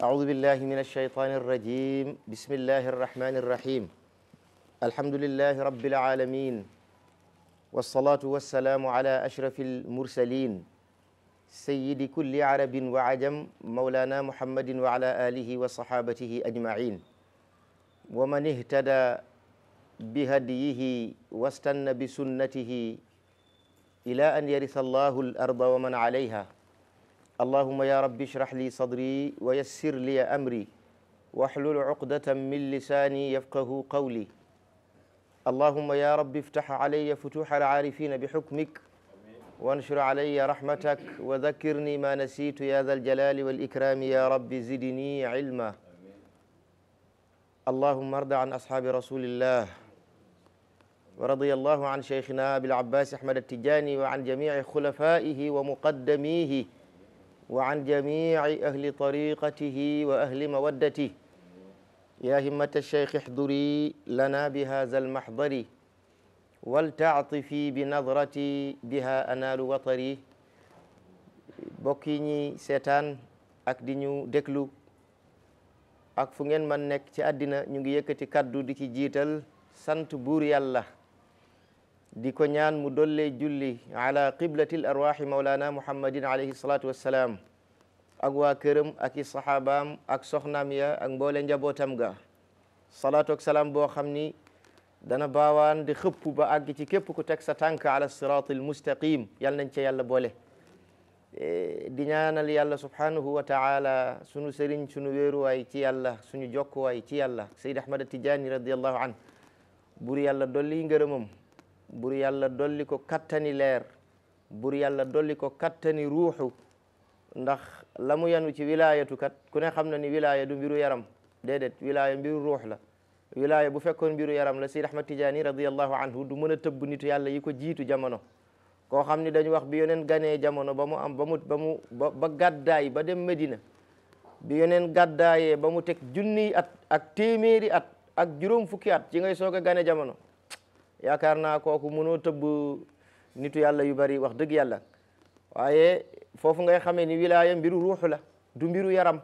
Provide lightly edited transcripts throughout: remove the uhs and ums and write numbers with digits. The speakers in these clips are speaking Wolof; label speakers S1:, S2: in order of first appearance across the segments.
S1: أعوذ بالله من الشيطان الرجيم بسم الله الرحمن الرحيم الحمد لله رب العالمين والصلاة والسلام على أشرف المرسلين سيد كل عرب وعجم مولانا محمد وعلى آله وصحابته أجمعين ومن اهتدى بهديه واستنى بسنته إلى أن يرث الله الأرض ومن عليها اللهم يا رب اشرح لي صدري ويسر لي أمري واحلل عقدة من لساني يفقه قولي اللهم يا رب افتح علي فتوح العارفين بحكمك وانشر علي رحمتك وذكرني ما نسيت يا ذا الجلال والإكرام يا رب زدني علما اللهم ارض عن أصحاب رسول الله ورضي الله عن شيخنا أبي العباس أحمد التجاني وعن جميع خلفائه ومقدميه وعن جميع أهل طريقته وأهل مودته يا همة الشيخ احضري لنا بهذا المحضر ولتعطفي بنظرتي بها أنال وطري bokki ñi seetaan ak di ñu déglu ak fu ngeen man nekk ci àddina ñu ngi yëkkati kaddu di ci jiital sant buur yàlla di ko ñaan mu dollee julli ala qiblatil arwahi maulana muhammadin alayhi salatu wassalaam ak waa këram ak i sahabaam ak soxnaam ya ak mboole njabootam ga salaatu ak salaam boo xam ni dana baawaan di xëpp ba àgg ci képp ku teg sa tànk ala siratil mustaqim yal nañ ca yàlla boole di ñaanal yàlla subhanahu wa taala sunu sëriñ sunu wéeruwaay ci yàlla suñu jokkuwaay ci yàlla Seyd Ahmad Tijaani radiallahu an bur yàlla dolli ngërëmam bur yàlla dolli ko kattani leer bur yàlla dolli ko kattani ruuxu ndax la mu yanu ci wilaayatu kat ku ne xam na ni wilaaya du mbiru yaram déedéet wilaaya mbiru ruux la wilaaya bu fekkoon mbiru yaram la Seyd Ahmad Tijaani radiallahu anhu du mën a tëbb nitu yàlla yi ko jiitu jamono koo xam ni dañu wax bi yoneen ganee jamono ba mu am ba gàddaay ba dem Medina bi yoneen gàddaayee ba mu teg junniy at ak téeméeri at ak juróom fukki at ci ngay soog a gane jamono yaakaar naa kooku mënoo tëbb nitu yàlla yu bari wax dëgg yàlla waaye foofu ngay xamee ni wilaaya mbiru ruuxu la du mbiru yaram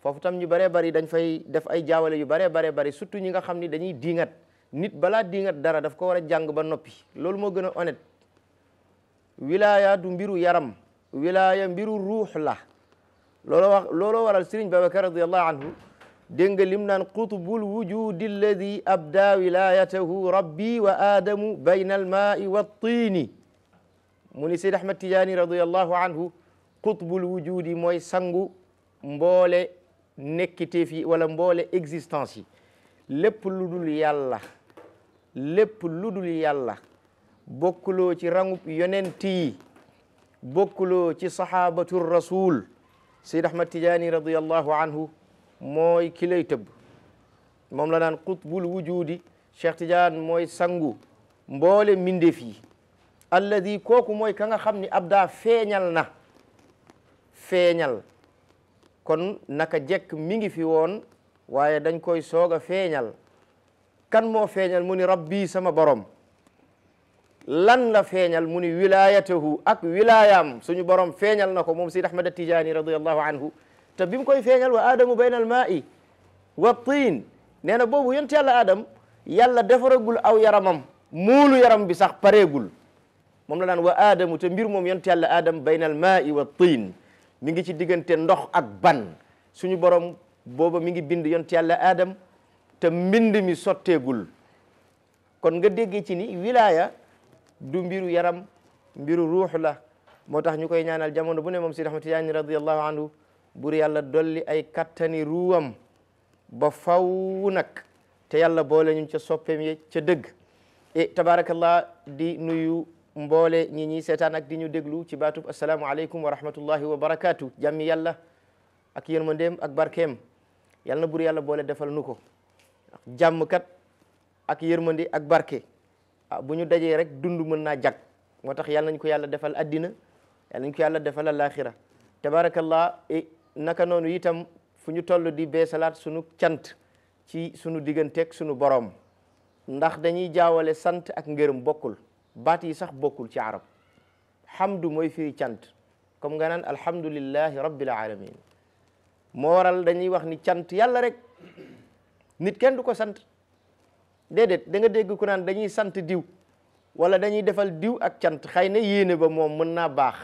S1: foofu tam ñu baree bari dañ fay def ay jaawale yu baree bari surtout ñi nga xam ni dañuy diingat nit balaa diingat dara daf ko war a jàng ba noppi loolu moo gën a honnête wilaaya du mbiru yaram wilaaya mbiru ruux la looloo waral Sëriñ Babacar radiallahu anhu dégg nga lim naan qutbul wujudi alladi abda wilayatahu rabbi wa aadamu bayna almaai wa tiini mu ni Seyd Ahmad Tijaani radiallahu anhu qutbul wujudi mooy sangu mboole nekkiteef yi wala mboole existence yi lépp lu dul yàlla bokkuloo ci rangub yonent yi bokkuloo ci sahabatu rasul Seyd Ahmad Tijaani radiallahu anhu mooy ki lay tëbb moom la naan qutbul wujudi Cheikh Tidiane mooy sangu mboole mbindeef yi alladi kooku mooy ka nga xam ni abda feeñal kon naka jekk mi ngi fi woon waaye dañ koy soog a feeñal kan moo feeñal mu ni rabbi sama borom lan la feeñal mu ni wilayatahu ak wilayaam suñu borom feeñal na ko moom Seyd Ahmad Tijaani radiallahu anhu te bi mu koy feeñal wa aadamu bayna al maa'i wa tiin nee na boobu yonent yàlla adam yàlla defaragul aw yaramam muulu yaram bi sax pareegul moom la naan wa aadamu te mbir moom yonent yàlla adam bayna al maa'i wa tiin mi ngi ci diggante ndox ak ban suñu borom booba mi ngi bind yonent yàlla adam te mbind mi sotteegul kon nga déggee ci ni wilaya du mbiru yaram mbiru ruux la moo tax ñu koy ñaanal jamono bu ne moom Seyd Ahmad Tijaani radiallahu anhu bur yàlla dolli ay kattani ruwam ba faw nag te yàlla boole ñu ca soppeem ye ca dëgg tabarakallah di nuyu mboole ñi seetaan ak di ñu déglu ci baatub assalaamu aleykum wa rahmatullahi wa barakatuh jàmmi yàlla ak yërmandeem ak barkeem yàlla na bur yàlla boole defal nu ko jàmm kat ak yërmande ak barke bu ñu dajee rek dund mën naa jag moo tax yàlla nañ ko yàlla defal addina yàlla nañ ko yàlla defal alaxira tabarakallah naka noonu itam fu ñu toll di beesalaat sunu cant ci sunu digganteeg sunu borom ndax dañuy jaawale sant ak ngërëm bokkul baat yi sax bokkul ci arab hamdu mooy firi cant comme nga naan alhamdulillahi rabbil alamin moo waral dañuy wax ni cant yàlla rek nit kenn du ko sant déedéet da nga dégg ku naan dañuy sant diw wala dañuy defal diw ak cant xëy na yéene ba moom mën naa baax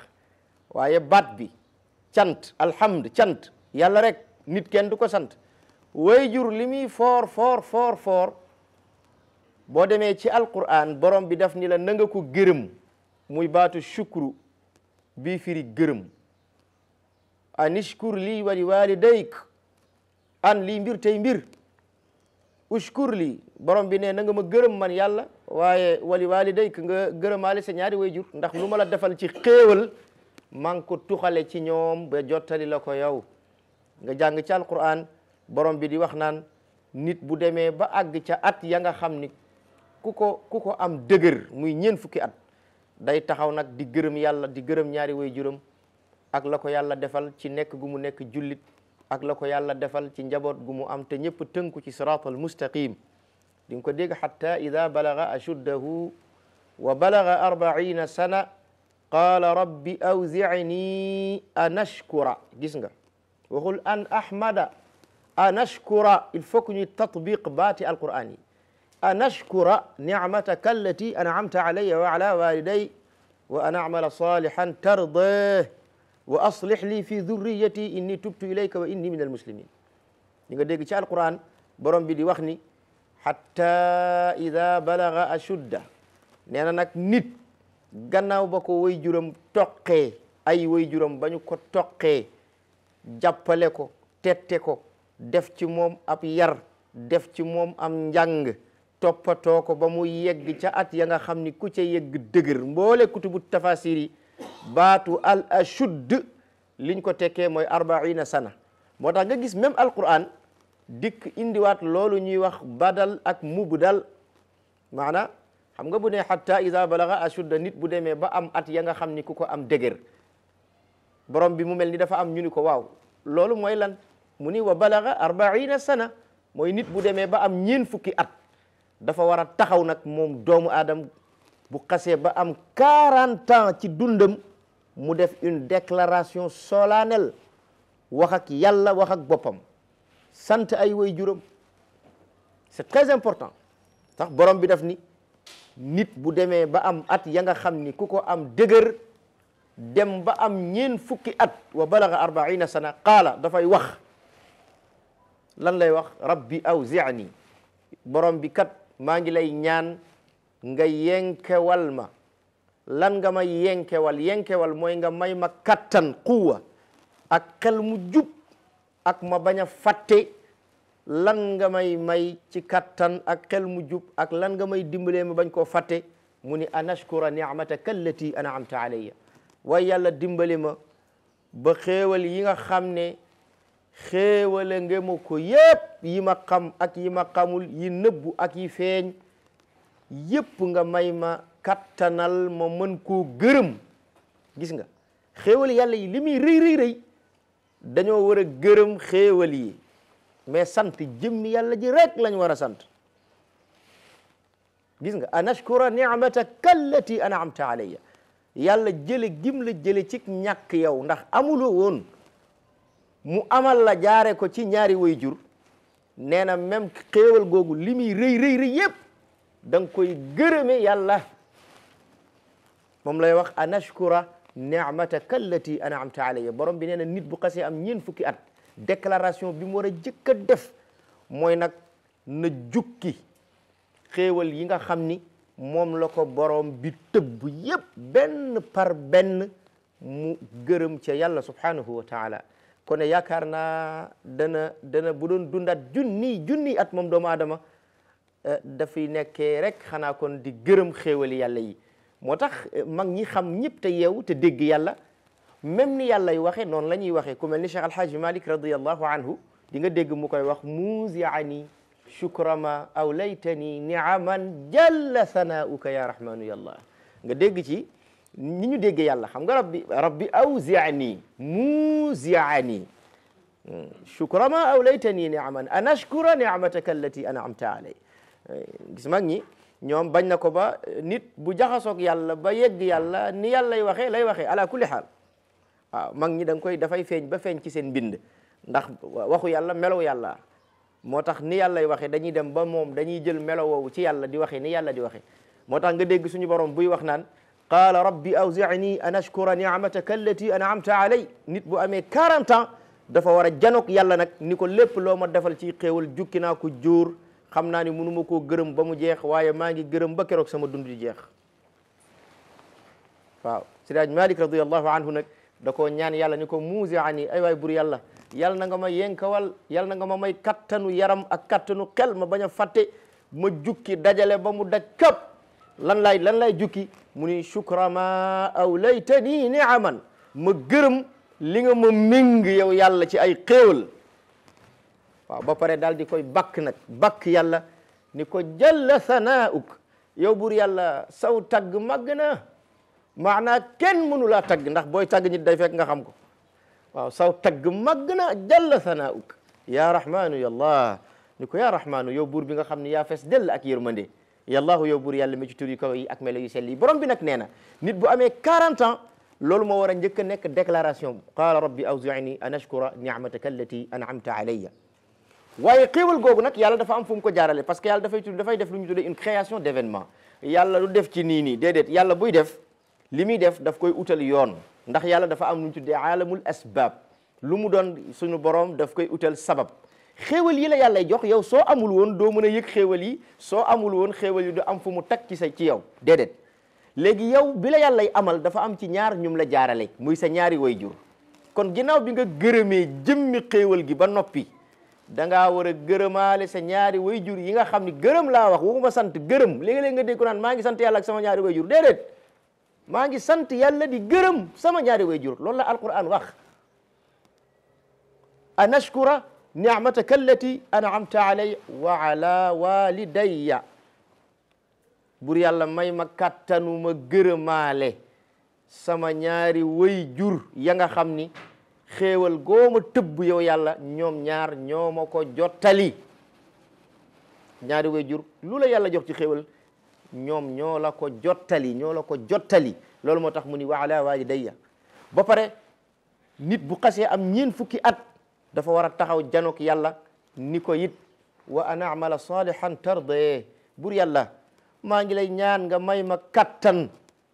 S1: waaye baat bi cant alhamd cant yàlla rek nit kenn du ko sant waajur li muy foor boo demee ci alquran borom bi daf ni la na nga ko gërëm muy baatu shukru bii firi gërëm anishkur lii wa li walidayk an lii mbir tey mbir ushkur lii borom bi ne na nga ma gërëm man yàlla waaye wali walidayk nga gërëmaale sa ñaari waajur ndax lu ma la defal ci xéewal maa ngi ko tuxale ci ñoom ba jottali la ko yow nga jàng ci alquran borom bi di wax naan nit bu demee ba àgg ca at ya nga xam ni ku ko am dëgër muy ñeen fukki at day taxaw nag di gërëm yàlla di gërëm ñaari waajuram ak la ko yàlla defal ci nekk gu mu nekk jullit ak la ko yàlla defal ci njaboot gu mu am te ñëpp tënku ci siraatal mustaqim di nga ko dégg hatta ida balaga ashuddahu wa balaga 40 sana qaala rabbi awzicni an ashkura gis nga waxul an ahmada an ashkura il faut que ñuy tatbiq baati alquran yi an ashkura nicmataka allati an'amta alayya wa ala waliday wa an acmala salihan tardah wa aslih li fi dhurriyati inni tubtu ilayka wa inni min almuslimin di nga dégg ci alquran borom bi di wax ni hatta ida balaga ashudda nee na nag nit gannaaw ba ko way juram toqee ay way juram ba ñu ko toqee jàppale ko tette ko def ci moom ab yar def ci moom am njàng toppatoo ko ba mu yegg ca at ya nga xam ni ku ca yegg dëgër mboole kutubu tafasir yi baatu al ashudd liñ ko tekkee mooy 40 sana moo tax nga gis même alquran dikk indiwaat loolu ñuy wax badal ak mubdal maana xam nga bu ne hatta ida balaga ashudda nit bu demee ba am at ya nga xam ni ku ko am dëgër borom bi mu mel ni dafa am ñu ni ko waaw loolu mooy lan mu ni wa balaga 40 sana mooy nit bu demee ba am ñeen fukki at dafa war a taxaw nag moom doomu aadama bu xasee ba am 40 ans ci dundam mu def une déclaration solennelle wax ak yàlla wax ak boppam sant ay way juram c'est très important tax borom bi daf ni nit bu demee ba am at ya nga xam ni ku ko am dëgër dem ba am ñeen fukki at wa balaga 40 sana qaala dafay wax lan lay wax rabbi awzi'ni borom bi kat maa ngi lay ñaan nga yenkewal ma lan nga may yenkewal mooy nga may ma kattan quwa ak xel mu jub ak ma bañ a fàtte lan nga may ci kattan ak xel mu jub ak lan nga may dimbalee ma bañ koo fàtte mu ni an ashkura ni'mataka allati an'amta alayya waaye yàlla dimbali ma ba xéewal yi nga xam ne xéewale nga ma ko yépp yi ma xam ak yi ma xamul yi nëbbu ak yi feeñ yépp nga may ma kattanal ma mën koo gërëm gis nga xéewal yàlla yi li muy rëy dañoo war a gërëm xéewal yi mais sant jëmmi yàlla ji rek lañ war a sant gis nga an ashkura ni'mataka allati an'amta alayya yàlla jële gim la jële ci ñàkk yow ndax amuloo woon mu amal la jaare ko ci ñaari waajur nee na même xéewal googu li muy rëy yépp da nga koy gërëme yàlla moom lay wax an ashkura ni'mataka allati an'amta alayya borom bi nee na nit bu xasee am ñeen fukki at déclaration bi mu war a jëkk a def mooy nag na jukki xéewal yi nga xam ni moom la ko borom bi tëbb yépp benn par benn mu gërëm ca yàlla subhanahu wa taala kon yaakaar naa dana bu doon dundaat junni at moom doomu aadama dafay nekkee rek xanaa kon di gërëm xéewali yàlla yi moo tax mag ñi xam ñëpp te yeewu te dégg yàlla même ni yàlla yi waxee noonu la ñuy waxee ku mel ni Cheikh Alhaaji Malik radiyallahu anhu di nga dégg mu koy wax muuziani shukrama aw laytani niaman jalla sanauka ya rahmanu yallah nga dégg ci ni ñu dégg yàlla xam nga rabbi awzi'ni muuziani shukrama aw laytani niaman an ashkura ni'mataka allati an'amta alay gis mag ñi ñoom bañ na ko ba nit bu jaxasoog yàlla ba yegg yàlla ni yàlla lay waxee ala kulli xaal waaw mag ñi da nga koy dafay feeñ ba feeñ ci seen mbind ndax waxu yàlla melow yàlla moo tax ni yàllay waxe dañuy dem ba moom dañuy jël melo woowu ci yàlla di waxe ni yàlla di waxe moo tax nga dégg suñu borom buy wax naan qaala rabbi awzi'ni an ashkura ni'mataka allati an'amta alay nit bu amee 40 ans dafa war a janoog yàlla nag ni ko lépp loo ma defal ci xéewal jukki naa ko jóor xam naa ni mënuma koo gërëm ba mu jeex waaye maa ngi gërëm ba keroog sama dund di jeex waaw Seydi Malik radiyallahu anhu nag da koo ñaan yàlla ni ko muuzi'ani ay waay bur yàlla yàlla na nga ma yenkawal yàlla na nga ma may kattanu yaram ak kattanu xel ma bañ a fàtte ma jukki dajale ba mu daj këpp lan lay jukki mu ni shukra ma awlaytani ni'aman ma gërëm li nga ma méng yow yàlla ci ay xéewal waaw ba pare daal di koy bakk nag bakk yàlla ni ko jalla sanaa'uk yow bur yàlla saw tagg màgg na maanaa kenn mënu laa tagg ndax booy tagg nit day fekk nga xam ko waaw saw tagg màgg na jalla sanaa'uk ya rahmanu yallah ni ko ya rahmanu yow buur bi nga xam ne yaa fees dell ak yërmande yallaahu yow buur yàlla mi ci tur yu kaw yi ak melo yu sell yi borom bi nag nee na nit bu amee 40 ans loolu moo war a njëkk a nekk déclaration qaala rabbi awzi'ni an ashkura ni'mataka allati an'amta alayya waaye xéewal googu nag yàlla dafa am fu mu ko jaarale parce que yàlla dafay def lu ñu tuddee une création d'événement yàlla du def ci nii déedéet yàlla buy def li muy def daf koy utal yoon ndax yàlla dafa am lu ñu tuddee aalamul asbab lu mu doon suñu borom daf koy utal sabab xéewal yi la yàllay jox yow soo amul woon doo mën a yëg xéewal yi soo amul woon xéewal yi du am fu mu tag ci yow déedéet léegi yow bi la yàllay amal dafa am ci ñaar ñum la jaarale muy sa ñaari wayjur kon ginnaaw bi nga gërëmee jëmmi xéewal gi ba noppi da ngaa war a gërëmaale sa ñaari wayjur yi nga xam ni gërëm laa wax waxuma sant gërëm léegi-léegi nga dégg ko naan maa ngi sant yàlla ak sama ñaari wayjur déedéet maa ngi sant yàlla di gërëm sama ñaari wayjur loolu la alquran wax an ashkura ni'mataka allati an'amta alayya wa ala walidayya bur yàlla may ma kattanu ma gërëmaale sama ñaari wayjur ya nga xam ni xéewal gooma tëbb yow yàlla ñoom ñaar ñoo ma ko jottali ñaari wayjur lu la yàlla jox ci xéewal ñoom ñoo la ko jottali loolu moo tax mu ni wa ala walidayya ba pare nit bu xasee am ñeen fukki at dafa war a taxaw janook yàlla ni ko it wa an a'mala salihan tardaye bur yàlla maa ngi lay ñaan nga may ma kattan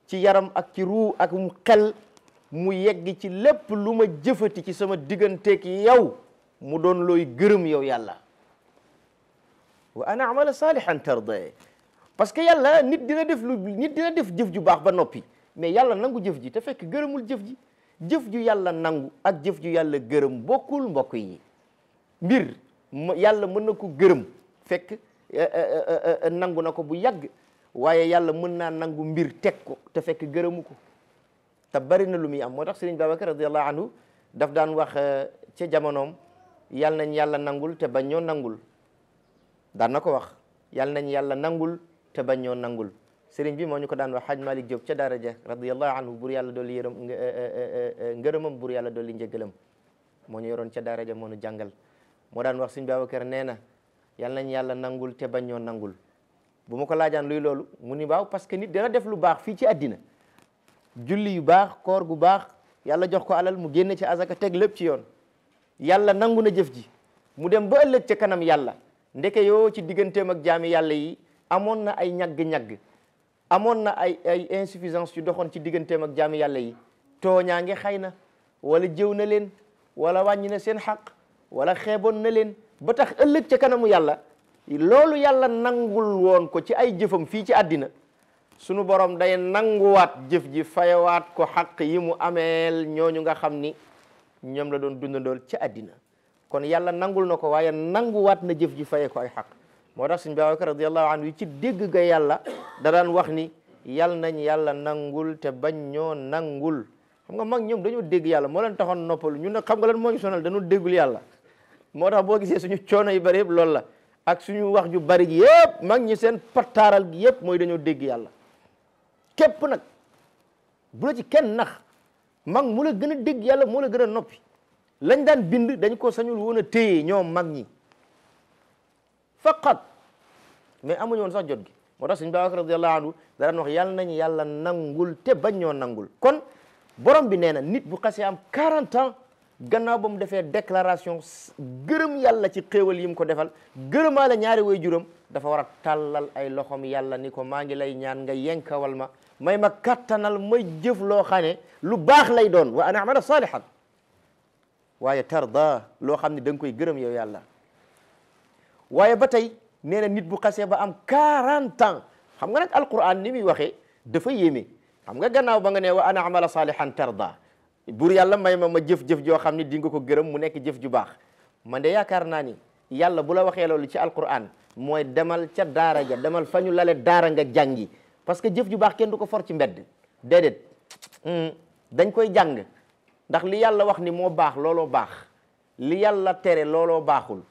S1: ci yaram ak ci ruu ak mu xel mu yegg ci lépp lu ma jëfati ci sama digganteeg yow mu doon looy gërëm yow yàlla wa an a'mala salihan tardaye parce que yàlla nit dina def jëf ju baax ba noppi mais yàlla nangu jëf ji te fekk gërëmul jëf ju yàlla nangu ak jëf ju yàlla gërëm bokkul mbokk yi mbir yàlla mën na ko gërëm fekk nangu na ko bu yàgg waaye yàlla mën naa nangu mbir teg ko te fekk gërëmu ko te bari na lu muy am moo tax Sëriñ Babacar radiyallahu anhu daf daan wax ca jamonoom yàlla nañ yàlla nangul te bañ ñoo nangul daan na ko wax yàlla nañ yàlla nangul te bañ ñoo nangul sëriñ bi moo ñu ko daan wax Haj Malik Diop ca daara ja radiyallahu anhu bur yàlla dolli yërëm ngërëmam bur yàlla dolli njëgalam moo ñu yoroon ca daara ja moo ñu jàngal moo daan wax Sëriñ Babacar nee na yàlla nañ yàlla nangul te bañ ñoo nangul bu ma ko laajaan luy loolu mu ni waaw parce que nit dana def lu baax fii ci àddina julli yu baax koor gu baax yàlla jox ko alal mu génne ci azaka teg lépp ci yoon yàlla nangu na jëf ji mu dem ba ëllëg ca kanam yàlla ndeke yoo ci digganteem ak jaami yàlla yi amoon na ay ñagg-ñagg amoon na ay insuffisance yu doxoon ci digganteem ak jaami yàlla yi tooñaa ngi xëy na wala jëw na leen wala wàññi na seen xaq wala xeeboon na leen ba tax ëllëg ca kanamu yàlla loolu yàlla nangul woon ko ci ay jëfam fii ci àddina sunu borom day nanguwaat jëf ji fayawaat ko xaq yi mu ameel ñooñu nga xam ni ñoom la doon dundandool ci àddina kon yàlla nangul na ko waaye nanguwaat na jëf ji faye ko ay xaq moo tax Sëriñ Babacar radiyallahu anhu ci dégg ga yàlla da daan wax ni yal nañ yàlla nangul te bañ ñoo nangul xam nga mag ñoom dañoo dégg yàlla moo leen taxoon noppalu ñun nag xam nga lan moo ñu sonal dañoo déggul yàlla moo tax boo gisee suñu coono yu bari yëpp loolu la ak suñu wax ju bari gi yëpp mag ñi seen pattaaral gi yëpp mooy dañoo dégg yàlla képp nag bu la ci kenn nax mag mu la gën a dégg yàlla moo la gën a noppi lañ daan bind dañ ko sañul woon a téye ñoom mag ñi faqat mais amuñu woon sax jot gi moo tax Sëriñ Babacar radiyallahu anhu da daan wax yàlla nañ yàlla nangul te bañ ñoo nangul kon borom bi nee na nit bu xasee am 40 ans gannaaw ba mu defee déclaration gërëm yàlla ci xéewal yi mu ko defal gërëmaale ñaari way juram dafa war a tàllal ay loxom yàlla ni ko maa ngi lay ñaan nga yenkawal ma may ma kattanal may jëf loo xam ne lu baax lay doon wa an amala salihan waaye tarda loo xam ne da nga koy gërëm yow yàlla waaye ba tey nee na nit bu xasee ba am 40 ans xam nga nag alquran ni muy waxee dafa yéeme xam nga gannaaw ba nga ne wa ana amala salihan tarda buur yàlla may ma jëf-jëf joo xam ne di nga ko gërëm mu nekk jëf ju baax man de yaakaar naa ni yàlla bu la waxee loolu ci alquran mooy demal ca daara ja demal fa ñu lale daara nga jàngi parce que jëf ju baax kenn du ko for ci mbedd déedéet dañ koy jàng ndax li yàlla wax ni moo baax looloo baax li yàlla tere looloo baaxul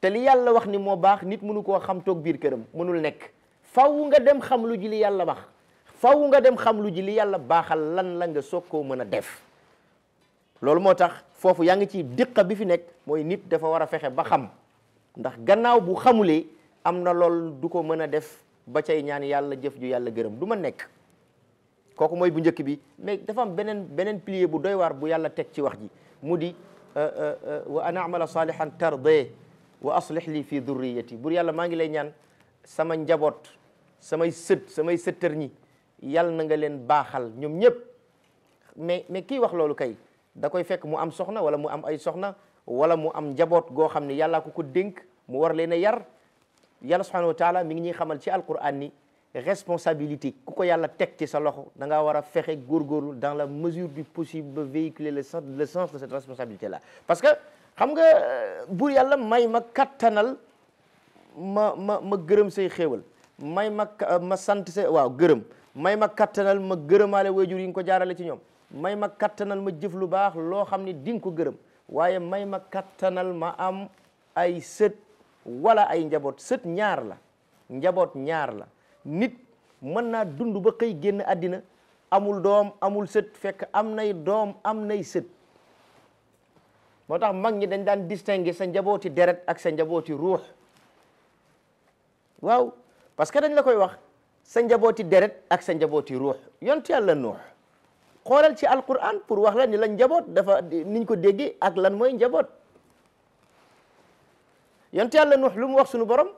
S1: te li yàlla wax ni moo baax nit mënu koo xam toog biir këram mënul nekk faw nga dem xam lu ji li yàlla wax faw nga dem xam lu ji li yàlla baaxal lan la nga soog koo mën a def loolu moo tax foofu yaa ngi ci diqa bi fi nekk mooy nit dafa war a fexe ba xam ndax gannaaw bu xamulee am na lool du ko mën a def ba cay ñaan yàlla jëf ju yàlla gërëm du ma nekk kooku mooy bu njëkk bi mais dafa am beneen pilier bu doy waar bu yàlla teg ci wax ji mu di wa an amala salihan tardee wa aslih li fi dhurriyati bur yàlla maa ngi lay ñaan sama njaboot samay sëttër ñi yàlla na nga leen baaxal ñoom ñëpp mais kii wax loolu kay da koy fekk mu am soxna wala mu am ay soxna wala mu am njaboot goo xam ne yàllaa ko dénk mu war leen a yar yàlla subhanahu wa taala mi ngi ñuy xamal ci alquran ni responsabilité ku ko yàlla teg ci sa loxo da ngaa war a fexe góorgóorlu dans la mesure du possible ba véhiculer le sens de cette responsabilité là parce que xam nga buur yàlla may ma kattanal ma gërëm say xéewal may ma sant sa waaw gërëm may ma kattanal ma gërëmaale waajur yi nga ko jaarale ci ñoom may ma kattanal ma jëf lu baax loo xam ne di nga ko gërëm waaye may ma kattanal ma am ay sët wala ay njaboot sët ñaar la njaboot ñaar la nit mën naa dund ba xëy génn àddina amul doom amul sët fekk am nay doom am nay sët moo tax mag ñi dañ daan distinguer sa njabooti deret ak sa njabooti ruux waaw parce que dañ la koy wax sa njabooti deret ak sa njabooti ruux yonent yàlla Nuux xoolal ci alquran pour wax la ni la njaboot dafa niñ ko déggee ak lan mooy njaboot yonent yàlla Nuux lu mu wax sunu borom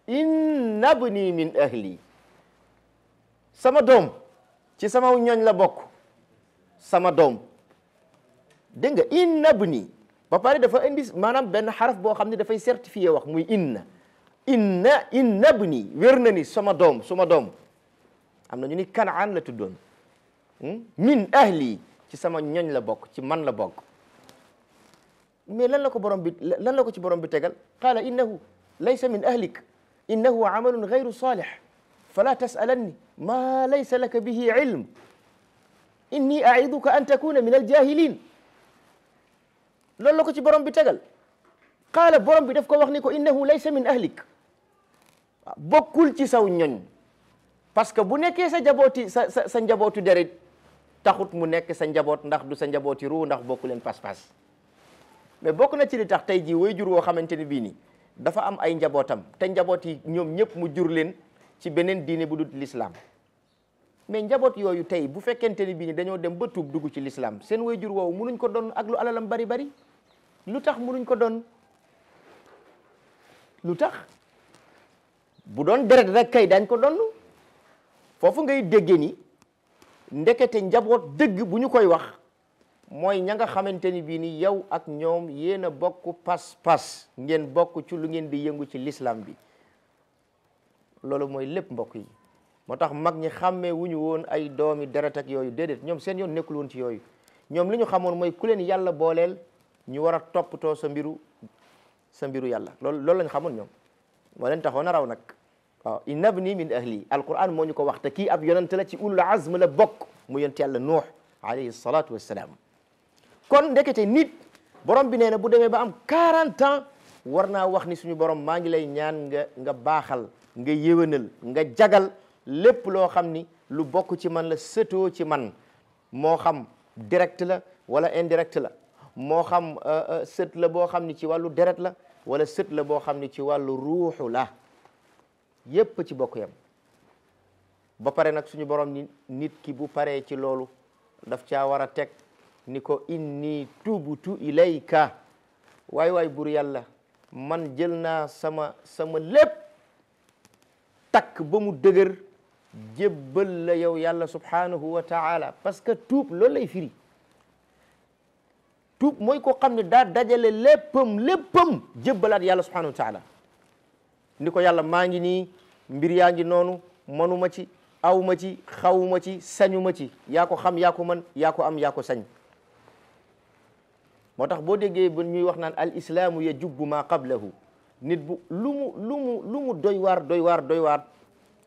S1: inna bni min ahli sama doom ci sama ñooñ la bokk sama doom dégg nga inna bni ba pare dafa indi maanaam benn xaraf boo xam ne dafay certifié wax muy inna bni wér na ni sama doom am na ñu ni Kanaan la tuddoon min ahli ci sama ñooñ la bokk ci man la bokk mais lan la ko ci borom bi tegal qaala innahu laysa min ahlik innahu amalun gayru salih fala tasalanni ma laysa laka bihi ilm inni aiduka an takuna min aljahilin loolu la ko ci borom bi tegal qaala borom bi daf ko wax ni ko innahu laysa min ahlik bokkul ci saw ñoñ parce que bu nekkee sa njabooti sa njabootu deret taxut mu nekk sa njaboot ndax du sa njabooti ruu ndax bokku leen pas-pas mais bokk na ci li tax tey jii waajur woo xamante ni bii nii dafa am ay njabootam te njaboot yi ñoom ñëpp mu jur leen ci beneen diine bu dul l'islam mais njaboot yooyu tey bu fekkente ni bii nii dañoo dem ba tuub dugg ci l'islam seen waajur woowu munuñ ko doon ak lu alalam bari bari lu tax munuñ ko doon lu tax bu doon deret rek kay dañ ko doon foofu ngay déggee ni ndekete njaboot dëgg bu ñu koy wax mooy ña nga xamante ni bii ni yow ak ñoom yéen a bokk pas-pas ngeen bokk ci lu ngeen di yëngu ci l'islam bi loolu mooy lépp mbokk yi moo tax mag ñi xàmmee wu ñu woon ay doomi deret ak yooyu déedéet ñoom seen yoon nekkul woon ci yooyu ñoom li ñu xamoon mooy ku leen yàlla booleel ñu war a toppatoo sa mbiru yàlla loolu lañ xamoon ñoom moo leen taxoon a raw nag waaw inna bni min ahli alquran moo ñu ko wax te kii ab yonent la ci ulul azm la bokk mu yonent yàlla Nuux alayhi salatu wassalaam kon ndekete nit borom bi nee na bu demee ba am 40 ans war naa wax ni suñu borom maa ngi lay ñaan nga baaxal nga yéwénal nga jagal lépp loo xam ni lu bokk ci man la sëtoo ci man moo xam direct la wala indirect la moo xam sët la boo xam ni ci wàllu deret la wala sët la boo xam ni ci wàllu ruuxu la yépp ci bokk yam ba pare nag suñu borom ni nit ki bu paree ci loolu daf caa war a teg ni ko inni tubtu ilayka waay bur yàlla man jël naa sama lépp takk ba mu dëgër jébbal la yow yàlla subhanahu wa taala parce que tuub loolu lay firi tuub mooy koo xam ne daa dajale léppam jébbalaat yàlla subhanahu wa taala ni ko yàlla maa ngi nii mbir yaa ngi noonu manuma ci awma ci xawma ci sañuma ci yaa ko xam yaa ko mën yaa ko am yaa ko sañ moo tax boo déggee ba ñuy wax naan al islaamu yajubbu ma qablahu nit bu lu mu doy waar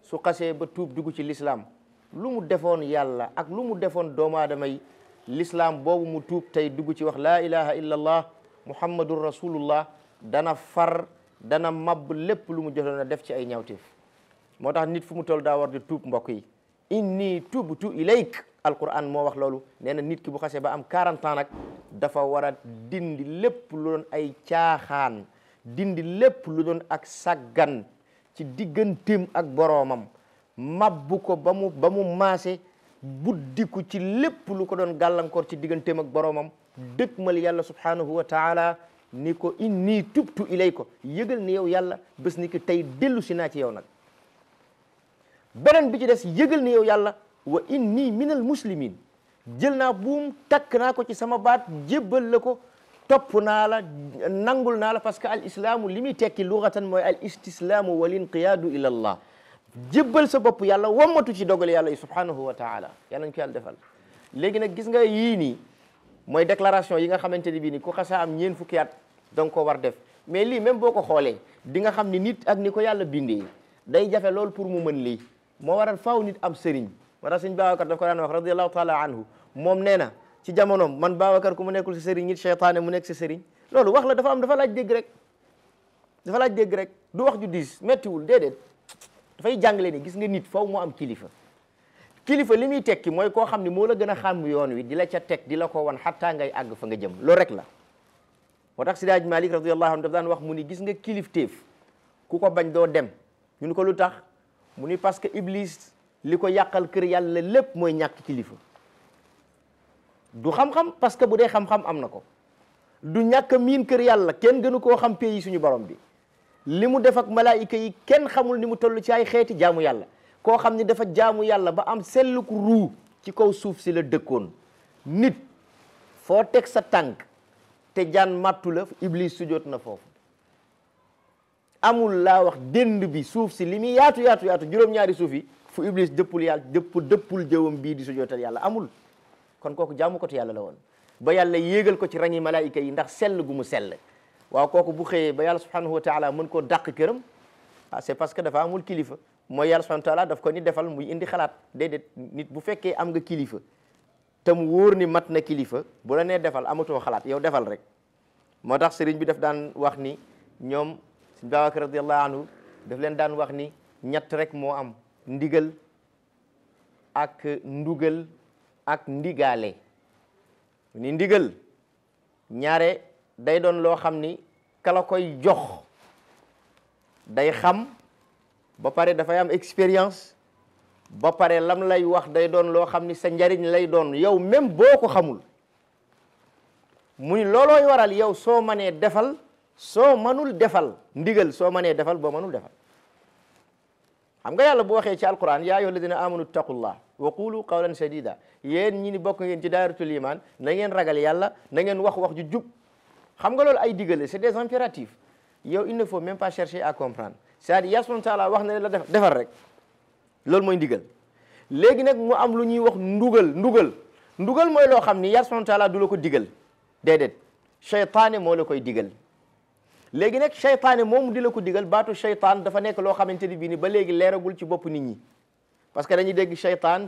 S1: su xasee ba tuub dugg ci l'islam lu mu defoon yàlla ak lu mu defoon doomu aadama yi l'islam boobu mu tuub tey dugg ci wax laa ilaha illa allah muhammadun rasulullah dana mabb lépp lu mu jotoon a def ci ay ñaawteef moo tax nit fu mu toll daa war di tuub mbokk yi inni tubtu ilayk alquran moo wax loolu nee na nit ki bu xasee ba am 40 ans nag dafa war a dindi lépp lu doon ay caaxaan dindi lépp lu doon ak saggan ci digganteem ak boroomam mabbu ko ba mu maase buddiku ci lépp lu ko doon gàllankoor ci digganteem ak boroomam dëkkmal yàlla subhanahu wa taala ni ko inni tubtu ilay ko yëgal ni yow yàlla bés ni ki tey dellu si naa ci yow nag beneen bi ci des yëgal ni yow yàlla wa inni minal muslimin jël naa buum takk naa ko ci sama baat jébbal la ko topp naa la nangul naa la parce que al islaamu li muy tekki lugatan mooy al istislaamu wal inqiyaadu ila allah jébbal sa bopp yàlla wammatu ci dogal yàlla yi subhanahu wa taala yàlla nañ ko yàlla defal léegi nag gis nga yii nii mooy déclaration yi nga xamante ni bii ni ku xasaa am ñeen fukki at danga ko war def mais lii même boo ko xoolee di nga xam ni nit ak ni ko yàlla bindee day jafe lool pour mu mën lii moo waral faaw nit am sëriñ moo tax sëñ Babacar daf ko daan wax radiallahu taala anhu moom nee na ci jamonoom man Babacar ku mu nekkul si sëriñ nit cheytaane mu nekk si sëriñ loolu wax la dafa laaj dégg rek du wax ju diis méttiwul déedéet dafay jàngale ni gis nga nit faw mu am kilifa li muy tekki mooy koo xam ne moo la gën a xam yoon wi di la ca teg di la ko wan xattaa ngay àgg fa nga jëm loolu rek la moo tax Sidi Hadj Malick radiyallahu anhu daf daan wax mu ni gis nga kilifteef ku ko bañ doo dem ñu ni ko lu tax mu ni parce que Iblis li ko yàqal kër yàlla lépp mooy ñàkk kilifa du xam-xam parce que bu dee xam-xam am na ko du ñàkk miin kër yàlla kenn gënu koo xam pays suñu borom bi li mu def ak malaayika yi kenn xamul ni mu toll ci ay xeeti jaamu yàlla koo xam ni dafa jaamu yàlla ba am selluk ruu ci kaw suuf si la dëkkoon nit foo teg sa tànk te jaan màttu la Iblis sujjoot na foofu amul laa wax dënd bi suuf si li muy yaatu juróom-ñaari suuf yi fu Iblis dëppul yàlla dëppul jëwam bii di sujjootal yàlla amul kon kooku jaamu ko te yàlla la woon ba yàlla yéegal ko ci rangi malaayika yi ndax sell gu mu sell waaw kooku bu xëyee ba yàlla subhanahu wa taala mën koo dàq këram c'est parce que dafa amul kilifa mooy yàlla subhanahu wa taala daf ko ni defal muy indi xalaat déedéet nit bu fekkee am nga kilifa te mu wóor ni mat na kilifa bu la nee defal amatoo xalaat yow defal rek moo tax sëriñ bi daf daan wax ni ñoom sëñ Babacar radiyallahu anhu daf leen daan wax ni ñett rek moo am ndigal ak ndugal ak ndigaale ni ndigal ñaare day doon loo xam ni kala koy jox day xam ba pare dafay am expérience ba pare lam lay wax day doon loo xam ni sa njariñ lay doon yow même boo ko xamul muy loolooy waral yow soo mënee defal soo mënul defal ndigal soo mënee defal boo mënul defal xam nga yàlla bu waxee ci alquran yaa ayyuha alladina amanu taqullah wa qulu qawlan sadida yéen ñi ni bokk ngeen ci dairatul iman na ngeen ragal yàlla na ngeen wax ju jub xam nga loolu ay digale c'est des impératifs yow il ne faut même pas chercher à comprendre c'est-à-dire yàlla subhanahu wa taala wax na la defal rek loolu mooy ndigal léegi nag mu am lu ñuy wax ndugal mooy loo xam ni yàlla subhanahu wa taala du la ko digal déedéet cheytaane moo la koy digal léegi nag cheytaane moomu di la ko digal baatu cheytaan dafa nekk loo xamante ni bii ni ba léegi leeragul ci bopp nit ñi parce que dañuy dégg cheytaan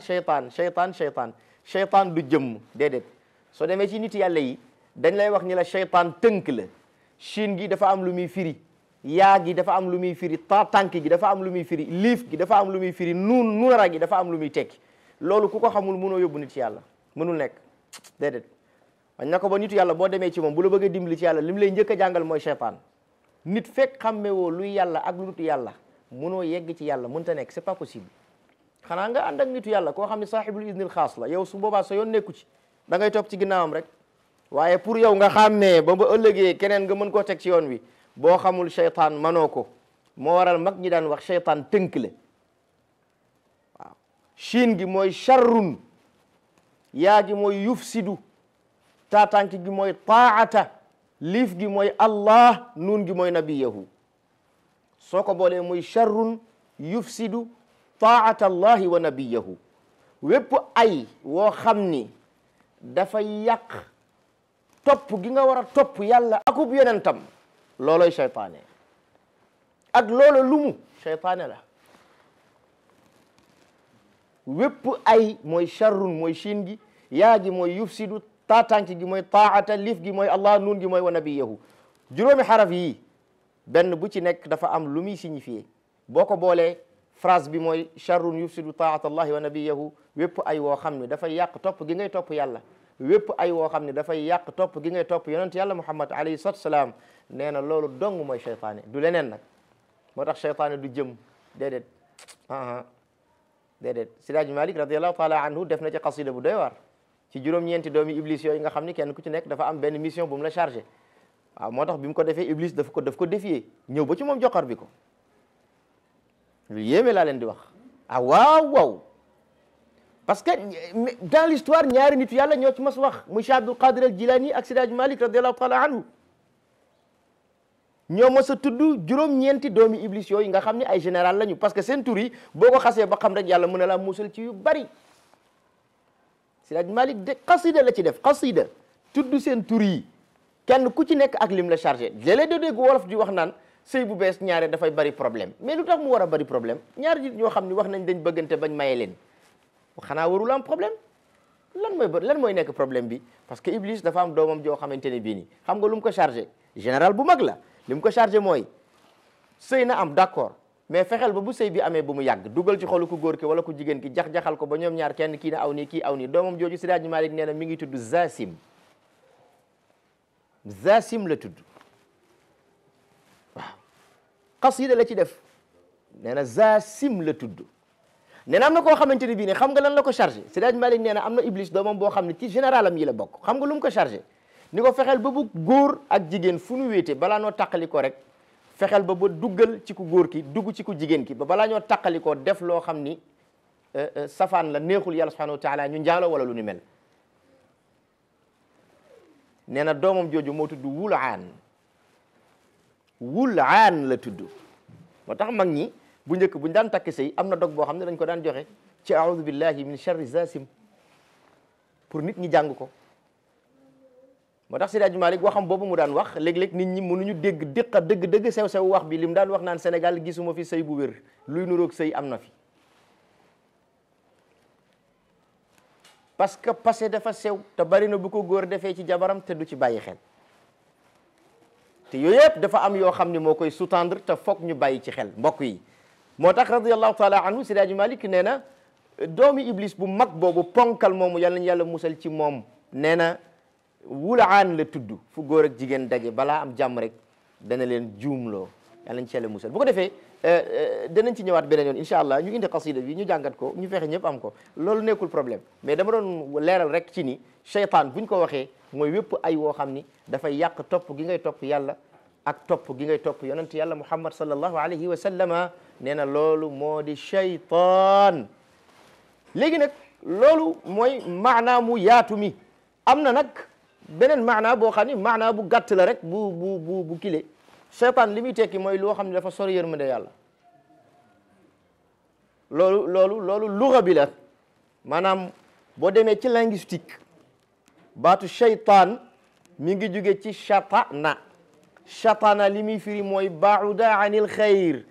S1: du jëmm déedéet soo demee ci nit yàlla yi dañ lay wax ni la cheytaan tënk la shin gi dafa am lu muy firi yaa gi dafa am lu muy firi tànk gi dafa am lu muy firi liif gi dafa am lu muy firi nuunara gi dafa am lu muy tekki loolu ku ko xamul mënoo yóbbu nit ci yàlla mënul nekk déedéet wañ na ko ba nitu yàlla boo demee ci moom bu la bëgg a dimbali ci yàlla li mu lay njëkk a jàngal mooy cheytaan nit fekk xammewoo luy yàlla ak lu dut yàlla mënoo yegg ci yàlla mënta nekk c'est pas possible xanaa nga ànd ak nitu yàlla koo xam ne saaxibul iznil xaas la yow su boobaa sa yoon nekku ci da ngay topp ci ginnaawam rek waaye pour yow nga xàmmee ba ëllëgee keneen nga mën koo teg ci yoon wi boo xamul seytaan manoo ko moo waral mag ñi daan wax seytaan tënk la waaw shin gi mooy charrun yaa gi mooy yufsidu taatank gi mooy taata liif gi mooy allah nuun gi mooy nabiyahu soo ko boolee muy charrun yufsidu taata allahi wa nabiyahu wépp ay woo xam ni dafay yàq topp gi nga war a topp yàlla akub yonentam looloy seytaane ak loolo lumu seytaane la wépp ay mooy charrun mooy shin gi yaa gi mooy yufsidu taatank gi mooy taata liif gi mooy allah nuun gi mooy wa nabiyahu juróomi xaraf yii benn bu ci nekk dafa am lu muy signifié boo ko boolee phrase bi mooy charrun yufsidu taata allahi wa nabiyahu wépp ay woo xam ne dafay yàq topp gi ngay topp yàlla wépp ay woo xam ne dafay yàq topp gi ngay topp yonent yàlla muhammad alayhi salatu wasalaam nee na loolu dong mooy seytaane du leneen nag moo tax seytaane du jëm déedéet déedéet Sidaaji Malik radiallahu taala anhu def na ci qasida bu doy waar ci juróom-ñeenti doomi iblis yooyu nga xam ni kenn ku ci nekk dafa am benn mission bu mu la chargé waaw moo tax bi mu ko defee iblis daf ko défier ñëw ba ci moom joxar bi ko lu yéeme laa leen di wax waaw parce que dans l'histoire ñaari nit yàlla ñoo ci mas wax muy Cheikh Abdul Qadir al Jilani ak Sidaaji Malik radiallahu taala anhu ñoo mos a tudd juróom-ñeenti doomi iblis yooyu nga xam ne ay général lañu parce que seen tur yi boo ko xasee ba xam rek yàlla mën na laa musal ci yu bari Sidaaji Malik de qasida la ci def qasida tudd seen tur yi kenn ku ci nekk ak lim la chargé léeg-léeg doo dégg wolof di wax naan sëy bu bees ñaare dafay bari problème mais lu tax mu war a bari problème ñaari nit ñoo xam ne wax nañ dañ bëggante bañ maye leen xanaa warul am problème lan mooy nekk problème bi parce que iblis dafa am doomam joo xamante ne bii nii xam nga lu mu ko chargé général bu mag la li mu ko chargé mooy sëy na am d'accord mais fexeel ba bu sëy bi amee bu mu yàgg dugal ci xolu ku góor ki wala ku jigéen ki jax-jaxal ko ba ñoom ñaar kenn kii na aw nii kii aw nii doomam jooju Sidaaji Malik nee na mi ngi tudd Zasim la tudd waaw qasida la ci def nee na Zasim la tudd nee na am na koo xamante ne bii ne xam nga lan la ko chargé Sidaaji Malik nee na am na iblis doomam boo xam ne ci général am yi la bokk xam nga lu mu ko chargé ni ko fexeel ba bu góor ak jigéen fu nu wéete balaa noo tàqali ko rek fexeel ba duggal ci ku góor ki dugg ci ku jigéen ki ba balaa ñoo tàqali ko def loo xam ni safaan la neexul yàlla subhanahu wa taala ñu njaaloo wala lu ni mel nee na doomam jooju moo tudd Wulaan la tudd moo tax mag ñi bu njëkk buñ daan takk sëy am na dog boo xam ne dañ ko daan joxe ci a'udhu billahi min sharri zasim pour nit ñi jàng ko moo tax Sidaaji Malik waxam boobu mu daan wax léeg-léeg nit ñi mënuñu dégg dëgg sew wax bi li mu daan wax naan Sénégal gisuma fi sëy bu wér luy nuroog sëy am na fi parce que passé dafa sew te bari na bu ko góor defee ci jabaram te du ci bàyyi xel te yooyu yëpp dafa am yoo xam ne moo koy sous-tendre te foog ñu bàyyi ci xel mbokk yi moo tax radiyallahu taala anhu Sidaaji Malik nee na doomi iblis bu mag boobu ponkal moomu yàlla nañu yàlla musal ci moom nee na Wulaan la tudd fu góor ak jigéen daje balaa am jàmm rek dana leen juumloo yàlla nañ ci yàlla musal bu ko defee danañ ci ñëwaat beneen yoon incha allah ñu indi qasida bi ñu jàngat ko ñu fexe ñëpp am ko loolu nekkul problème mais dama doon leeral rek ci ni seytaan buñ ko waxee mooy wépp ay woo xam ni dafay yàq topp gi ngay topp yàlla ak topp gi ngay topp yonent yàlla muhammad sallallahu alayhi wa sallama nee na loolu moo di seytaan léegi nag loolu mooy maanaa mu yaatu mi am na nag beneen maanaa boo xam ni maanaa bu gàtt la rek bu kile seytaan li muy tekki mooy loo xam ne dafa sori yërmande yàlla loolu luga bi la maanaam boo demee ci linguistique baatu seytaan mi ngi jóge ci shatana li muy firi mooy ba'uda anil xayr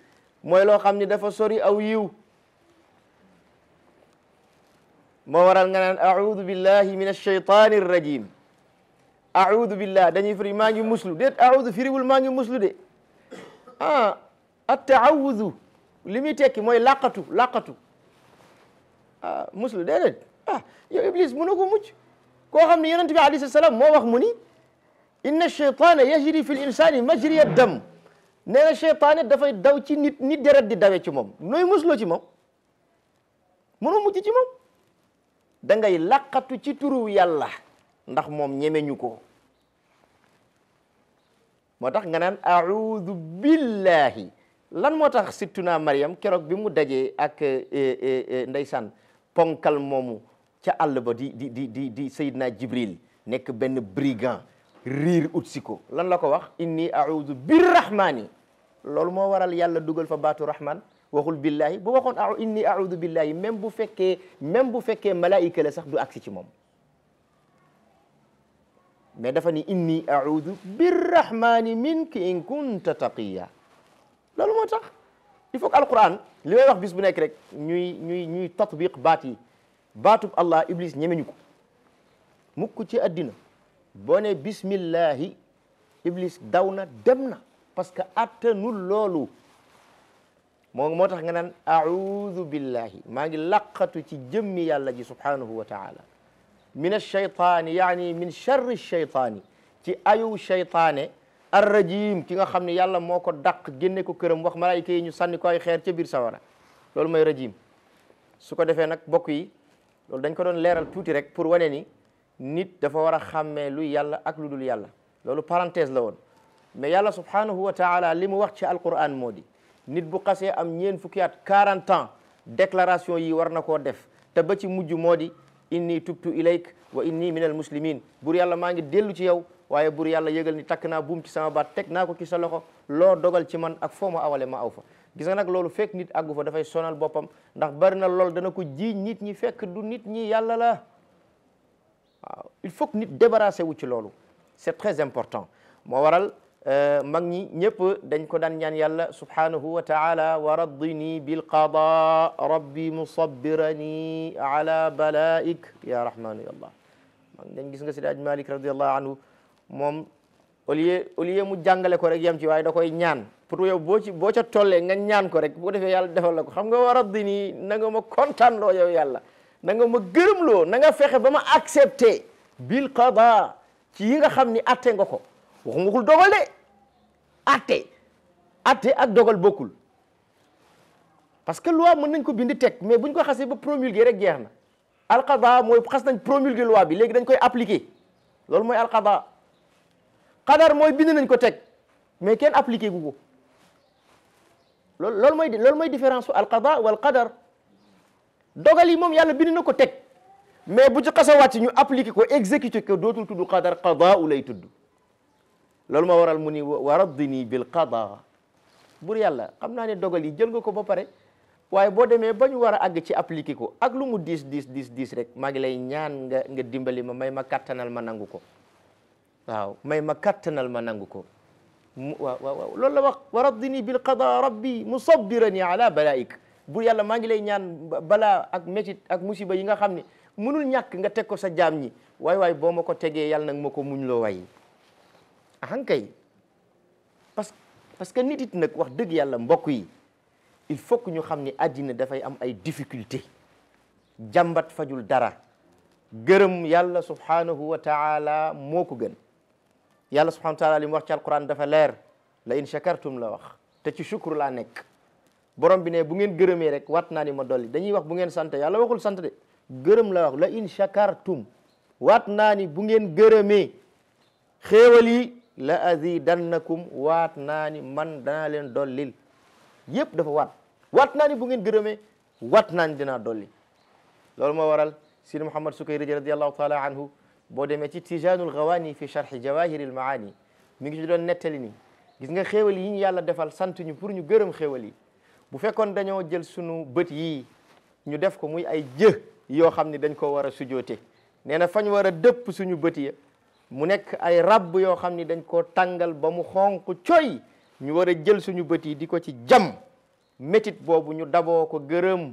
S1: mooy loo xam ne dafa sori aw yiw moo waral nga naan a'udhu billahi min ash-shaytani ar-rajim a'udhu billah dañuy firi maa ngi muslu déet a'udhu firiwul maa ngi muslu de at-ta'awudhu li muy tekki mooy laqatu muslu déedéet yow iblis mënu ko mucc koo xam ne yonent bi alayhi salaam moo wax mu ni inna ash-shaytana yajri fi l-insani majri ad-dam nee na shaytaane dafay daw ci nit ni deret di dawe ci moom nooy musloo ci moom mënoo mucc ci moom da ngay laqatu ci turu yàlla ndax moom ñemeñu ko moo tax nga naan a'udhu billahi lan moo tax sittuna Maryam keroog bi mu dajee ak ndeysaan ponkal moomu ca àll ba di Seydina Jibril nekk benn brigand riir utsi ko lan la ko wax inni a'udhu birrahmani loolu moo waral yàlla dugal fa baatu rahman waxul billahi bu waxoon inni a'udhu billahi même bu fekkee malaayika la sax du agsi ci moom mais dafa ni inni a'udhu birrahmani minka in kunta taqiya loolu moo tax il faut que alquran li may wax bis bu nekk rek ñuy tatbiq baat yi baatub Allah iblis ñemeñu ko mukk ci àddina boo ne bismillahi iblis daw na dem na parce que attanul loolu moo tax nga naan a'udhu billahi maa ngi laqatu ci jëmmi yàlla ji subhanahu wa ta'ala min ash-shaytaani yaani min sharri ash-shaytaani ci ayu shaytaane ar-rajim ki nga xam ne yàlla moo ko dàq génne ko këram wax malaayika yi ñu sànni ko ay xeer ca biir sawara loolu mooy rajim su ko defee nag bokk yi loolu dañ ko doon leeral tuuti rek pour wane ni nit dafa war a xàmmee luy yàlla ak lu dul yàlla loolu parenthèse la woon mais yàlla subhanahu wa ta'ala li mu wax ci alquran moo di nit bu xasee am ñeen fukki at 40 ans déclaration yi war na koo def te ba ci mujj moo di inni tubtu ilayk wa inni min al muslimin bur yàlla maa ngi dellu ci yow waaye bur yàlla yëgal ni takk naa buum ci sama baat teg naa ko ci sa loxo loo dogal ci man ak foo ma awale ma aw fa gis nga nag loolu fekk nit àggu fa dafay sonal boppam ndax bari na lool dana ko jiiñ nit ñi fekk du nit ñi yàlla la waaw il faut que nit débarrassé wu ci loolu c'est très important moo waral mag ñi ñëpp dañ ko daan ñaan yàlla subhanahu wa ta'ala wa raddini bil qada rabbi musabbirani ala balaik ya rahmanu ya allah mag dañ gis nga Seydi Hadji Malick radiyallahu anhu moom au lieu mu jàngale ko rek yem ci waaye da koy ñaan pour yow boo ca tollee nga ñaan ko rek boo defee yàlla defal la ko xam nga wa raddini na nga ma kontaan loo yow yàlla na nga ma gërëm loo na nga fexe ba ma accepté bil qada ci yi nga xam ni atte nga ko waxumagul dogal de atte ak dogal bokkul parce que loi mën nañ ko bind teg mais buñ ko xasee ba promulguer rek jeex na alqada mooy xas nañ promulguer loi bi léegi dañ koy appliquer loolu mooy alqada qadar mooy bind nañ ko teg mais kenn appliquer gu ko loolu mooy différence su alqada wal qadar dogal yi moom yàlla bind na ko teg mais bu ci xasa wàcc ñu appliquer ko exécuter ko dootul tudd qadar qada u lay tudd loolu ma waral mu ni wa raddini bil qada bur yàlla xam naa ne dogal yi jël nga ko ba pare waaye boo demee ba ñu war a àgg ci appliquer ko ak lu mu diis rek maa ngi lay ñaan nga dimbali ma may ma kattanal ma nangu ko waaw may ma kattanal ma nangu ko waaw loolu la wax wa raddini bil qada rabbi musabbirani ala balaik bur yàlla maa ngi lay ñaan balaa ak métit ak musiba yi nga xam ne mënul ñàkk nga teg ko sa jaam ñi waay boo ma ko tegee yàlla nag ma ko muñ loo way ahankay parce que nit it nag wax dëgg yàlla mbokk yi il faut que ñu xam ni àddina dafay am ay difficulté jàmbat fajul dara gërëm yàlla subhanahu wa ta'ala moo ko gën yàlla subhanahu wa ta'ala li mu wax ci alquran dafa leer la in shakartum la wax te ci shukru laa nekk borom bi ne bu ngeen gërëmee rek wat naa ni ma dolli dañuy wax bu ngeen sant yàlla waxul sant de gërëm la wax la in shakartum waat naa ni bu ngeen gërëmee xéewal yi la azidannakum waat naa ni man danaa leen dollil yëpp dafa waat naa ni bu ngeen gërëmee waat naa ni dinaa dolli loolu moo waral Sidi Mouhammad Sukayri radiyallahu taala anhu boo demee ci Tijanul Ghawani fi sharhi Jawahiril Maani mi ngi ci doon nettali ni gis nga xéewal yi ñu yàlla defal sant ñu pour ñu gërëm xéewal yi bu fekkoon dañoo jël sunu bët yii ñu def ko muy ay jë yoo xam ni dañ ko war a sujoote nee na fañ war a dëpp suñu bët ya mu nekk ay rabb yoo xam ni dañ koo tàngal ba mu xonq coy ñu war a jël suñu bët yi di ko ci jam métit boobu ñu daboo ko gërëm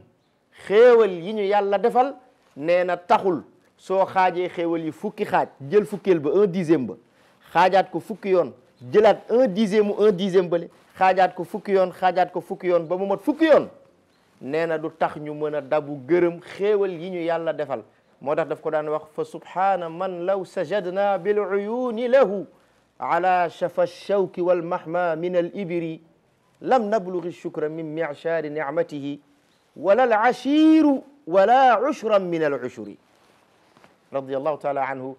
S1: xéewal yi ñu yàlla defal nee na taxul soo xaajee xéewal yi fukki xaaj jël fukkeel ba 1/10 ba xaajaat ko fukki yoon jëlaat 1/10 bale xaajaat ko fukki yoon ba mu mat fukki yoon nee na du tax ñu mën a dabu gërëm xéewal yi ñu yàlla defal moo tax daf ko daan wax fa subhana man law sajadna bil uyuni lahu ala shafa shawki wal mahma min al ibri lam nablughi shukra min mi'shari ni'matihi wala al ashiru wala ushran min al ushuri radiyallahu taala anhu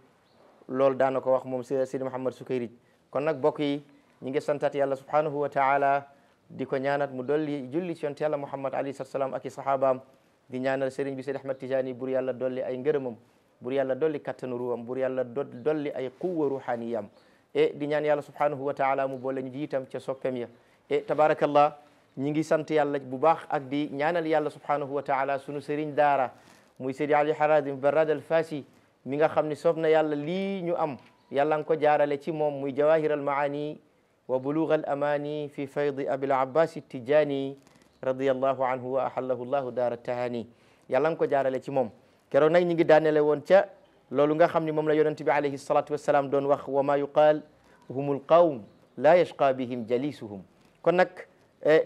S1: loolu daana ko wax moom Sidi Mouhamed Sukayrij kon nag bokk yi ñi ngi santat yàlla subhanahu wa taala di ko ñaanat mu dolli julli ci yonent yàlla Muhammad alayhi salaam ak i sahabaam di ñaanal sëriñ bi Seydi Ahmad Tijaani bur yàlla dolli ay ngërëmam bur yàlla dolli kattanu ruwam bur yàlla dolli ay quwwa ruhaniyam e di ñaan yàlla subhanahu wa taala mu boole ñu jiitam ca soppem ya e tabarakallah ñi ngi sant yàlla bu baax ak di ñaanal yàlla subhanahu wa taala sunu sëriñ daara muy Seydi Ali Haradim Barrad al Fasi mi nga xam ne soob na yàlla lii ñu am yàlla nga ko jaarale ci moom muy jawahir al maani wa bulugh al amani fi faydi abil abbas tijani radiyallahu anhu wa ahallahu llahu daara tahani yàlla nga ko jaarale ci moom keroog nag ñi ngi daanele woon ca loolu nga xam ne moom la yonent bi alayhi salatu wassalam doon wax wa ma yuqaal humul qawm la yashqa bihim jalisuhum kon nag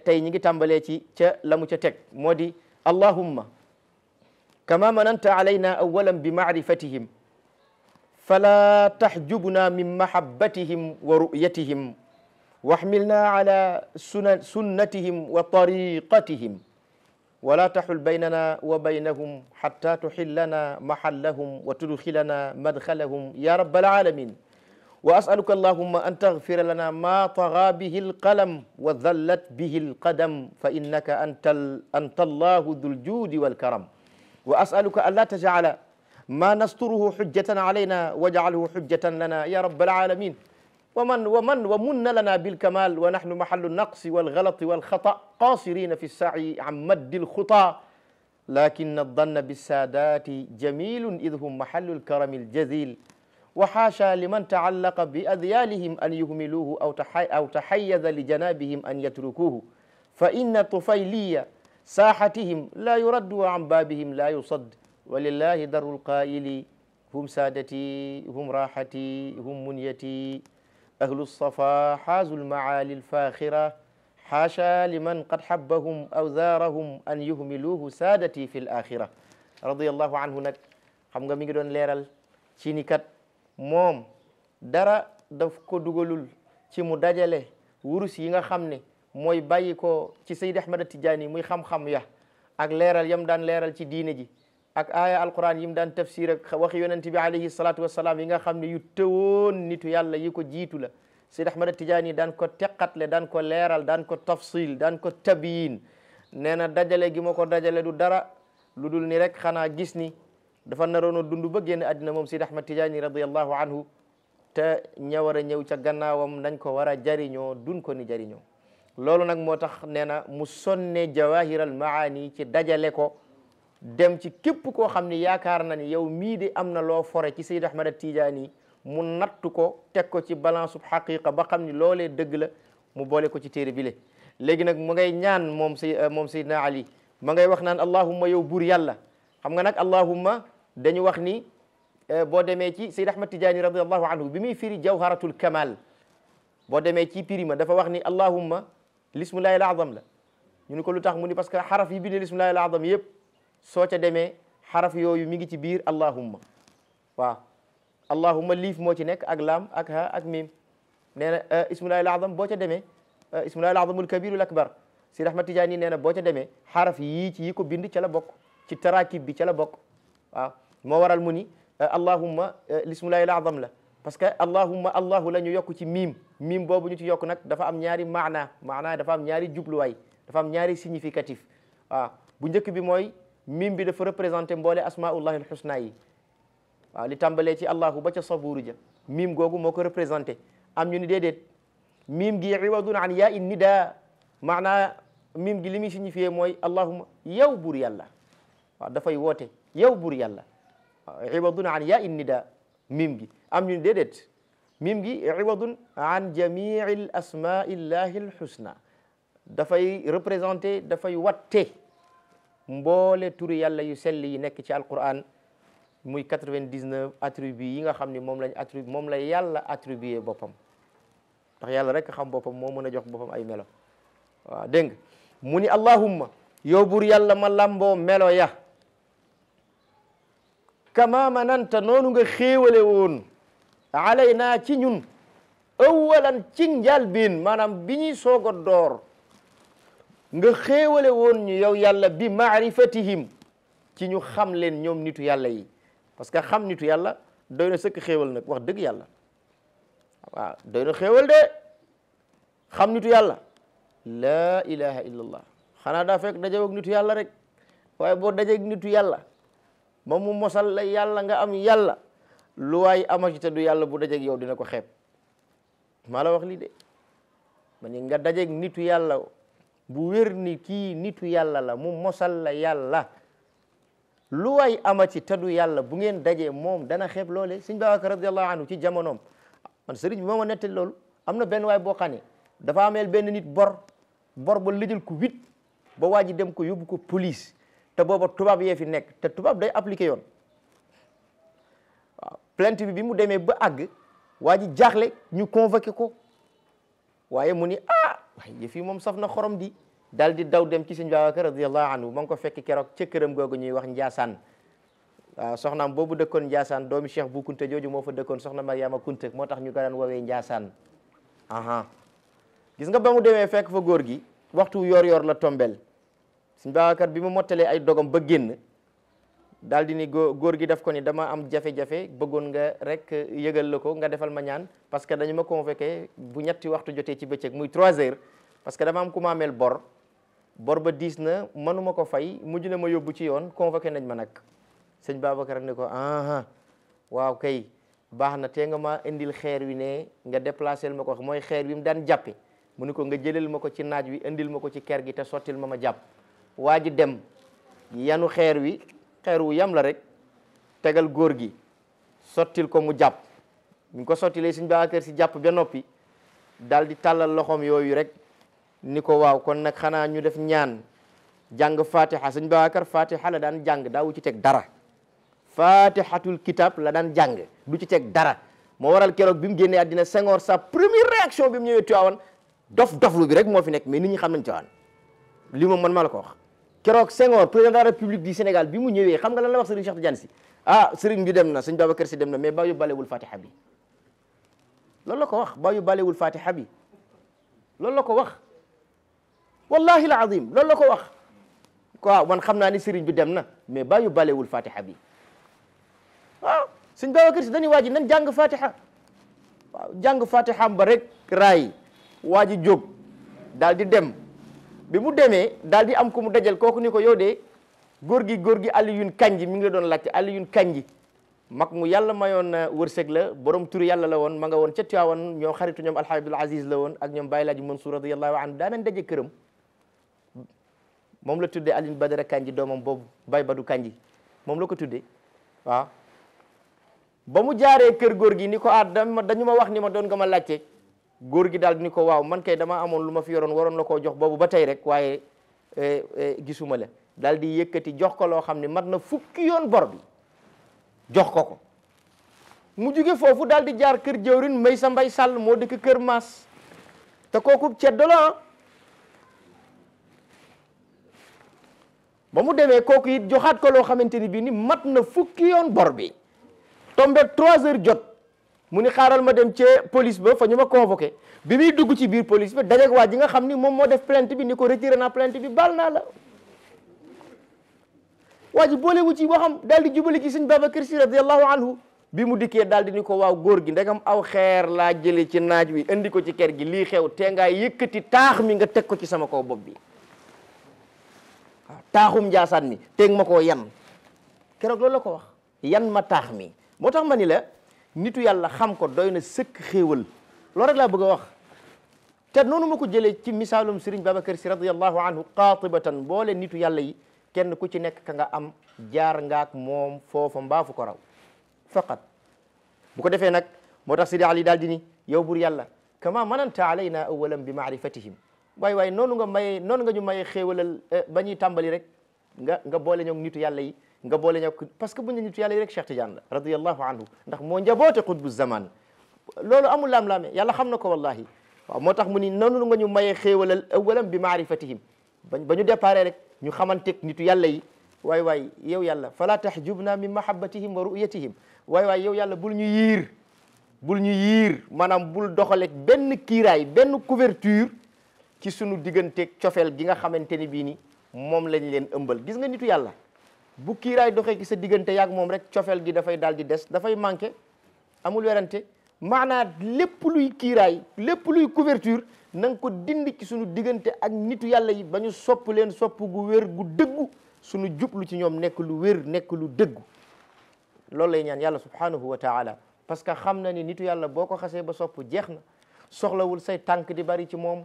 S1: tey ñi ngi tàmbalee ci ca la mu ca teg moo di allahumma kama mananta alayna awalan bi maarifatihim fala tahjubna min mahabbatihim wa ru'yatihim واحملنا على سنتهم وطريقتهم ولا تحل بيننا وبينهم حتى تحلنا محلهم وتدخلنا مدخلهم يا رب العالمين وأسألك اللهم أن تغفر لنا ما طغى به القلم وذلت به القدم فإنك أنت الله ذو الجود والكرم وأسألك ألا تجعل ما نستره حجة علينا واجعله حجة لنا يا رب العالمين ومن لنا بالكمال ونحن محل النقص والغلط والخطأ قاصرين في السعي عن مد الخطى لكن الظن بالسادات جميل إذ هم محل الكرم الجزيل وحاشا لمن تعلق بأذيالهم أن يهملوه أو تحيز لجنابهم أن يتركوه فإن طفيلية ساحتهم لا يرد وعن بابهم لا يصد ولله در القائل هم سادتي هم راحتي هم منيتي أهل الصفا حازوا المعالي الفاخرة حاشا لمن قد حبهم أو زارهم أن يهملوه سادتي في الآخرة رضي الله عنه nag xam nga mi ngi doon leeral ci ni kat moom dara daf ko dugalul ci mu dajale wurus yi nga xam ne mooy bàyyi ko ci Seydi Ahmad Tijaani muy xam-xam ya ak leeral yam daan leeral ci diine ji ak aaya alquran yi mu daan tafsir ak waxi yonent bi alayhi salatu wasalaam yi nga xam ne yu tëwoon nitu yàlla yi ko jiitu la Seydi Ahmad Tijaani daan ko teqatle daan ko leeral daan ko tafsil daan ko tabiyin nee na dajale gi ma ko dajale du dara lu dul ni rek xanaa gis ni dafa naroon a dund ba génn àddina moom Seydi Ahmad Tijaani radiyallahu anhu te ña war a ñëw ca gannaawam nañ ko war a jariñoo dun ko ni jariñoo loolu nag moo tax nee na mu sonne jawahiral maani ci dajale ko dem ci képp koo xam ne yaakaar na ni yow mii de am na loo fore ci Seydi Ahmad Tijaani mu nattu ko teg ko ci balance bu xaqiqa ba xam ni loolee dëgg la mu boole ko ci téere bi le léegi nag mu ngay ñaan moom Seydina Ali ma ngay wax naan allahumma yow buur yàlla xam nga nag allahumma dañu wax ni boo demee ci Seydi Ahmad Tijaani radiyallahu anhu bi muy firi jawharatul kamal boo demee ci pirima dafa wax ni allahumma lismullahi al azam la ñu ni ko lu tax mu ni parce que xaraf yi bindee lismullahi al azam yëpp soo ca demee xaraf yooyu mi ngi ci biir allahumma waaw allahumma liif moo ci nekk ak laam ak ha ak mim nee na ismullahi al azam boo ca demee ismullahi al azamul kabirul akbar Seydi Ahmad Tijaani nee na boo ca demee xaraf yii ci yi ko bind ca la bokk ci tarakib bi ca la bokk waaw moo waral mu ni allahumma lismullahi al azam la parce que allahumma allahu la ñu yokk ci miim boobu ñu ci yokk nag dafa am ñaari maana dafa am ñaari jubluwaay dafa am ñaari significatif waaw bu njëkk bi mooy miim bi dafa représenté mboole asmaullahi alxusna yi waaw li tàmbalee ci allahu ba ca saburu ja miim googu moo ko représenté am ñu ni déedéet miim gi iwadun an yaa in nida maanaa miim gi li muy signifié mooy allahumma yow buur yàlla waaw dafay woote yow buur yàlla waaw iwadun an yaa in nida miim gi am ñu ni déedéet miim gi iwadun an jamii al asmaillahi alxusna dafay représenté dafay watte mboole turi yàlla yu sell yi nekk ci alquran muy 99 attributs yi nga xam ni moom la yàlla attribué boppam ndax yàlla rek xam boppam moo mën a jox boppam ay melo waaw dégg nga mu ni allahumma yow buur yàlla ma lamboo melo ya kama mananta noonu nga xéewale woon alayna ci ñun awalan ci njalbeen maanaam bi ñuy soog a door nga xéewale woon ñu yow yàlla bi maarifatihim ci ñu xam leen ñoom nitu yàlla yi parce que xam nitu yàlla doy na sëkk xéewal nag wax dëgg yàlla waaw doy na xéewal de xam nitu yàlla laa ilaha illallah xanaa daa fekk dajeeg nitu yàlla rek waaye boo dajeeg nitu yàlla ba mu mosal la yàlla nga am yàlla lu waay amati te du yàlla bu dajeeg yow dina ko xeeb maa la wax lii de ma ni nga dajeeg nitu yàlla bu wér ni kii nitu yàlla la mu mosal la yàlla lu waay amati te du yàlla bu ngeen dajee moom dana xeeb loole sëñ Babacar radiyallahu anhu ci jamonoom man sëriñ bi moo ma nettali loolu am na benn waay boo xam ne dafa ameel benn nit bor ba lijjal ko 8 ba waa ji dem ko yóbbu ko police te booba tubaab yee fi nekk te tubaab day appliqué yoon waaw plainte bi mu demee ba àgg waa ji jaaxle ñu convoqué ko waaye mu ni waaye yëf yi moom saf na xorom di daal di daw dem ci sëñ Babacar radiyallahu anhu ma ngi ko fekk keroog ca këram googu ñuy wax Njaasaan waaw soxnaam boobu dëkkoon Njaasaan doomi Cheikh bu Kunta jooju moo fa dëkkoon soxna Mariama Kunta moo tax ñu ko daan woowee Njaasaan gis nga ba mu demee fekk fa góor gi waxtu yor la tombel sëñ Babacar bi mu mottalee ay dogam ba génn daal di ni góor gi def ko ni dama am jafe-jafe bëggoon nga rek yëgal la ko nga defal ma ñaan parce que dañu ma convoqué bu ñetti waxtu jotee ci bëccëg muy 3 heures parce que dama am ku ma ameel bor ba diis na mënuma ko fay mujj na ma yóbbu ci yoon convoqué nañ ma nag sëñ Babacar ni ko waaw kay baax na te nga ma indil xeer wi ne nga déplacé ma ko mooy xeer wi mu daan jàppe mu ni ko nga jëlal ma ko ci naaj wi indil ma ko ci ker gi te sottil ma jàpp waa ji dem yanu xeer wu yam la rek tegal góor gi sottil ko mu jàpp ñu ko sottilee sëñ Babacar si jàpp ba noppi daal di tàllal loxoom yooyu rek ni ko waaw kon nag xanaa ñu def ñaan jàng fatiha sëñ Babacar fatiha la daan jàng daawu ci teg dara fatihatul kitab la daan jàng du ci teg dara moo waral keroog bi mu génnee àddina Senghor sa première réaction bi mu ñëwee Tivaouane doflu bi rek moo fi nekk mais nit ñi xam nañ Tivaouane li moom man maa la ko wax keroog Senghor président de la République du Sénégal bi mu ñëwee xam nga lan la wax Serigne Cheikh Tidiane Sy Serigne bi dem na sëñ Babacar Sy dem na mais ba yu balewul fatiha bi loolu la ko wax ba yu balewul fatiha bi loolu la ko wax wallahi alazim loolu la ko wax waaw man xam naa ni Serigne bi dem na mais ba yu balewul fatiha bi waaw sëñ Babacar Sy dañuy waa ji nañ jàng fatiha waaw jàng fatiha ba rek raay waa ji jóg daal di dem bi mu demee daal di am ku mu dajal kooku ni ko yow de góor gi Alioune Kandji mi ngi la doon laajte Alioune Kandji mag mu yàlla mayoon wërsëg la borom turu yàlla la woon ma nga woon ca Tiwaawan ñoo xaritu ñoom Alhaji Abdoul Aziz la woon ak ñoom Baye Laaji Mansour radiyallahu anhu daanañ daje këram moom la tuddee Alioune Badara Kandji doomam boobu Baye Badou Kandji moom la ko tuddee waaw ba mu jaaree kër góor gi ni ko dañu ma wax ni ma doon nga ma laajte góor gi daal ni ko waaw man kay dama amoon lu ma fi yoroon waroon la koo jox boobu ba tey rek waaye gisuma la daal di yëkkati jox ko loo xam ne mat na fukki yoon bor bi jox ko mu jóge foofu daal di jaar kër jëwrin Maysa Mbay Sàll moo dëkk kër Maas te kooku ceddo la ba mu demee kooku it joxaat ko loo xamante ni bii ni mat na fukki yoon bor bi tombé 3 heures jot mu ni xaaral ma dem ca police ba fa ñu ma convoqué bi muy dugg ci biir police ba dajeeg waa ji nga xam ni moom moo def plainte bi ni ko retiré naa plainte bi baal naa la waa ji boole wu ci waxam daal di jubali ci sëñ Babacar Sy radiyallahu anhu bi mu dikkee daal di ni ko waaw góor gi ndegam aw xeer laa jële ci naaj wi indi ko ci kër gi lii xew te ngaa yëkkati taax mi nga teg ko ci sama kaw bopp bi waaw taaxum Njaasaan mi teg ma koo yan keroog loolu la ko wax yan ma taax mi moo tax ma ni la nitu yàlla xam ko doy na sëkk xéewal loolu rek laa bëgg a wax te noonu ma ko jëlee ci misaalum Serigne Babacar Sy radiyallahu anhu qaatibatan boole nitu yàlla yi kenn ku ci nekk ka nga am jaar ngaak moom foofa mbaa fu ko raw faqat bu ko defee nag moo tax Sidi Ali daal di ni yow bur yàlla kama mananta alayna awalan bi maarifatihim waay noonu nga ñu mayee xéewalal ba ñuy tàmbali rek nga boole ñoog nitu yàlla yi nga boole ñoog parce que bu ñu nitu yàlla yi rek Cheikh Tidiane la radiyallahu anhu ndax moo njaboote xutbu zaman loolu amul laam-laame yàlla xam na ko wallahi waaw moo tax mu ni noonu nga ñu mayee xéewalal awalan bi maarifatihim ba ñu déparé rek ñu xamanteeg nitu yàlla yi waay yow yàlla fala tahjubna min mahabbatihim wa ru'yatihim waay yow yàlla bul ñu yiir maanaam bul doxaleeg benn kiiraay benn couverture ci sunu digganteeg cofeel gi nga xamante ni bii ni moom lañ leen ëmbal gis nga nitu yàlla bu kiiraay doxee ci sa diggante yaag moom rek cofeel gi dafay daal di des dafay manqué amul werante maanaa lépp luy kiiraay lépp luy couverture na nga ko dindi ci sunu diggante ak nitu yàlla yi ba ñu sopp leen sopp gu wér gu dëggu sunu jublu ci ñoom nekk lu wér nekk lu dëggu loolu lay ñaan yàlla subhanahu wa taala parce que xam na ni nitu yàlla boo ko xasee ba sopp jeex na soxlawul say tànk di bari ci moom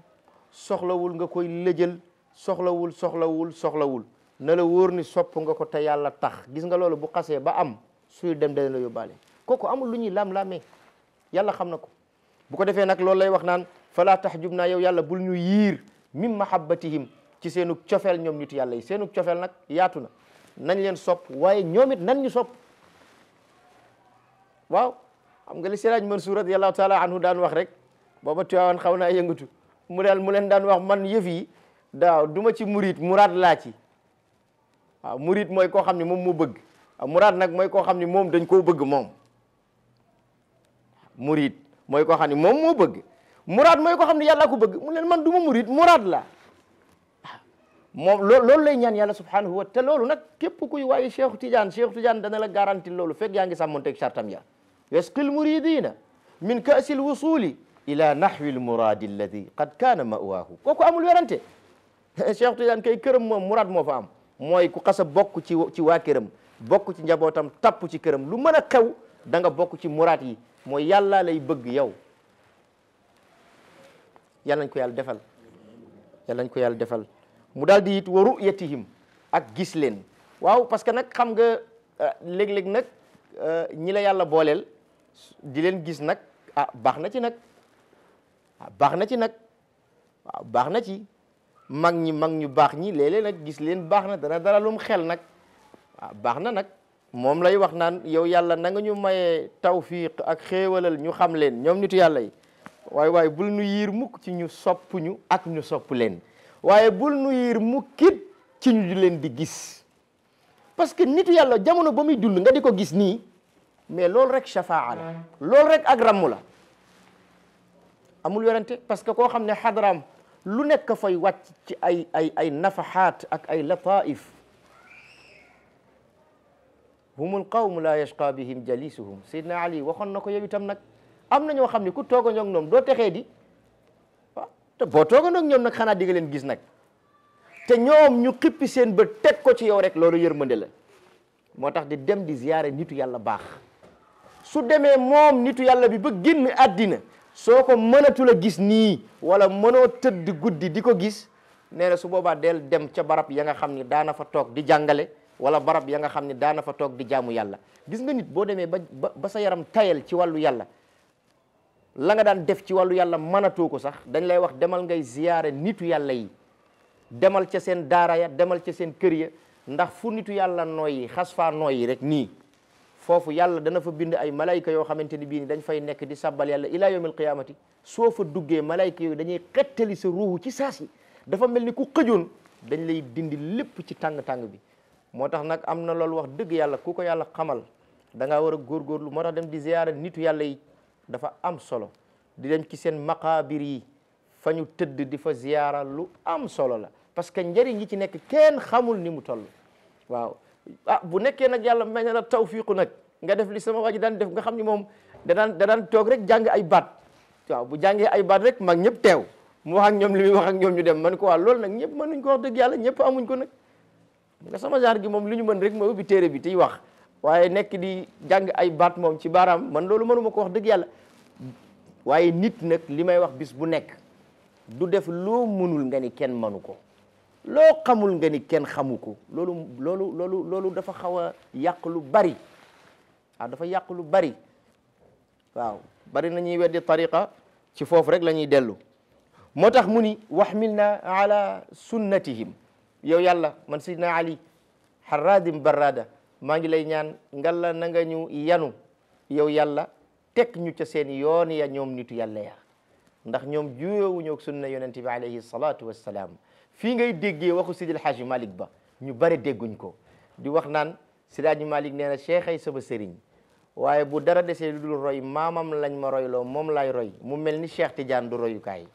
S1: soxlawul nga koy lëjël soxlawul na la wóor ni sopp nga ko te yàlla tax gis nga loolu bu xasee ba am suy dem dana la yóbbaale kooku amul lu ñuy lam-lamee yàlla xam na ko bu ko defee nag loolu lay wax naan fala tahjub naa yow yàlla bul ñu yiir min mahabbatihim ci seenu cofeel ñoom nitu yàlla yi seenu cofeel nag yaatu na nañ leen sopp waaye ñoom it nan ñu sopp waaw xam nga li Siraaj Mansour radiyallahu taala anhu daan wax rek booba Tiwaawan xaw naa yëngatu mu leen daan wax man yëf yi daaw du ma ci murit muraad laa ci waaw murit mooy koo xam ne moom moo bëgg muraad nag mooy koo xam ne moom dañ koo bëgg moom murit mooy koo xam ne moom moo bëgg muraad mooy koo xam ne yàlla ko bëgg mu leen man du ma murit muraad la moom loolu lay ñaan yàlla subhanahu wa te loolu nag képp kuy waaye Cheikh Tidiane dana la garanti loolu fekk yaa ngi sàmmonteeg sartam ya yasqil muridina min kaasil wusuli ila nahwi l muradi alladi qad kaana mawaahu kooku amul werante Cheikh Tidiane kay këram moom muraad moo fa am mooy ku xasa bokk ci waa këram bokk ci njabootam tapp ci këram lu mën a xew da nga bokk ci muraad yi mooy yàlla lay bëgg yow yàlla nañ ko yàlla defal yàlla nañ ko yàlla defal mu daal di it wa ru'yatihim ak gis leen waaw parce que nag xam nga léeg-léeg nag ñi la yàlla booleel di leen gis nag baax na ci nag baax na ci nag waaw baax na ci mag ñu baax ñi léeg-léeg nag gis leen baax na dana dara lum xel nag waaw baax na nag moom lay wax naan yow yàlla na nga ñu mayee tawfiq ak xéewalal ñu xam leen ñoom nitu yàlla yi waaye bul nu yiir mukk ci ñu sopp ñu ak ñu sopp leen waaye bul nu yiir mukkit ci ñu leen di gis parce que nitu yàlla jamono ba muy dund nga di ko gis nii mais loolu rek shafaa la loolu rek ak rammu la amul werante parce que koo xam ne xadaraam lu nekk fay wàcc ci ay nafahaat ak ay lataif humul qawmu la yashqa bihim jalisuhum Seydina Ali waxoon na ko yow itam nag am na ñoo xam ne ku toogandoo ak ñoom doo texee di waaw te boo toogandoo ak ñoom nag xanaa di nga leen gis nag te ñoom ñu xippi seen bët teg ko ci yow rek loolu yërmande la moo tax di dem di ziyaare nitu yàlla baax su demee moom nitu yàlla bi ba génn àddina soo ko mënatul a gis nii wala mënoo tëdd guddi di ko gis nee na su boobaa del dem ca barab ya nga xam ni daana fa toog di jàngale wala barab ya nga xam ni daana fa toog di jaamu yàlla gis nga nit boo demee ba sa yaram tayal ci wàllu yàlla la nga daan def ci wàllu yàlla mënatoo ko sax dañ lay wax demal ngay ziyaare nitu yàlla yi demal ca seen daara ya demal ca seen kër ya ndax fu nitu yàlla nooyi xas faa nooyi rek nii foofu yàlla dana fa bind ay malayka yoo xamante ni bii ni dañ fay nekk di sabbal yàlla ila yawmil qiyamati soo fa duggee malayka yooyu dañuy xettali sa ruuhu ci saasi dafa mel ni ku xëjoon dañ lay dindi lépp ci tàng-tàng bi moo tax nag am na loolu wax dëgg yàlla ku ko yàlla xamal da ngaa war a góorgóorlu moo tax dem di ziyaara nitu yàlla yi dafa am solo di dem ci seen maqaabir yi fa ñu tëdd di fa ziyaara lu am solo la parce que njëriñ yi ci nekk kenn xamul ni mu toll waaw bu nekkee nag yàlla may na la tawfiqu nag nga def li sama waa ji daan def nga xam ni moom danaan toog rek jàng ay baat waaw bu jàngee ay baat rek mag ñëpp teew mu wax ak ñoom li muy wax ak ñoom ñu dem man ko waa loolu nag ñëpp mënuñ ko wax dëgg yàlla ñëpp amuñ ko nag nga sama genre gi moom li ñu mën rek mooy ubbi téere bi tiy wax waaye nekk di jàng ay baat moom ci baaraam man loolu mënuma ko wax dëgg yàlla waaye nit nag li may wax bis bu nekk du def loo mënul nga ni kenn mënu ko loo xamul nga ni kenn xamu ko loolu dafa xaw a yàq lu bari waaw dafa yàq lu bari waaw bari na ñuy weddi tariqa ci foofu rek la ñuy dellu moo tax mu ni waxmilna ala sunnatihim yow yàlla man sidna ali harradim barrada maa ngi lay ñaan ngalla na nga ñu yanu yow yàlla teg ñu ca seen yoon ya ñoom nitu yàlla ya ndax ñoom juyoowuñu ak sunna yonente bi alayhi salatu wassalaam fii ngay déggee waxu Sidil Haaji Malik ba ñu bari dégguñ ko di wax naan Sidil Haaji Malik nee na cheikh ay sama sëriñ waaye bu dara desee lu dul roy maamam lañ ma royloo moom laay roy mu mel ni Cheikh Tidiane du royukaay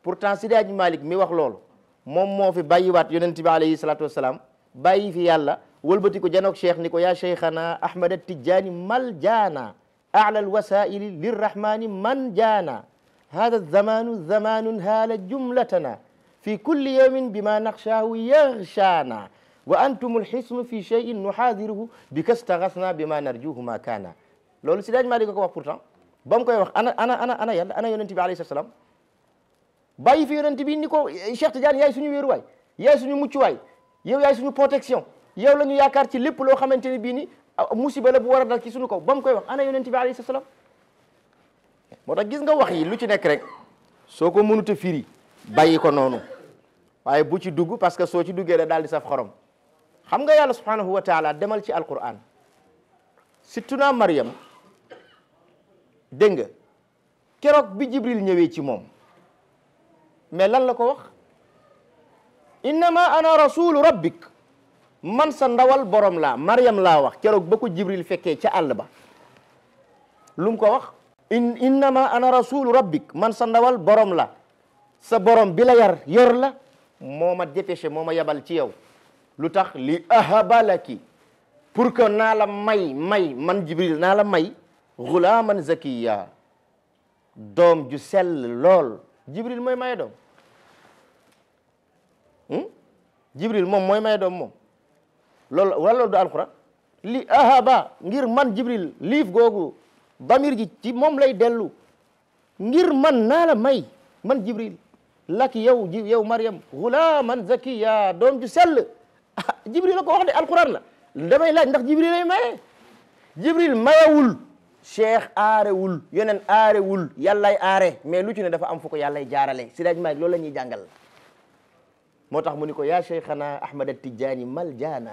S1: pourtant Sidil Haaji Malik mi wax loolu moom moo fi bàyyiwaat yonente bi alayhi salatu wassalaam bàyyi fi yàlla wëlbati ko janoog cheikh ni ko yaa cheikhana ahmad at-tijani mal jaana a'la al-wasaili lirrahmani man jaana hada zamanu zamanun haala jumlatana fi kulli yawmin bima nakhshahu yaghshana wa antum al-hisnu fi shay'in nuhadiruhu bika staghasna bima narjuhu ma kana. loolu si daaj maa di ko wax pourtant ba mu koy wax ana yàlla ana yonent bi alayhi salaam bàyyi fi yonent bi ni ko Cheikh Tidiane yaay suñu wéeruwaay yaay suñu muccuwaay yow yaay suñu protection yow la ñu yaakaar ci lépp loo xamante ne bii ni musiba la bu war a dal ci suñu kaw ba mu koy wax ana yonent bi alayhi salaam. moo tax gis nga wax yi lu ci nekk rek soo ko mënut a firi bàyyi ko noonu waaye bu ci dugg parce que soo ci duggee la daal di saf xorom. xam nga yàlla subhanahu wa taala demal ci alquran sittuna Maryam dégg nga keroog bi Jibril ñëwee ci moom mais lan la ko wax innama ana rasulu rabbik man sa ndawal borom laa Maryam laa wax keroog ba ko Jibril fekkee ca àll ba lu mu ko wax innama ana rasulu rabbik man sa ndawal borom la sa borom bi la yar yor la moo ma dépêché moo ma yabal ci yow lu tax li ahabalaki pour que naa la may man Jibril naa la may gulaaman zakiya doom ju sell lool Jibril mooy maye doom Jibril moom mooy maye doom moom loolu wala loolu du alquran li ahaba ngir man Jibril liif googu damir ji ci moom lay dellu ngir man naa la may man Jibril laki yow Maryam gulaaman zakiya doom ju sell Jibril la ko wax de alquran la damay laaj ndax Jibril lay maye Jibril mayewul cheikh aarewul yeneen aarewul yàllay aare mais lu ci ne dafa am fu ko yàllay jaarale si daaj maag loolu la ñuy jàngal moo tax mu ni ko yaa cheikhana ahmad at-tijani mal jaana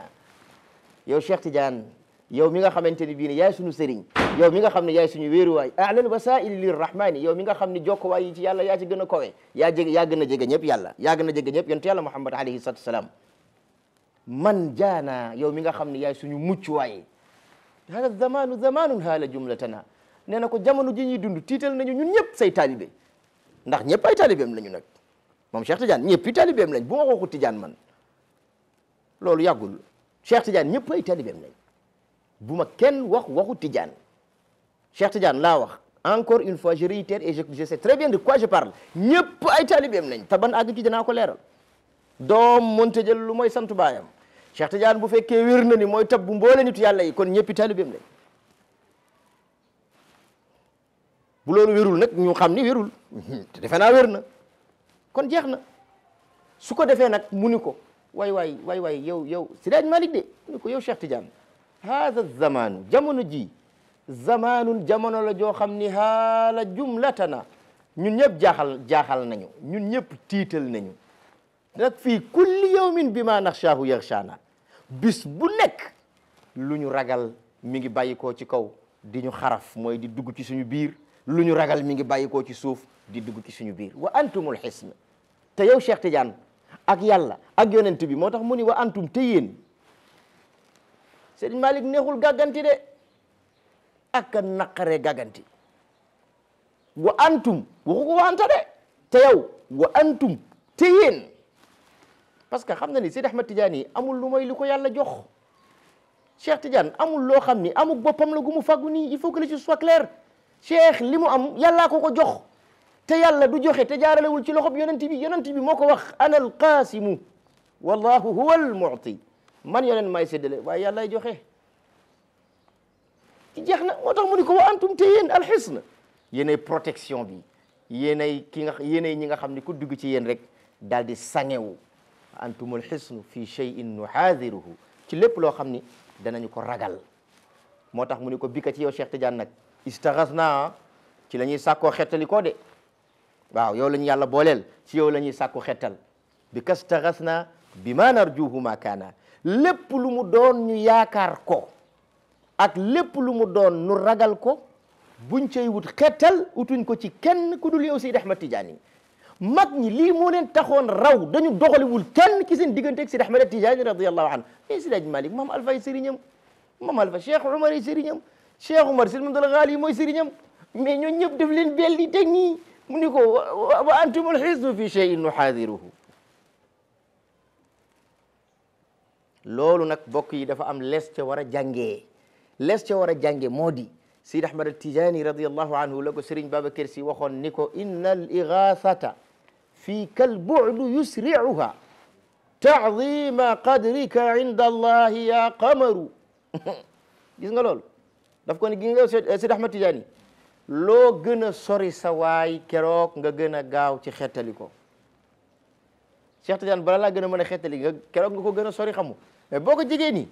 S1: yow cheikh Tidiane yow mi nga xamante ni bii ne yaay suñu sëriñ yow mi nga xam ne yaay suñu wéeruwaay a'lal wasaili lirrahmani yow mi nga xam ne jokkowaay yi ci yàlla yaa ci gën a kowe yaa gën a jege ñëpp yàlla yaa gën a jege ñëpp yonent yàlla muhammad alayhi salatu wasalaam man jaana yow mi nga xam ne yaay suñu muccuwaay hada zamanun haala jumlatana nee na ko jamono ji ñuy dund tiital nañu ñun ñëpp say taalibe ndax ñëpp ay taalibeem lañu nag moom Cheikh Tidiane ñëpp i taalibeem lañ bu ma waxu Tidiane man loolu yàggul Cheikh Tidiane ñëpp ay taalibeem lañ bu ma kenn waxu Tidiane Cheikh Tidiane laa wax encore une fois je réitère et je sais très bien de quoi je parle ñëpp ay taalibeem lañ te ban àgg ci dinaa ko leeral doom mënta jël lu mooy sant baayam Cheikh Tidiane bu fekkee wér na ni mooy tab bu mboole nitu yàlla yi kon ñëppi taalibeem lañ bu loolu wérul nag ñu xam ni wérul te defe naa wér na kon jeex na su ko defee nag mu ni ko waay yow Sidaaj Malik de mu ni ko yow Cheikh Tidiane hada zamanu jamono ji zamanun jamono la joo xam ni haala jumlatana ñun ñëpp jaaxal nañu ñun ñëpp tiital nañu nag fii kulli yawmin bima nakhshahu yaghshana bis bu nekk lu ñu ragal mi ngi bàyyikoo ci kaw di ñu xaraf mooy di dugg ci suñu biir lu ñu ragal mi ngi bàyyikoo ci suuf di dugg ci suñu biir wa antumul hisn te yow Cheikh Tidiane ak yàlla ak yonent bi moo tax mu ni wa antum te yéen Serigne Malick neexul gàgganti de ak a naqare gàgganti wa antum waxu ko wa anta de te yow wa antum te yéen parce que xam na ni Seydi Ahmad Tidiane yi amul lu mooy li ko yàlla jox Cheikh Tidiane amul loo xam ni amul boppam la gu mu fàggu nii il faut que les choses soient claires Cheikh li mu am yàllaa ko jox te yàlla du joxe te jaaralewul ci loxob yonent bi moo ko wax ana alqaasimu wallahu huwa almu'ti man yonent may séddale waaye yàllaay joxe ci jeex na moo tax mu ni ko wa antum te yéen alxisn yéenay protection bi yéenay ñi nga xam ni ku dugg ci yéen rek daal di sangewu antumul xisnu fi shay'in nuhaadiruhu ci lépp loo xam ni danañu ko ragal moo tax mu ni ko bika ci yow Cheikh Tidiane nag istaghasna ci la ñuy sàkkoo xettali ko de waaw yow la ñu yàlla booleel ci yow la ñuy sàkku xettal bika istaghasna bima narjuhu ma kaana lépp lu mu doon ñu yaakaar ko ak lépp lu mu doon nu ragal ko buñ cay wut xettal utuñ ko ci kenn ku dul yow Seydi Ahmad Tidiane mag ñi lii moo leen taxoon raw dañu doxaliwul kenn ci seen diggante ak Seydi Ahmad Tidiane radiyallahu anhu mais Seydi Malick Maam Alfa ay sëriñam Maam Alfa Cheikh Oumar ay sëriñam Cheikh Oumar Seydi Mouhamadoul Ghali mooy sëriñam mais ñoo ñëpp def leen belli teg nii mu ni ko wa antumul hisnu fi shay'in nuhaadiruhu loolu nag bokk yi dafa am les ca war a jàngee les ca war a jànge moo di Sidi Ahmad al-Tijani radiyallahu anhu la ko Serigne Babacar Sy waxoon ni ko inna al igathata fii kal bu'du yusri'uha ta'zima qadrika inda allahi ya qamaru gis nga loolu daf ko ni gis nga Sidi Ahmad Tijani loo gën a sori sa waay keroog nga gën a gaaw ci xettali ko Cheikh Tidiane bala laa gën a mën a xettali nga keroog nga ko gën a sori xamu mais boo ko jegee nii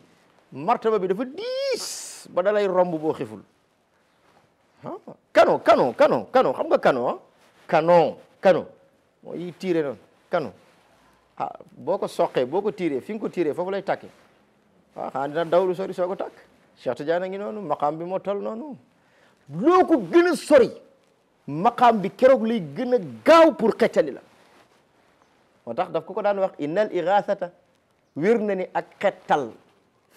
S1: martaba bi dafa diis ba dalay romb boo xiful canon xam nga canon mooy yi tiire noonu canon boo ko soqee boo ko tiiree fi nga ko tiiree foofu lay tàkke xanaa dina dawlu sori soo ko tàkk Cheikh Tidiane a ngi noonu maqaam bi moo toll noonu loo ko gën a sori maqaam bi keroog lay gën a gaaw pour xettali la moo tax daf ko daan wax innal igathata wér na ni ak xettal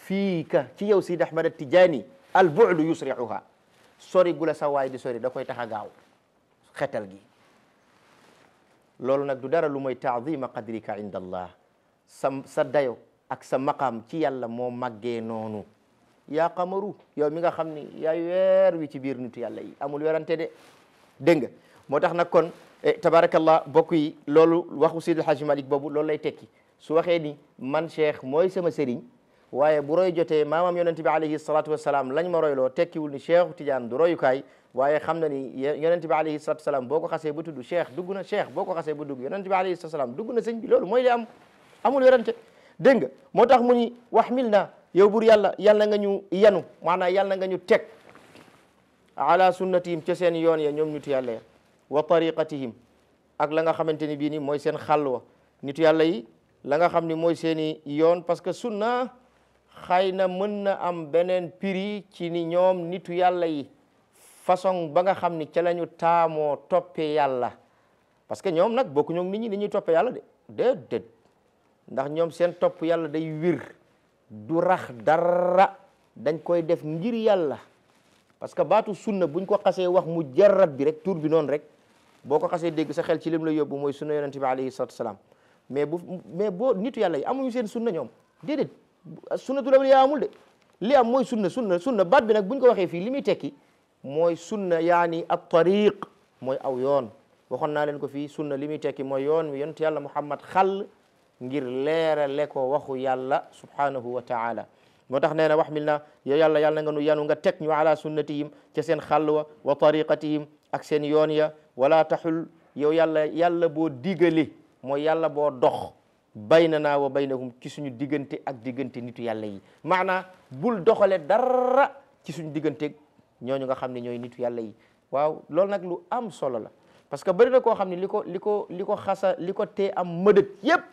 S1: fii ka ci yow Sidi Ahmad Tijani al bu'du yusri'uha sori gu la sa waay di sori da koy tax a gaaw xettal gi loolu nag du dara lu mooy ta'zima qadrika inda allah sa dayo ak sa maqaam ci yàlla moo màggee noonu yaa qamaru yow mi nga xam ni yaay weer wi ci biir nitu yàlla yi amul werante de dégg nga moo tax nag kon tabarakallah bokk yi loolu waxu Seydi El Hadji Malick boobu loolu lay tekki su waxee ni man cheikh mooy sama sëriñ waaye bu roy jotee maamam yonente bi alayhi salatu wasalaam lañ ma royloo tekkiwul ni cheikh Tidiane du royukaay waaye xam na ni yonente bi alayhi salatu wasalaam boo ko xasee ba tudd cheikh dugg na cheikh boo ko xasee ba dugg yonente bi alayhi salatu wasalaam dugg na sëñ bi loolu mooy li am amul werante dégg nga moo tax mu ni waxmil na yow bur yàlla nga ñu yanu maanaam yàlla nga ñu teg ala sunnatihim ca seen yoon ya ñoom nitu yàlla ya wa tariqatihim ak la nga xamante ni bii ni mooy seen xàlwa nitu yàlla yi la nga xam ni mooy seeni yoon parce que sunna xëy na mën na am beneen prix ci ni ñoom nitu yàlla yi façon ba nga xam ni ca la ñu taamoo toppee yàlla parce que ñoom nag bokku ñoom nit ñi ni ñuy toppee yàlla de déedéet ndax ñoom seen topp yàlla day wir du rax dara dañ koy def ngir yàlla parce que baatu sunna buñ ko xasee wax mu jarrat bi rek tur bi noonu rek boo ko xasee dégg sa xel ci lim la yóbbu mooy sunna yonente bi alayhi salatu wasalaam mais boo nitu yàlla yi amuñu seen sunna ñoom déedéet sunnatul awliya amul de li am mooy sunna baat bi nag buñ ko waxee fii li muy tekki mooy sunna yaani at tariq mooy aw yoon waxoon naa leen ko fii sunna li muy tekki mooy yoon wi yonent yàlla Muhammad xàll ngir leerale ko waxu yàlla subhanahu wa taala moo tax nee na wax mil na yow yàlla nga nu yanu nga teg ñu ala sunnatihim ca seen xàll wa tariqatihim ak seen yoon ya wala taxul yow yàlla boo digale mooy yàlla boo dox baynana wa baynahum ci suñu diggante ak diggante nitu yàlla yi maanaa bul doxale dara ci suñu diggante ñooñu nga xam ne ñooy nitu yàlla yi waaw loolu nag lu am solo la parce que bëri na koo xam ne li ko tee am mëdët yépp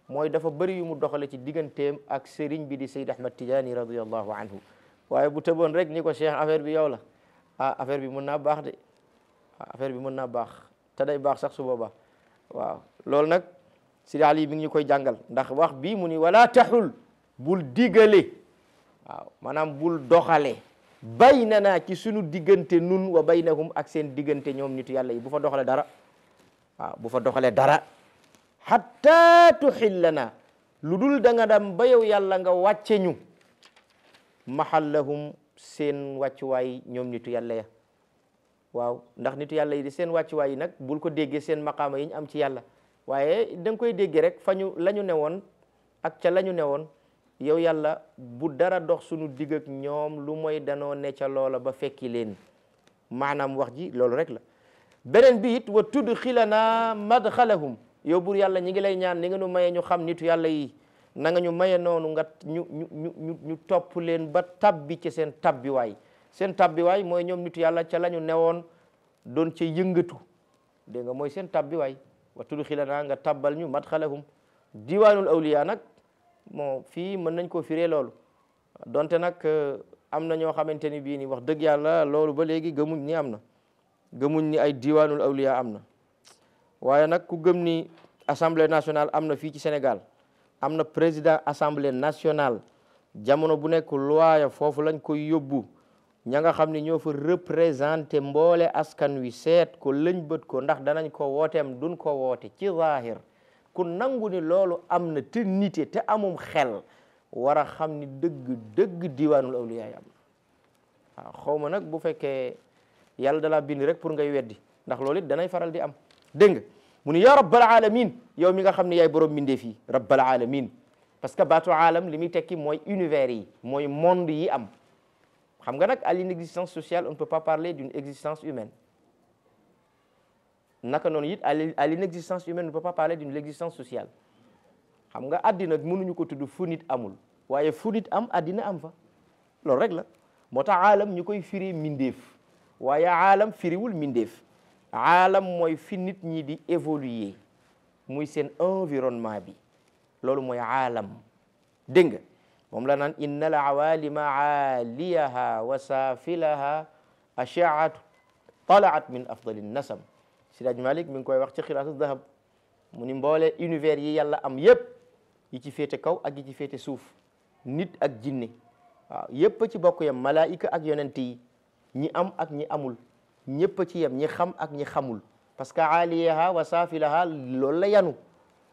S1: mooy dafa bëri yu mu doxale ci digganteem ak sëriñ bi di Seyd Ahmad Tidiane radiyallahu anhu waaye bu tëboon rek ni ko cheikh affaire bi yow la affaire bi mën naa baax de affaire bi mën naa baax te day baax sax su boobaa waaw loolu nag Sidi Ali mi ngi ñu koy jàngal ndax wax bii mu ni wala taxul bul digale waaw maanaam bul doxale baynana ci sunu diggante nun wa baynahum ak seen diggante ñoom nitu yàlla yi bu fa doxale dara waaw bu fa doxale dara hatta tuhillana lu dul da nga dem ba yow yàlla nga wàcce ñu mahallahum seen wàccuwaay ñoom nitu yàlla ya waaw ndax nitu yàlla yi di seen wàccuwaay yi nag bul ko déggee seen maqaama yi ñu am ci yàlla waaye da nga koy déggee rek fa ñu la ñu newoon ak ca la ñu newoon yow yàlla bu dara dox sunu digg ak ñoom lu mooy danoo ne ca loola ba fekki leen maanaam wax ji loolu rek la beneen bi it wa tudxilana madxalahum yow bur yàlla ñi ngi lay ñaan ni nga ñu maye ñu xam nitu yàlla yi na nga ñu maye noonu nga ñu topp leen ba tabbi ci seen tabbiwaay seen tabbiwaay mooy ñoom nitu yàlla ca la ñu newoon doon ca yëngatu dégg nga mooy seen tabbiwaay wa tudxilana nga tabbal ñu madxalahum diwaanul awliya nag bon fii mën nañ koo firee loolu donte nag am na ñoo xamante ni bii ni wax dëgg yàlla loolu ba léegi gëmuñ ni am na gëmuñ ni ay diwaanul awliya am na waaye nag ku gëm ni assemblée nationale am na fii ci Sénégal am na président assemblée nationale jamono bu nekk loi ya foofu lañ koy yóbbu ña nga xam ne ñoo fa représenté mboole askan wi seet ko lëñ bët ko ndax danañ ko wooteem duñ ko woote ci zahir ku nangu ni loolu am na te nite te amum xel war a xam ni dëgg diwaanul awliya yi am waaw xaw ma nag bu fekkee yàlla dalaa bind rek pour ngay weddi ndax loolu it danay faral di am dégg nga mu ni ya rabbal alamin yow mi nga xam ne yaay borom mbindeef yi rabbal alamin parce que baatu aalam li muy tekki mooy univers yi mooy monde yi am xam nga nag à l'inexistence sociale on ne peut pas parler d'une existence humaine naka noonu it à l'inexistence humaine on ne peut pas parler d'une existence sociale xam nga addina mënuñu ko tudd fu nit amul waaye fu nit am addina am fa loolu rek la moo tax aalam ñu koy firi mindeef waaye aalam firiwul mindeef aalam mooy fi nit ñi di évoluer muy seen environnement bi loolu mooy aalam dégg nga moom la naan inna al awalima aaliyaha wa saafilaha ashaatu talaat min afdali nasam Siraj Malik mi ngi koy wax ci xiraatu dahab mu ni mboole univers yi yàlla am yépp yi ci féete kaw ak yi ci féete suuf nit ak jinne waaw yépp ci bokk yam malaika ak yonent yi ñi am ak ñi amul ñépp ci yem ñi xam ak ñi xamul parce que aaliyaha wa saafilaha loolu la yanu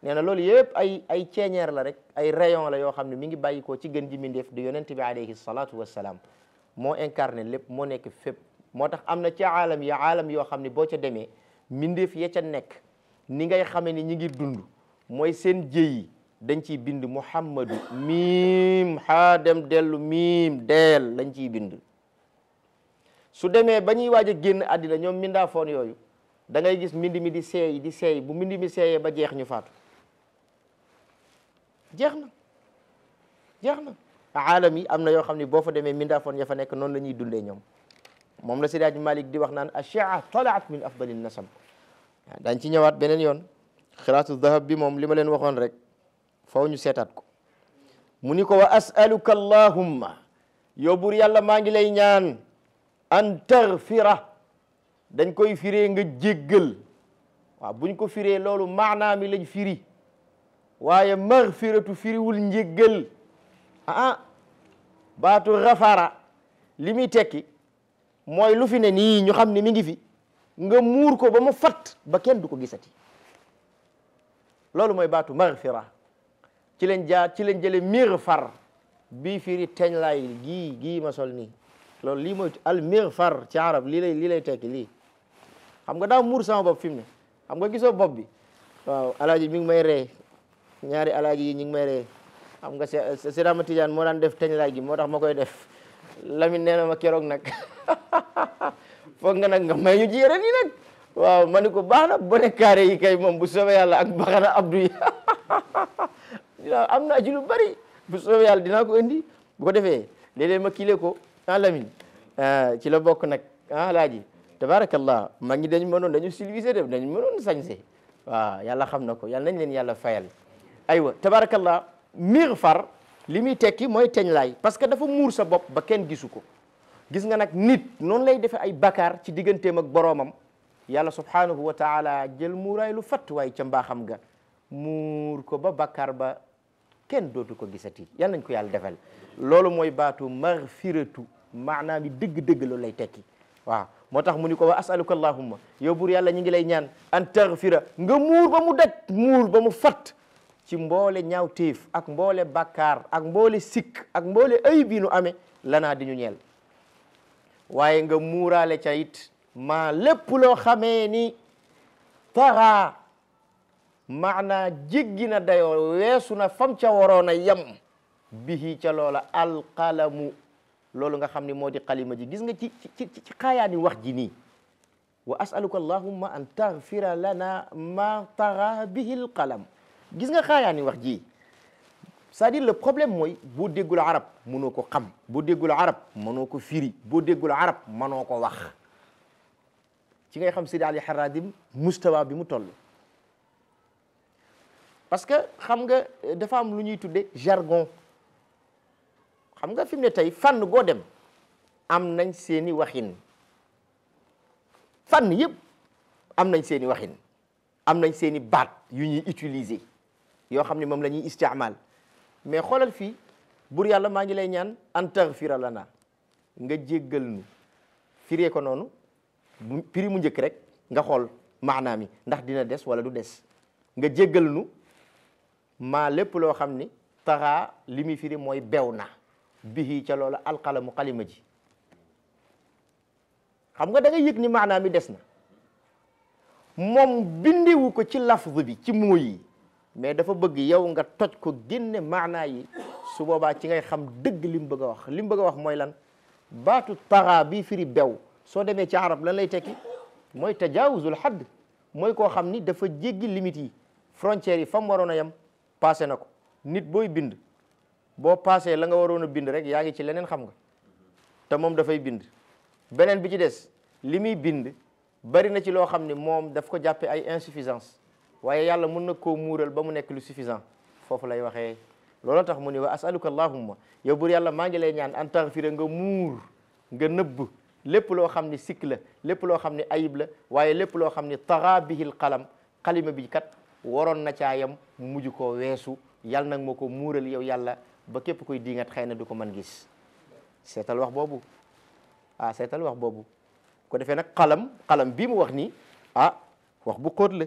S1: nee na loolu yëpp ay ceeñeer la rek ay rayon la yoo xam ne mi ngi bàyyikoo ci gën ji mindeef di yonent bi alayhi salatu wassalaam moo incarné lépp moo nekk fépp moo tax am na ci aalam yi aalam yoo xam ne boo ca demee mindeef ya ca nekk ni ngay xamee ni ñi ngi dund mooy seen jëyi dañ ciy bind muhammadu miim xaa dem dellu miim deel lañ ciy bind su demee ba ñuy waaj a génn àddina ñoom mindaafoon yooyu da ngay gis mbind mi di seey bu mbind mi seeyee ba jeex ñu faatu jeex na aalam yi am na yoo xam ne boo fa demee mindaafoon ya fa nekk noonu la ñuy dundee ñoom moom la Seydi Malik di wax naan ashia talaat min afdali nasam dañ ci ñëwaat beneen yoon xiraatu dahab bi moom li ma leen waxoon rek faw ñu seetaat ko mu ni ko wa as'aluka allahumma yow buur yàlla maa ngi lay ñaan an taghfira dañ koy firee nga jéggal waaw buñ ko firee loolu maanaa mi lañ firi waaye maghfiratu firiwul njéggal baatu ghafara li muy tekki mooy lu fi ne nii ñu xam ne mi ngi fi nga muur ko ba mu fat ba kenn du ko gisati loolu mooy baatu maghfira ci lañ jële mighfar bii firi teñ lay gii ma sol nii loolu lii mooy al mighfar ci arab lii lay tekki lii xam nga daa muur sama bopp fi mu ne xam nga gisoo bopp bi waaw alaaji mi ngi may ree ñaari alaaji yi ñu ngi may ree xam nga Seydi Ahmad Tidiane moo daan def teñ lay gi moo tax ma koy def Lamine nee na ma keroog nag foog nga nag nga may ñu jiyére nii nag waaw ma ni ko baax na bone carré yi kay moom bu soobee yàlla ak baxana abdou yi am naa ci lu bari bu soobee yàlla dinaa ko indi bu ko defee léeg-léeg ma kiile ko Lamine ci la bokk nag alaaji tabarakallah maa ngi dañu civilisé def dañu mënoon sañse waaw yàlla xam na ko yàlla nañ leen yàlla fayal aywa tabarakallah mighfar li muy tekki mooy teñ laay parce que dafa muur sa bopp ba kenn gisu ko gis nga nag nit noonu lay defee ay bakkaar ci digganteem ak boroomam yàlla subhanahu wa taala jël muuraay lu fatt waaye ca mbaaxam ga muur ko ba bakkaar ba kenn dootu ko gisati yal nañ ko yàlla defal loolu mooy baatu maghfiratu maanaam mi dëgg-dëgg loolu lay tekki waaw moo tax mu ni ko wa asaluka allahumma yow buur yàlla ñu ngi lay ñaan an taghfira nga muur ba mu daj muur ba mu fatt ci mboole ñaaw téef ak mboole bakkaar ak mboole sikk ak mboole ayib yi nu amee lanaa di ñu ñeel waaye nga muuraale ca it maa lépp loo xamee ni taxa maanaa jéggi na dayoo weesu na fam ca waroon a yem bihi ca loola alqalamu loolu nga xam ni moo di xalima ji gis nga ci xaayaani wax ji nii wa asaluka allahumma an taghfira lana ma taxa bihi alqalam gis nga xaayaani wax ji c'est-à-dire le problème mooy boo déggul arab mënoo ko xam boo déggul arab mënoo ko firi boo déggul arab mënoo ko wax ci ngay xam Sidi Ali Haradim mustawa bi mu toll parce que xam nga dafa am lu ñuy tudde jargon xam nga fi mu ne tey fànn goo dem am nañ seeni waxin fànn yëpp am nañ seeni waxin am nañ seeni baat yu ñuy utiliser yoo xam ne moom la ñuy istimal mais xoolal fii bur yàlla maa ngi lay ñaan an taghfira lana nga jéggal nu firee ko noonu firi mu njëkk rek nga xool maanaam yi ndax dina des wala du des nga jéggal nu maa lépp loo xam ni taxa li muy firi mooy bew na bihi ca loola alqalamu xalima ji xam nga da nga yëg ni maanaa mi des na moom bindiwu ko ci lafz bi ci mooy yi mais dafa bëgg yow nga toj ko génne maanaa yi su boobaa ci ngay xam dëgg li mu bëgg a wax li mu bëgg a wax mooy lan baatu taxa bii firi bew soo demee ci arab lan lay tekki mooy tajawuzul hadd mooy koo xam ni dafa jéggi limites yi frontières yi fa mu waroon a yem passé na ko nit booy bind boo passé la nga waroon a bind rek yaa ngi ci leneen xam nga te moom dafay bind beneen bi ci des li muy bind bari na ci loo xam ni moom daf ko jàppe ay insuffisance waaye yàlla mën na koo muural ba mu nekk lu suffisant foofu lay waxee looloo tax mu ni wa asaluka allahumma yow bur yàlla maa ngi lay ñaan an taghfira nga muur nga nëbb lépp loo xam ni sikk la lépp loo xam ni ayib la waaye lépp loo xam ni taxa bihil qalam xalima bi kat waroon na caa yam mu mujj koo weesu yàlla nag moo ko muural yow yàlla ba képp koy diingat xëy na du ko mën gis seetal wax boobu seetal wax boobu ko defee nag qalam bii mu wax nii wax bu xóot la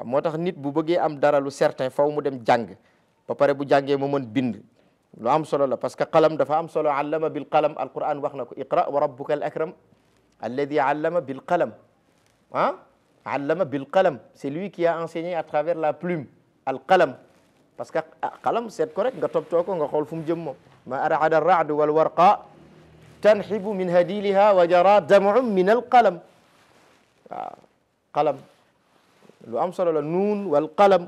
S1: moo tax nit bu bëggee am dara lu certain faw mu dem jàng ba pare bu jàngee mu mën bind lu am solo la parce que qalam dafa am solo allama bil qalam alquran wax na ko iqra wa rabbuka al akram alladi allama bil qalam allama bil qalam c'est lui qui a enseigné à travers la plume al qalam parce que qalam seet ko rek nga toppatoo ko nga xool fu mu jëm moom ma arada ar-ra'du wal warqa tanhibu min hadiliha wa jara dam'un min al qalam qalam lu am solo la nuun wal qalam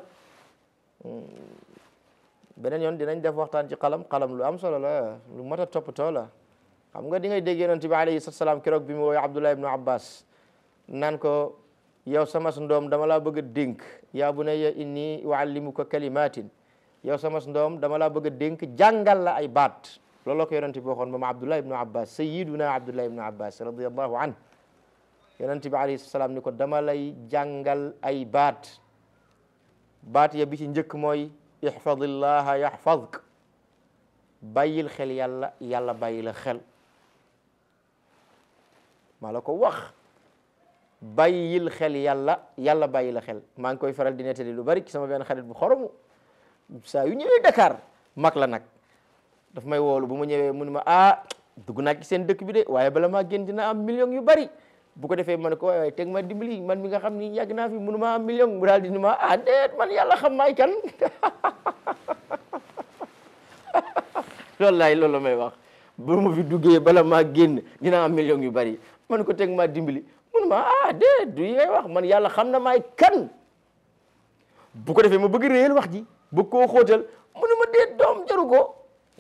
S1: beneen yoon dinañ def waxtaan ci qalam lu am solo la lu mat a toppatoo la xam nga di ngay dégg yonent bi alayhi salaam keroog bi mu woowee Abdullah ibnu Abbas naan ko yow sama ndoom dama laa bëgg a dénk yaa bunayya inni uallimuka kalimatin yow sama ndoom dama laa bëgg a dénk jàngal la ay baat looloo ko yonent bi waxoon moom Abdullah ibnu Abbas sayyiduna Abdullah ibnu Abbas radiyallahu anhu yonent bi alayhi salaam ni ko dama lay jàngal ay baat ya bi ci njëkk mooy ihfadillaha yahfadk bàyyil xel yàlla bàyyi la xel maa la ko wax bàyyil xel yàlla bàyyi la xel maa ngi koy faral di nettali lu bari ci sama benn xarit bu xoromu saa yu ñëwee Dakar mag la nag daf may woolu bu ma ñëwee mu ne ma dugg naa ci seen dëkk bi de waaye bala maa génn dina am millions yu bari bu ko defee ma ne ko waaye teg ma dimbali man mi nga xam ni yàgg naa fi mënu ma am million mu daal di ni ma déet man yàlla xam maay kan loolu la may wax bu ma fi duggee bala maa génn dina am million yu bari man ko teg ma dimbali mënu ma déet du yi ngay wax man yàlla xam na maay kan bu ko defee ma bëgg réyal wax ji bëgg koo xóotal mënu ma déet doom jaru ko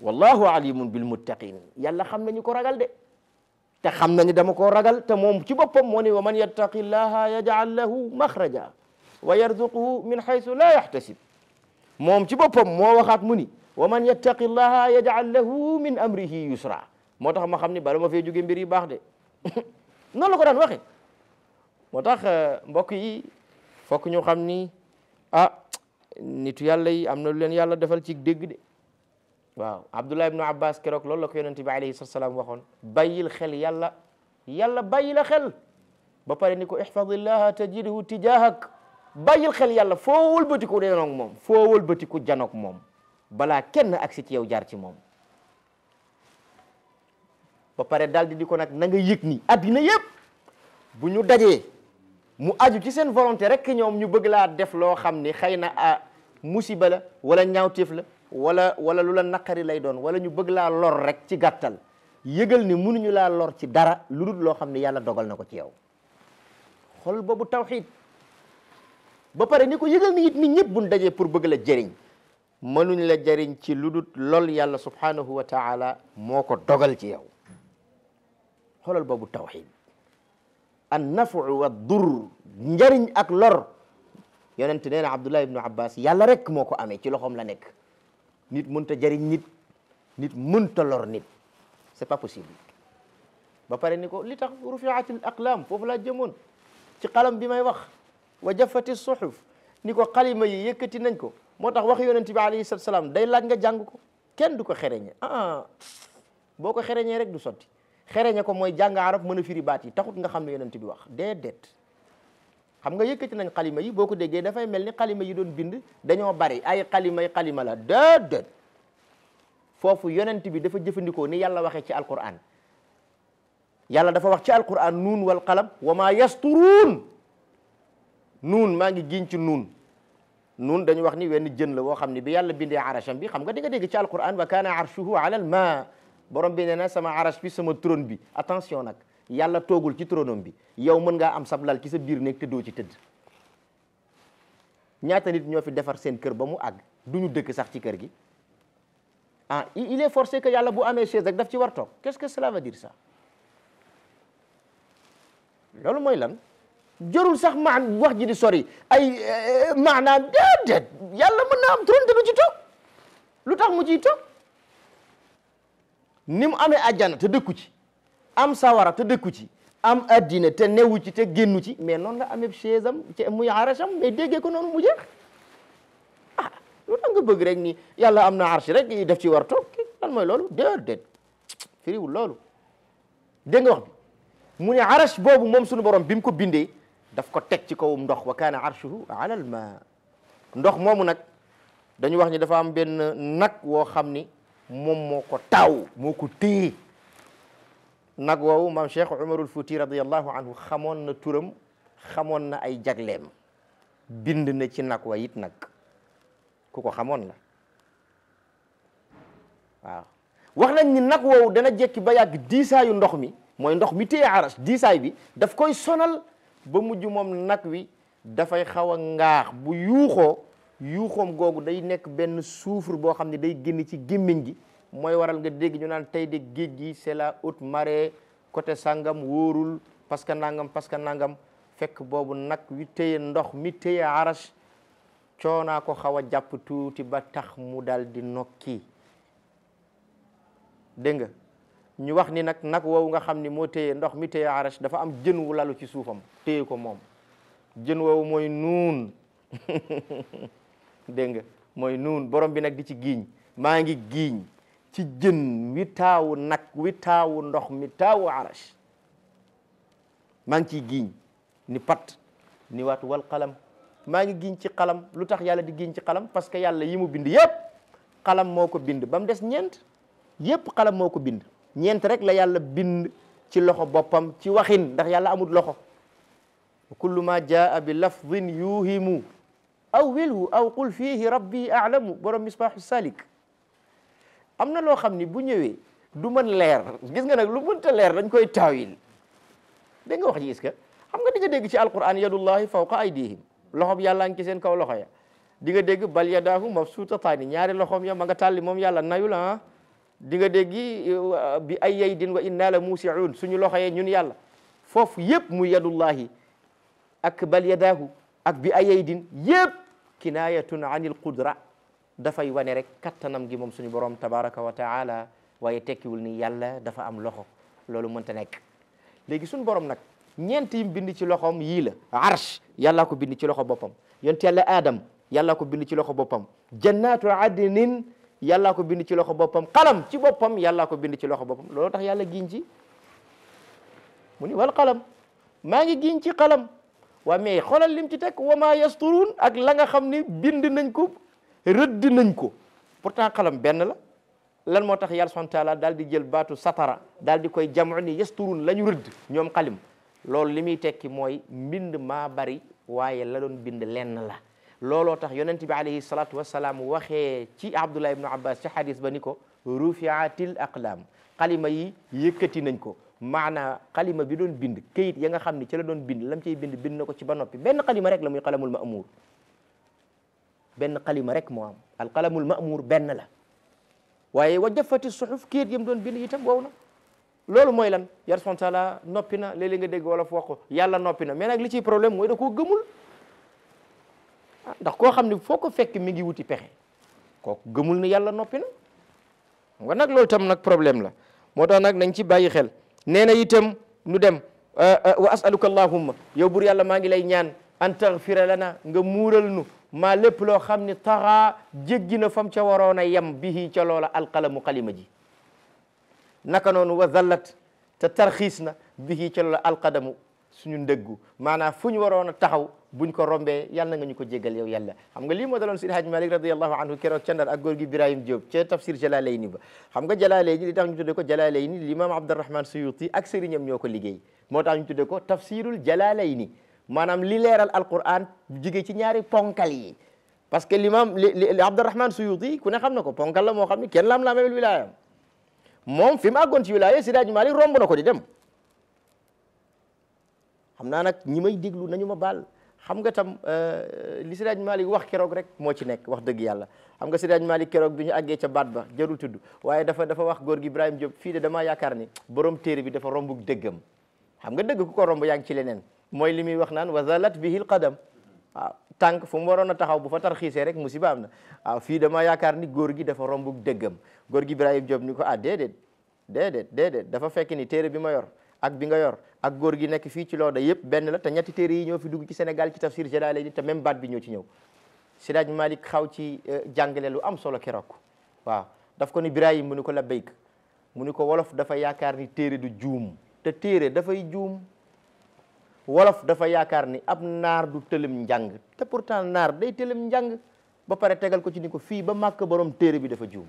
S1: wallahu alimun bil muttaqin yàlla xam nañu ko ragal de te xam nañu dama koo ragal te moom ci boppam moo ne wa man yattaqi llaha yaj'al lahu maxraja wa yarzuquhu min haythu la yahtasib moom ci boppam moo waxaat mu ni wa man yattaqi llaha yaj'al lahu min amrihi yusra moo tax ma xam ni bala ma fee jóge mbir yi baax de noonu la ko daan waxe moo tax mbokk yi fokk ñu xam ni nitu yàlla yi am na lu leen yàlla defal ci dégg de waaw Abdullah ibnu Abbas keroog loolu la ko yonente bi alayhi salaam waxoon bàyyil xel yàlla bàyyi la xel ba pare ni ko ihfadillaha tajidhu tijahak bàyyil xel yàlla foo wëlbatiku denoog moom foo wëlbatiku janoog moom balaa kenn agsi ci yow jaar ci moom ba pare daal di ko nag na nga yëg ni addina yëpp bu ñu dajee mu aju ci seen volonté rek ñoom ñu bëgg laa def loo xam ni xëy na musiba la wala ñaawteef la wala lu la naqari lay doon wala ñu bëgg laa lor rek ci gàttal yëgal ni mënuñu laa lor ci dara lu dul loo xam ne yàlla dogal na ko ci yow xol boobu tawxiid ba pare ni ko yëgal ni it nit ñëpp buñ dajee pour bëgg la jëriñ mënuñ la jëriñ ci lu dul lool yàlla subhanahu wa taala moo ko dogal ci yow xolal boobu tawxiid an nafu wa dur njëriñ ak lor yonent nee na Abdullah ibnu Abbas yàlla rek moo ko amee ci loxoom la nekk nit mënta jëriñ nit mënta lor nit c'est pas possible ba pare ni ko li tax rufiatil aqlam foofu laa jëmoon ci xalam bi may wax wa jaffati suhuf ni ko xalima yi yëkkati nañ ko moo tax wax yonent bi alayhi salaam day laaj nga jàng ko kenn du ko xereñe boo ko xereñee rek du sotti xereñe ko mooy jàng arab mën a firi baat yi taxut nga xam ne yonent bi wax déedéet xam nga yëkkati nañ xalima yi boo ko déggee dafay mel ni xalima yi doon bind dañoo bari ay xalima la déedéet foofu yonent bi dafa jëfandikoo ni yàlla waxee ci alquran yàlla dafa wax ci alquran nuun wal qalam wa ma yasturuun nuun maa ngi giñ ci nuun dañu wax ni wenn jën la woo xam ne bi yàlla bindee arasham bi xam nga di nga dégg ci alquran wa kaana arshuhu ala al ma borom bi nee na sama arash bi sama trône bi attention nag yàlla toogul ci trônom bi yow mën ngaa am sab lal ci sa biir nekk te doo ci tëdd ñaata nit ñoo fi defar seen kër ba mu àgg duñu dëkk sax ci kër gi ah il est forcé que yàlla bu amee chaise rek daf ci war toog qu'est-ce que cela veut dire ça loolu mooy lan jarul sax wax ji di sori ay maanaam déedéet yàlla mën na am trône te du ci toog lu tax mu ciy toog ni mu amee àjjana te dëkku ci am sawara te dëkku ci am addina te newu ci te génnu ci mais noonu la amee chaise am ci muy arasham mais déggee ko noonu mu jeex ah lu tax nga bëgg rek ni yàlla am na arsh rek def ci war toog lan mooy loolu déedéet firiwul loolu dégg nga wax bi mu ne arash boobu moom suñu borom bi mu ko bindee daf ko teg ci kawum ndox wa kaana arshuhu ala al ma ndox moomu nag dañu wax ni dafa am benn nag woo xam ni moom moo ko taaw moo ko téye nag woowu maam Cheikh Umarul Fuuti radiyallahu anhu xamoon na turam xamoon na ay jagleem bind na ci nag wa it nag ku ko xamoon la waaw wax nañ ni nag woowu dana jekki ba yàgg diisaayu ndox mi mooy ndox mi téye arash diisaay bi daf koy sonal ba mujj moom nag wi dafay xaw a ngaax bu yuuxoom googu day nekk benn soufre boo xam ne day génn ci gémmiñ gi mooy waral nga dégg ñu naan tey de géej gi c'est la haute marée côté sangam wóorul parce que nangam fekk boobu nag wi téye ndox mi téye arash coonaa ko xaw a jàpp tuuti ba tax mu dal di nokki dégg nga ñu wax ni nag woowu nga xam ni moo téye ndox mi téye arash dafa am jën wu lalu ci suufam téye ko moom jën woowu mooy nuun dégg nga mooy nuun borom bi nag di ci giiñ maa ngi giiñ ci jën wi taawu nag wi taawu ndox mi taawu arash maa ngi ciy giiñ ni pat ni waatu wal qalam maa ngi giiñ ci qalam lu tax yàlla di giiñ ci qalam parce que yàlla yi mu bind yépp qalam moo ko bind ba mu des ñeent yépp qalam moo ko bind ñeent rek la yàlla bind ci loxo boppam ci waxin ndax yàlla amul loxo kullu ma jaa bi lafdin yuhimu aw wilhu aw qul fihi rabbi a'lamu borom misbaahu salik am na loo xam ni bu ñëwee du mën leer gis nga nag lu mënta leer dañ koy taawil dégg nga wax ji est-ce que xam nga di nga dégg ci alquran yadullahi fawqa aydihim loxoom yàlla ngi ci seen kaw loxo ya di nga dégg bal yadaahu mabsuutataani ñaari loxoom ya ma nga tàlli moom yàlla nayu la di nga dégg bi ay yaydin wa inna la muusiun suñu loxo yee ñun yàlla foofu yëpp muy yadullahi ak bal yadaahu ak bi ay yaydin yëpp kinayatun anil qudra dafay wane rek kattanam gi moom suñu borom tabaraka wa taala waaye tekkiwul ni yàlla dafa am loxo loolu mënta nekk léegi suñu borom nag ñeent yim bind ci loxoom yii la arsh yàllaa ko bind ci loxo boppam yonent yàlla adam yàllaa ko bind ci loxo boppam jannatu adnin yàllaa ko bind ci loxo boppam qalam ci boppam yàllaa ko bind ci loxo boppam loolu tax yàlla giñ ci mu ni wal qalam maa ngi giñ ci qalam waa mais xoolal lim ci teg wa ma yasturuun ak la nga xam ni bind nañ ko rëdd nañ ko pourtant qalam benn la lan moo tax yàlla subhanahu wa taala daal di jël baatu satara daal di koy jamu ni yasturuun la ñu rëdd ñoom qalim loolu li muy tekki mooy mbind maa bari waaye la doon bind lenn la looloo tax yonent bi alayhi salatu wasalaam waxee ci Abdullah ibnu Abbas ci hadis ba ni ko rufiatil aqlam xalima yi yëkkati nañ ko maanaa xalima bi doon bind kayit ya nga xam ni ci la doon bind lam ciy bind na ko ci ba noppi benn xalima rek la muy qalamul ma'mur benn xalima rek moo am al qalamul ma'mur benn la waaye wa jaffati suhuf kayit yam doon bind itam wow na loolu mooy lan yar subhanahu wa taala noppi na léeg-léeg nga dégg wala wax ko yàlla noppi na mais nag li ciy problème mooy da koo gëmul ndax koo xam ne foo ko fekk mi ngi wuti pexe kooku gëmul ni yàlla noppi na nga nag loolu tam nag problème la moo tax nag nañ ci bàyyi xel nee na itam nu dem wa asaluka allahumma yow bur yàlla maa ngi lay ñaan an taghfira lana nga muural nu maa lépp loo xam ne taxaa jéggi na fam ca waroon a yem bihi ca loola alqalamu xalima ji naka noonu wa zallat te tarxiis na bihi ca loola alqadamu suñu ndëggu maanaam fu ñu waroon a taxaw buñ ko rombee yàlla nga ñu ko jéggal yow yàlla xam nga lii moo daloon Seydi Hadji Malick radiyallahu anhu keroog ca Ndar ak góor gi Ibrahim Diop ca tafsir Jalaalayni ba xam nga Jalaalayni li tax ñu tudde ko Jalaalayni l'imam Abdurrahman Suyuti ak sëriñam ñoo ko liggéey moo tax ñu tudde ko tafsirul Jalaalayni maanaam li leeral alquran jigee ci ñaari ponkal yi parce que l'imam li Abdurrahman Suyuti ku ne xam na ko ponkal la moo xam ni kenn lam-laamewul wilaayam moom fi mu àggoon ci wilaaya Seydi Hadji Malick romb na ko di dem xam naa nag ñi may déglu nañu ma baal xam nga tam li Seydi Hadji Malick wax keroog rek moo ci nekk wax dëgg yàlla xam nga Seydi Hadji Malick keroog bi ñu àggee ca baat ba jarul tudd waaye dafa wax góor gi Ibrahima Diop fii de damaa yaakaar ni borom téere bi dafa rombug dëggam xam nga dëgg ku ko romb yaa ngi ci leneen mooy li muy wax naan wa zalat bihi l qadam waaw tànk fu mu waroon a taxaw bu fa tarxiisee rek musiba am na waaw fii damaa yaakaar ni góor gi dafa rombug dëggam góor gi Ibrahima Diop ni ko ah déedéet dafa fekk ni téere bi ma yor ak bi nga yor ak góor gi nekk fii ci looda yëpp benn la te ñetti téere yi ñoo fi dugg ci Sénégal ci tafsir Jalaalayni te même baat bi ñoo ci ñëw Seydi Hadji Malick xaw ci jàngale lu am solo keroog waaw daf ko ni Ibrahima mu ni ko labbayk mu ni ko wolof dafa yaakaar ni téere du juum te téere dafay juum wolof dafa yaakaar ni ab naar du tëlëm njàng te pourtant naar day tëlëm njàng ba pare tegal ko ci ni ko fii ba màkk borom téere bi dafa juum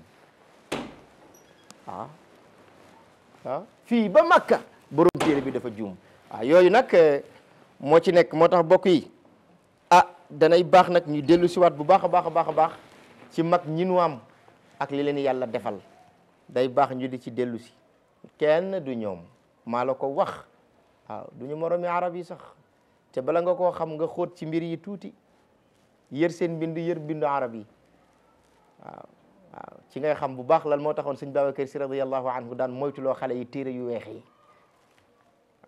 S1: fii ba màkka borom téere bi dafa juum waaw yooyu nag moo ci nekk moo tax bokk yi danay baax nag ñu dellu siwaat bu baax a baax ci mag ñi nu am ak li leen yàlla defal day baax ñu di ci dellu si kenn du ñoom maa la ko wax waaw du ñu moromi arab yi sax te bala nga koo xam nga xóot ci mbir yi tuuti yër seen mbind yër bindu arab yi waaw ci ngay xam bu baax lan moo taxoon sëñ Babacar Si radiyallahu anhu daan moytuloo xale yi téere yu weex yi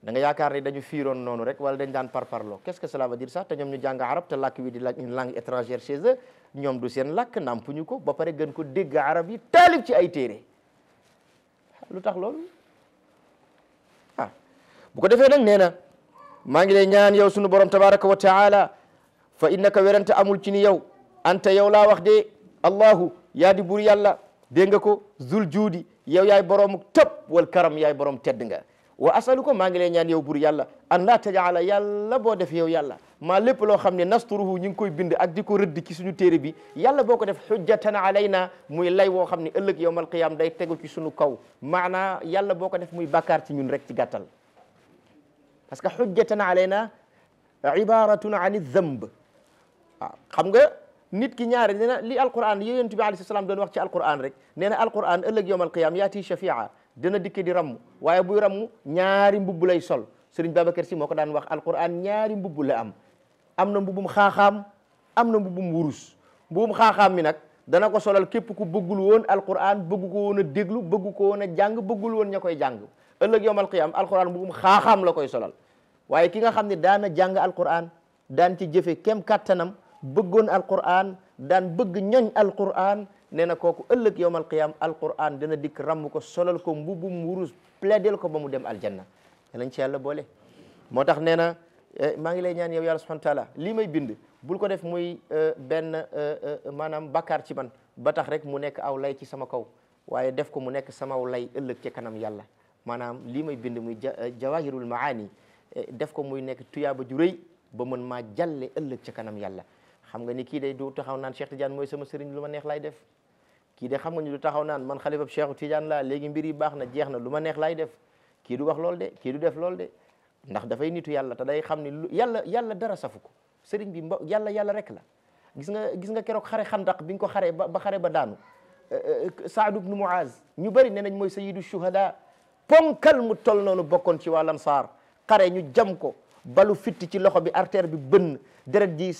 S1: da nga yaakaar ni dañu fiiroon noonu rek wala dañ daan parparloo qu'est-ce que cela veut dire ça te ñoom ñu jàng arab te làkk wi di une langue étrangère chez eux ñoom du seen làkk nampuñu ko ba pare gën ko dégg arab yi taalib ci ay téere lu tax loolu bu ko defee nag nee na maa ngi lay ñaan yow sunu borom tabaraka wa taala fa innaka werante amul ci ni yow anta yow laa wax de allahu yaa di bur yàlla dégg nga ko zul juudi yow yaay boroomu tëb wal karam yaay borom tedd nga wa asaluko maa ngi lay ñaan yow bur yàlla an laa tajaala yàlla boo def yow yàlla maa lépp loo xam ne nasturuhu ñu ngi koy bind ak di ko rëdd ci suñu téere bi yàlla boo ko def xujjatan alayna muy lay woo xam ne ëllëg yawmal qiyaam day tegu ci suñu kaw maanaa yàlla boo ko def muy bàkkaar ci ñun rek ci gàttal parce que xujjatan alayna ibaratun an dhanb waaw xam nga nit ki ñaare nee na li alquran yi yonent bi alayhi salaam doon wax ci alquran rek nee na alquran ëllëg yawmal qiyaam yaati shafia dina dikke di ramm waaye buy ramm ñaari mbubb lay sol Sëriñ Babacar Si moo ko daan wax alquran ñaari mbubb la am na mbubbum xaaxaam am na mbubbum wurus mbubbum xaaxaam mi nag dana ko solal képp ku bëggul woon alquran bëggu ko woon a déglu bëggu ko woon a jàng bëggul woon ña koy jàng ëllëg yawmal qiyaam alquran mbubbum xaaxaam la koy solal waaye ki nga xam ne daana jàng alquran daan ci jëfe kem kattanam bëggoon alquran daan bëgg ñoñ alquran nee na kooku ëllëg yawmal qiyaam alquran dina dikk ramm ko solal ko mbubum wurus plaidel ko ba mu dem aljanna lañ ci yàlla boole moo tax nee na maa ngi lay ñaan yow yàlla subhanahu wa taala lii may bind bul ko def muy benn maanaam bakkaar ci man ba tax rek mu nekk aw lay ci sama kaw waaye def ko mu nekk samaw lay ëllëg ci kanam yàlla maanaam lii may bind muy jawahirul maani def ko muy nekk tuyaaba ju rëy ba mën maa jàlle ëllëg ci kanam yàlla xam nga ni kii day du taxaw naan Cheikh Tidiane mooy sama sëriñ lu ma neex lay def kii de xam nga ni du taxaw naan man xalifab Cheikh Tidiane laa léegi mbir yi baax na jeex na lu ma neex lay def kii du wax lool de kii du def lool de ndax dafay nitu yàlla te day xam ni lu yàlla dara safu ko sëriñ bi yàlla rek la gis nga keroog xare xandaq bi nga ko xare ba xare ba daanu Saad ibnu Muaz ñu bëri nee nañ mooy sayyidu shuhada ponkal mu tol noonu bokkoon ci waa Ansaar xare ñu jam ko balu fitti ci loxo bi artère bi bënn deret ji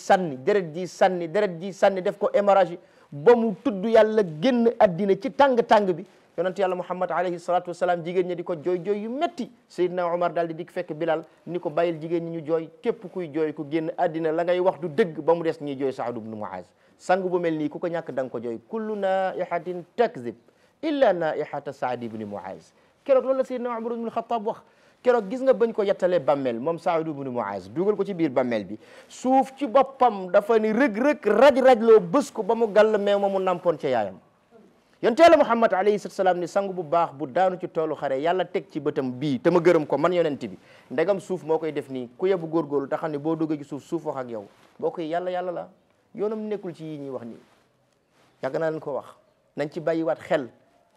S1: sànni def ko hémorragie ba mu tudd yàlla génn addina ci tàng-tàng bi yonent yàlla Muhammad alayhi salatu wasalaam jigéen ñi di ko jooy yu metti Seydina Omar daal di dik fekk Bilal ni ko bàyyil jigéen ñi ñu jooy képp kuy jooy ku génn addina la ngay wax du dëgg ba mu des ñuy jooy Saad ibnu Muaz sang bu mel nii ku ko ñàkk da nga ko jooy kullu naihatin takzib illa naihata Saad ibni Muaz keroog loolu la Seydina Umar ibn Khattab wax keroog gis nga bañ ko yettalee bammel moom Saad ibn Muaz dugal ko ci biir bammel bi suuf ci boppam dafa ni rëg-rëg raj-raj loo bës ko ba mu gàll meew ma mu nampoon ca yaayam yonent Yàlla Muhammad alayhi salaam ni sang bu baax bu daanu ci toolu xare yàlla teg ci bëtam bii te ma gërëm ko man yonent bi ndegam suuf moo koy def nii ku yebu góorgóorlu te xam ne boo duggee ci suuf wax ak yow boo koy yàlla la yoonam nekkul ci yi ñuy wax nii yàgg naa leen ko wax nañ ci bàyyiwaat xel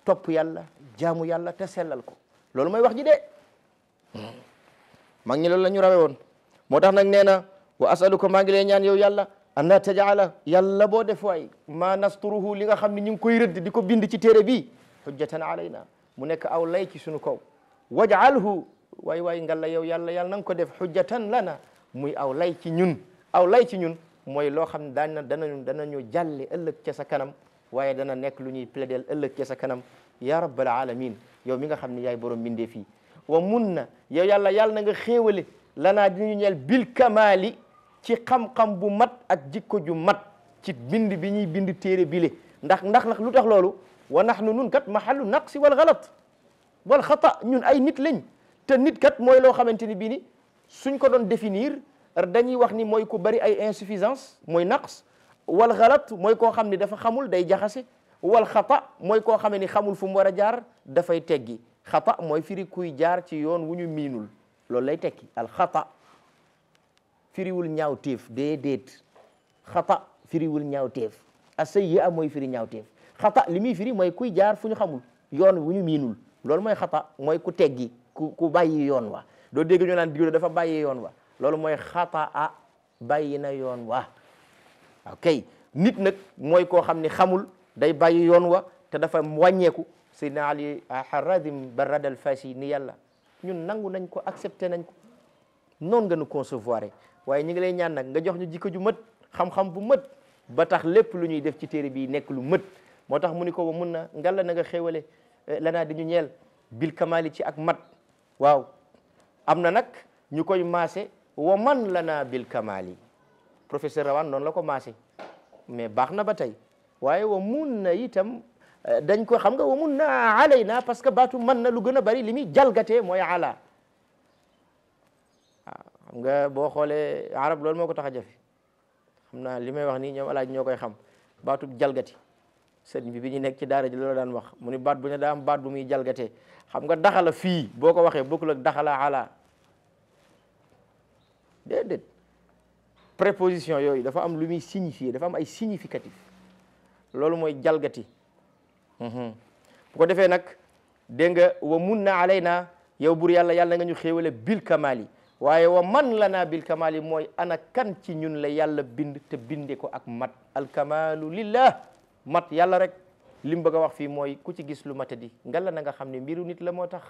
S1: topp yàlla jaamu yàlla te sellal ko loolu mooy wax ji de mag ñi loolu la ñu rawe woon moo tax nag nee na wa asaluka maa ngi lay ñaan yow yàlla an la tajala yàlla boo def waay ma nasturuhu li nga xam ne ñu ngi koy rëdd di ko bind ci téere bi hujjatan alayna mu nekk aw lay ci suñu kaw waj'alhu waay ngalla yow yàlla na nga ko def hujjatan lana muy aw lay ci ñun aw lay ci ñun mooy loo xam ne danañu jàlle ëllëg ca sa kanam waaye dana nekk lu ñuy plaidel ëllëg ca sa kanam ya rabbal alamin yow mi nga xam ne yaay borom mbindee fii wa mun na yow yàlla na nga xéewale lanaa diñu ñeel bil kamali ci xam-xam bu mat ak jikko ju mat ci bind bi ñuy bind téere bile ndax lu tax loolu wa nahnu nun kat mahallu naqsi wal galat wal xata ñun ay nit lañ te nit kat mooy loo xamante ni bii ni suñ ko doon définir dañuy wax ni mooy ku bari ay insuffisance mooy naqs wal galat mooy koo xam ni dafa xamul day jaxase wal xata mooy koo xam ni xamul fu mu war a jaar dafay teggi xata mooy firi kuy jaar ci yoon wu ñu miinul loolu lay tekki al xata firiwul ñaaw téef déedéet xata firiwul ñaaw téef as-sayyi'a mooy firi ñaaw téef xata li muy firi mooy kuy jaar fu ñu xamul yoon wu ñu miinul loolu mooy xata mooy ku teggi ku bàyyi yoon wa doo dégg ñu naan diw dafa bàyyi yoon wa loolu mooy xata a bàyyi na yoon wa ok nit nag mooy koo xam ni xamul day bàyyi yoon wa te dafa wàññeeku Seydina Ali Harazim Barrad al-Fasi ni yàlla ñun nangu nañ ko accepté nañ ko noonu nga nu concevoir waaye ñu ngi lay ñaan nag nga jox ñu jikko ju mët xam-xam bu mët ba tax lépp lu ñuy def ci téere bi nekk lu mët moo tax mu ni ko ba mun na ngalla na nga xéewale lanaa di ñu ñeel bil kamali ci ak mat waaw am na nag ñu koy maase wa man lanaa bil kamali professeur Rawane noonu la ko maase mais baax na ba tey waaye wa mun na itam dañ ko xam nga wa mun na alayna parce que baatu man na lu gën a bari li muy jalgatee mooy ala xam nga boo xoolee arab loolu moo ko tax a jafe xam naa li may wax nii ñoom alaaj ñoo koy xam baatu jalgati sëriñ bi ñu nekk ci daara ji loolu daan wax mu ni baat bu ne daa am baat bu muy jalgatee xam nga daxala fii boo ko waxee bokkul ak daxala ala déedéet préposition yooyu dafa am lu muy signifier dafa am ay significatif loolu mooy jalgati bu ko defee nag dégg nga wa mun na alayna yow bur yàlla nga ñu xéewale bil kamali waaye wa man lana bil kamali mooy ana kan ci ñun la yàlla bind te binde ko ak mat alkamalu lillah mat yàlla rek li mu bëgg a wax fii mooy ku ci gis lu matadi ngalla na nga xam ne mbiru nit la moo tax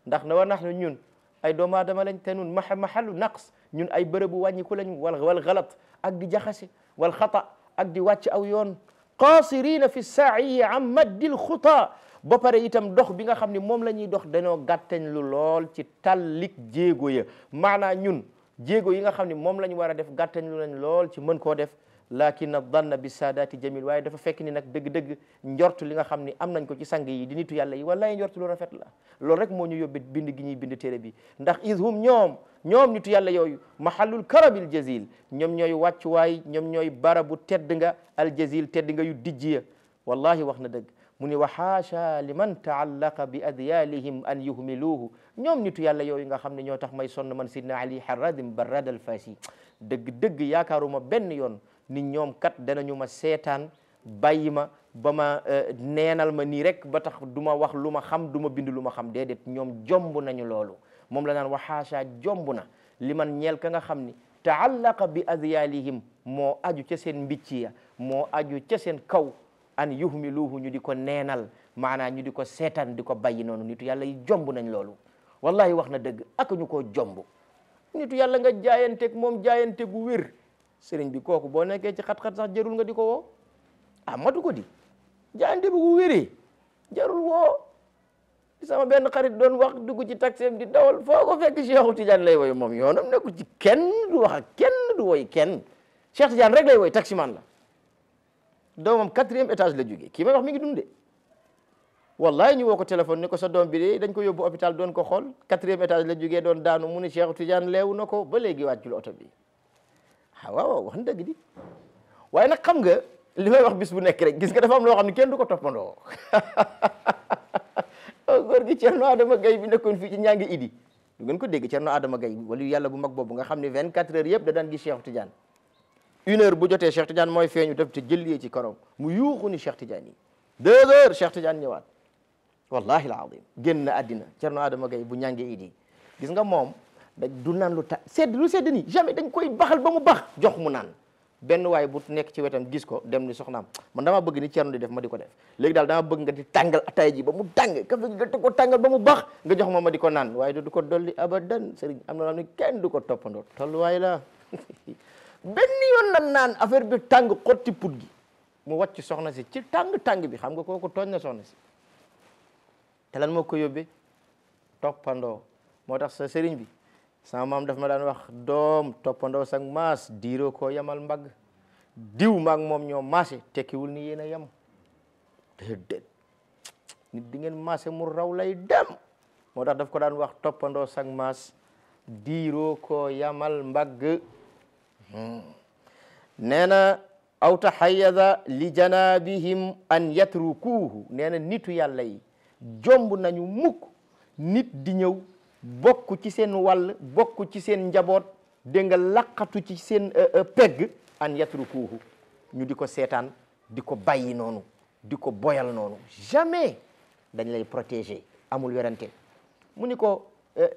S1: ndax na wa nax ñun ay doomu aadama lañ te nun mahallu naqs ñun ay bërëbu wàññiku lañ wal galat ak di jaxase wal xata ak di wàcc aw yoon qasirina fi saayi an maddil xuta ba pare itam dox bi nga xam ne moom la ñuy dox dañoo gàttañ lu lool ci tallik jéego ya maanaa ñun jéego yi nga xam ne moom la ñu war a def gàttañ lu lañ lool ci mën koo def lakin danna bi saadaati jamil waaye dafa fekk ni nag dëgg-dëgg njortu li nga xam ni am nañ ko ci sang yi di nitu yàlla yi wallahi njortu lu rafet la loolu rek moo ñu yóbbe bind gi ñuy bind téere bi ndax ishum ñoom nitu yàlla yooyu mahallul karabil jazil ñoom ñooy wàccuwaay ñoom ñooy barabu tedd nga al jazil tedd nga yu dijjiya wallahi wax na dëgg mu ni wa haasha liman taallaqa bi adyalihim an yuhmiluhu ñoom nitu yàlla yooyu nga xam ne ñoo tax may sonn man sidna ali Harazim Barrad al-Fasi dëgg yaakaaruma benn yoon ni ñoom kat danañu ma seetaan bàyyi ma ba ma neenal ma nii rek ba tax du ma wax lu ma xam du ma bind lu ma xam déedéet ñoom jomb nañu loolu moom la naan wa haasha jomb na liman ñeel ka nga xam ni taallaqa bi adyalihim moo aju ca seen mbicci ya moo aju ca seen kaw an yuhmiluhu ñu di ko neenal maanaa ñu di ko seetaan di ko bàyyi noonu nitu yàlla yi jomb nañ loolu wallahi wax na dëgg ak ñu koo jomb nitu yàlla nga jaayanteeg moom jaayante gu wér sëriñ bi kooku boo nekkee ci xat-xat sax jarul nga di ko woo matu ko di jaayante bi gu wéree jarul woo sama benn xarit doon wax dugg ci taxeem di dawal foo ko fekk Cheikh Tidiane lay woy moom yoonam nekku ci kenn du wax ak kenn du woy kenn Cheikh Tidiane rek lay woy taximan la doomam 4e étage la jógee kii may wax mi ngi dundee wallahi ñu woo ko téléphone ni ko sa doom bi de dañ ko yóbbu hôpital doon ko xool 4e étage la jógee doon daanu mu ne Cheikh Tidiane leewu na ko ba léegi wàccul oto bi waaw wax na dëgg di waaye nag xam nga li may wax bis bu nekk rek gis nga dafa am loo xam ne kenn du ko toppandoo góor gi Cerno Adama Gaye bi nekkoon fii ci ñaangi idi du ngeen ko dégg Cerno Adama Gaye wala yàlla bu mag boobu nga xam ne 24 heures yëpp da daan gis Cheikh Tidiane 1 heure bu jotee Cheikh Tidiane mooy feeñu def te jëliyee ci karom mu yuuxu ni Cheikh Tidiane yi 2 heures Cheikh Tidiane ñëwaat wallahi alazim génn na àddina Cerno Adama Gaye bu ñaangi idi gis nga moom da du naan lu sedd ni jamais dañ koy baxal ba mu bax jox mu naan benn waay bu nekk ci wetam gis ko dem ni soxnaam man dama bëgg ni Cerno di def ma di ko def léegi daal dama bëgg nga di tàngal ataay ji ba mu tàng kafe gi nga ko tàngal ba mu bax nga jox ma di ko naan waaye du ko dolli abadan sëriñ am na loo xam ne kenn du ko toppandoo tolluwaay la benn yoon la naan affaire bi tàng xotti put gi mu wàcc soxna si ci tàng bi xam nga kooku tooñ na soxna si te lan moo ko yóbbee toppandoo moo tax sa sëriñ bi sama maam daf ma daan wax doom toppandoo sang maas diiroo koo yamal mbagg diw maag moom ñoo maase tekkiwul ni yéen a yem déedéet nit di ngeen maase mu raw lay dem moo tax daf ko daan wax toppandoo sang maas diiroo koo yamal mbagg nee na aw taxayada li janabihim an yatrukuuhu nee na nitu yàlla yi jomb nañu mukk nit di ñëw bokk ci seen wàll bokk ci seen njaboot dégg nga laqatu ci seen pegg an yatrukuuhu ñu di ko seetaan di ko bàyyi noonu di ko boyal noonu jamais dañ lay protéger amul werante mu ni ko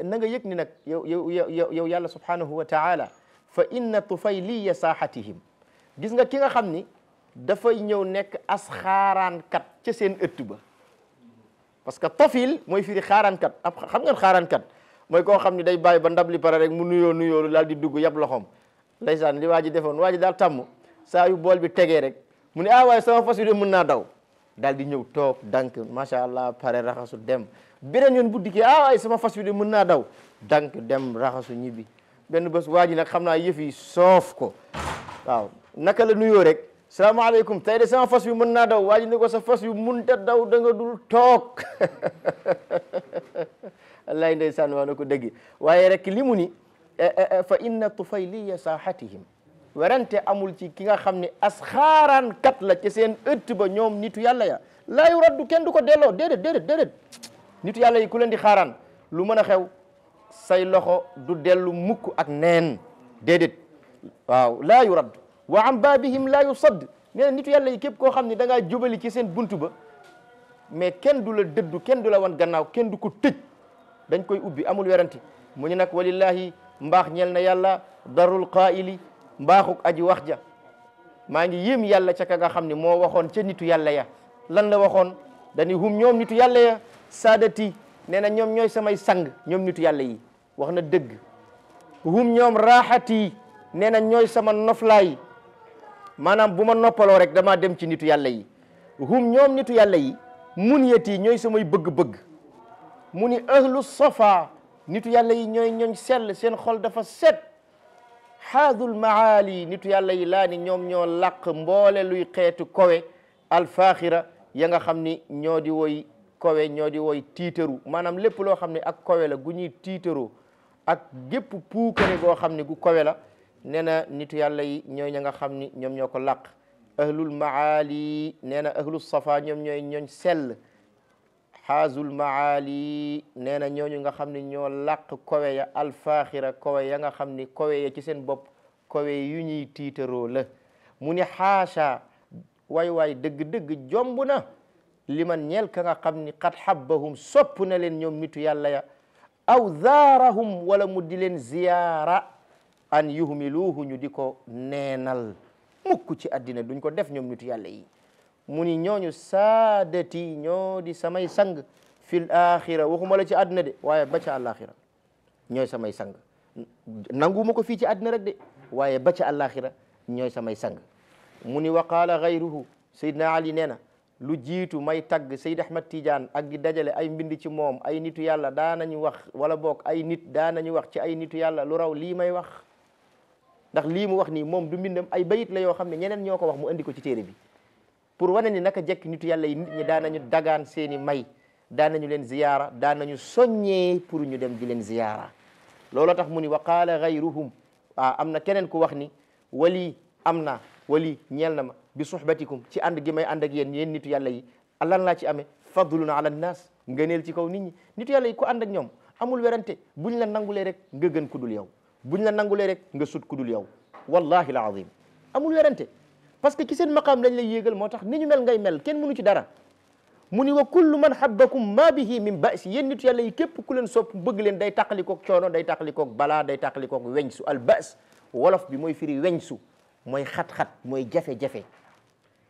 S1: na nga yëg ni nag yow yàlla subhanahu wa taala fa inna tufayliya saahatihim gis nga ki nga xam ni dafay ñëw nekk as xaaraankat ca seen ëtt ba parce que tofil mooy firi xaaraankat ab xam ngeen xaaraankat mooy koo xam ni day bàyyi ba ndab li pare rek mu nuyoo daal di dugg yab loxoom ndeysaan li waa ji defoon waa ji daal tàmm saa yu bool bi tegee rek mu ne waaye sama fas yu de mën naa daw daal di ñëw toog dank macha allah pare raxasu dem beneen yoon bu dikkee waaye sama fas yu de mën naa daw dank dem raxasu ñibbi benn bés waa ji nag xam naa yëf yi soof ko waaw naka la nuyoo rek salaamaaleykum tey de sama fas yu mën naa daw waa ji ne ko sa fas yu mënta daw da nga dul toog wallaay ndeysaan waa na ko dëgg waaye rek li mu ni fa inna tufayliya saahatihim werante amul ci ki nga xam ne as xaaraan kat la ci seen ëtt ba ñoom nitu yàlla ya laa yu raddu kenn du ko delloo déedéet nitu yàlla yi ku leen di xaaraan lu mën a xew say loxo du dellu mukk ak neen déedéet waaw laa yu raddu wa an baabihim laa yu sadd nee na nitu yàlla yi képp koo xam ne da ngaa jubali ci seen buntu ba mais kenn du la dëddu kenn du la wan gannaaw kenn du ko tëj dañ koy ubbi amul werante mu ñu nag walillahi mbaax ñel na yàlla darul qaa'ili mbaaxuk aji wax ja maa ngi yéem yàlla ca ka nga xam ne moo waxoon ca nitu yàlla ya lan la waxoon dañi hum ñoom nitu yàlla ya saadati nee na ñoom ñooy samay sang ñoom nitu yàlla yi wax na dëgg hum ñoom raaxati nee na ñooy sama noflaay maanaam bu ma noppaloo rek damaa dem ci nitu yàlla yi hum ñoom nitu yàlla yi munyati ñooy samay bëgg-bëgg mu ni ahlu safa nitu yàlla yi ñooy ñooñ sell seen xol dafa set haadul maali nitu yàlla yi laa ni ñoom ñoo làq mboole luy xeetu kowe alfaaxira ya nga xam ni ñoo di woy kowe ñoo di woy tiitaru maanaam lépp loo xam ne ak kowe la gu ñuy tiitaroo ak gépp puukare goo xam ne gu kowe la nee na nitu yàlla yi ñooy ña nga xam ni ñoom ñoo ko làq ahlul maali nee na ahlu safa ñoom ñooy ñooñ sell haazul maali nee na ñooñu nga xam ne ñoo làq kowe ya alfaaxira kowe ya nga xam ni kowe ya ci seen bopp kowe yu ñuy tiitaroo la mu ni xaasha waay dëgg-dëgg jomb na liman ñeel ka nga xam ni qad habbahum sopp na leen ñoom nitu yàlla ya aw zaarahum wala mu di leen ziyaara an yuhmiluuhu ñu di ko neenal mukk ci àddina duñ ko def ñoom nitu yàlla yi mu ni ñooñu saadati ñoo di samay sang fil axira waxuma la ci àddina de waaye ba ca àlaxira ñooy samay sang nanguma ko fii ci àddina rek de waaye ba ca àlaxira ñooy samay sang mu ni wa qaala gayruhu Seydina Ali nee na lu jiitu may tagg Seyd Ahmad Tidiane ak di dajale ay mbind ci moom ay nitu yàlla daanañu wax wala boog ay nit daanañu wax ci ay nitu yàlla lu raw lii may wax ndax lii mu wax nii moom du mbindam ay bayit la yoo xam ne ñeneen ñoo ko wax mu andi ko ci téere bi pour wane ni naka jekk nitu yàlla yi nit ñi daanañu dagaan seeni may daanañu leen ziyaara daanañu soññee pour ñu dem di leen ziyaara looloo tax mu ni wa qaala gayruhum am na keneen ku wax ni wali am na wali ñeel na ma bi suhbatikum ci ànd gi may ànd ak yéen nitu yàlla yi lan laa ci amee fadlun ala nnaas ngëneel ci kaw nit ñi nitu yàlla yi ku ànd ak ñoom amul werante buñ la nangulee rek nga gën ku dul yow buñ la nangulee rek nga sut ku dul yow wallahi al azim amul werante parce que ci seen maqaam lañ lay yéegal moo tax ni ñu mel ngay mel kenn mënu ci dara mu ni wa kullu man habbakum ma bihi min ba'si yéen nitu yàlla yi képp ku leen sopp bëgg leen day tàqalikoog coono day tàqalikoog balaa day tàqalikoog weñsu al ba's wolof bi mooy firi weñsu mooy xat-xat mooy jafe-jafe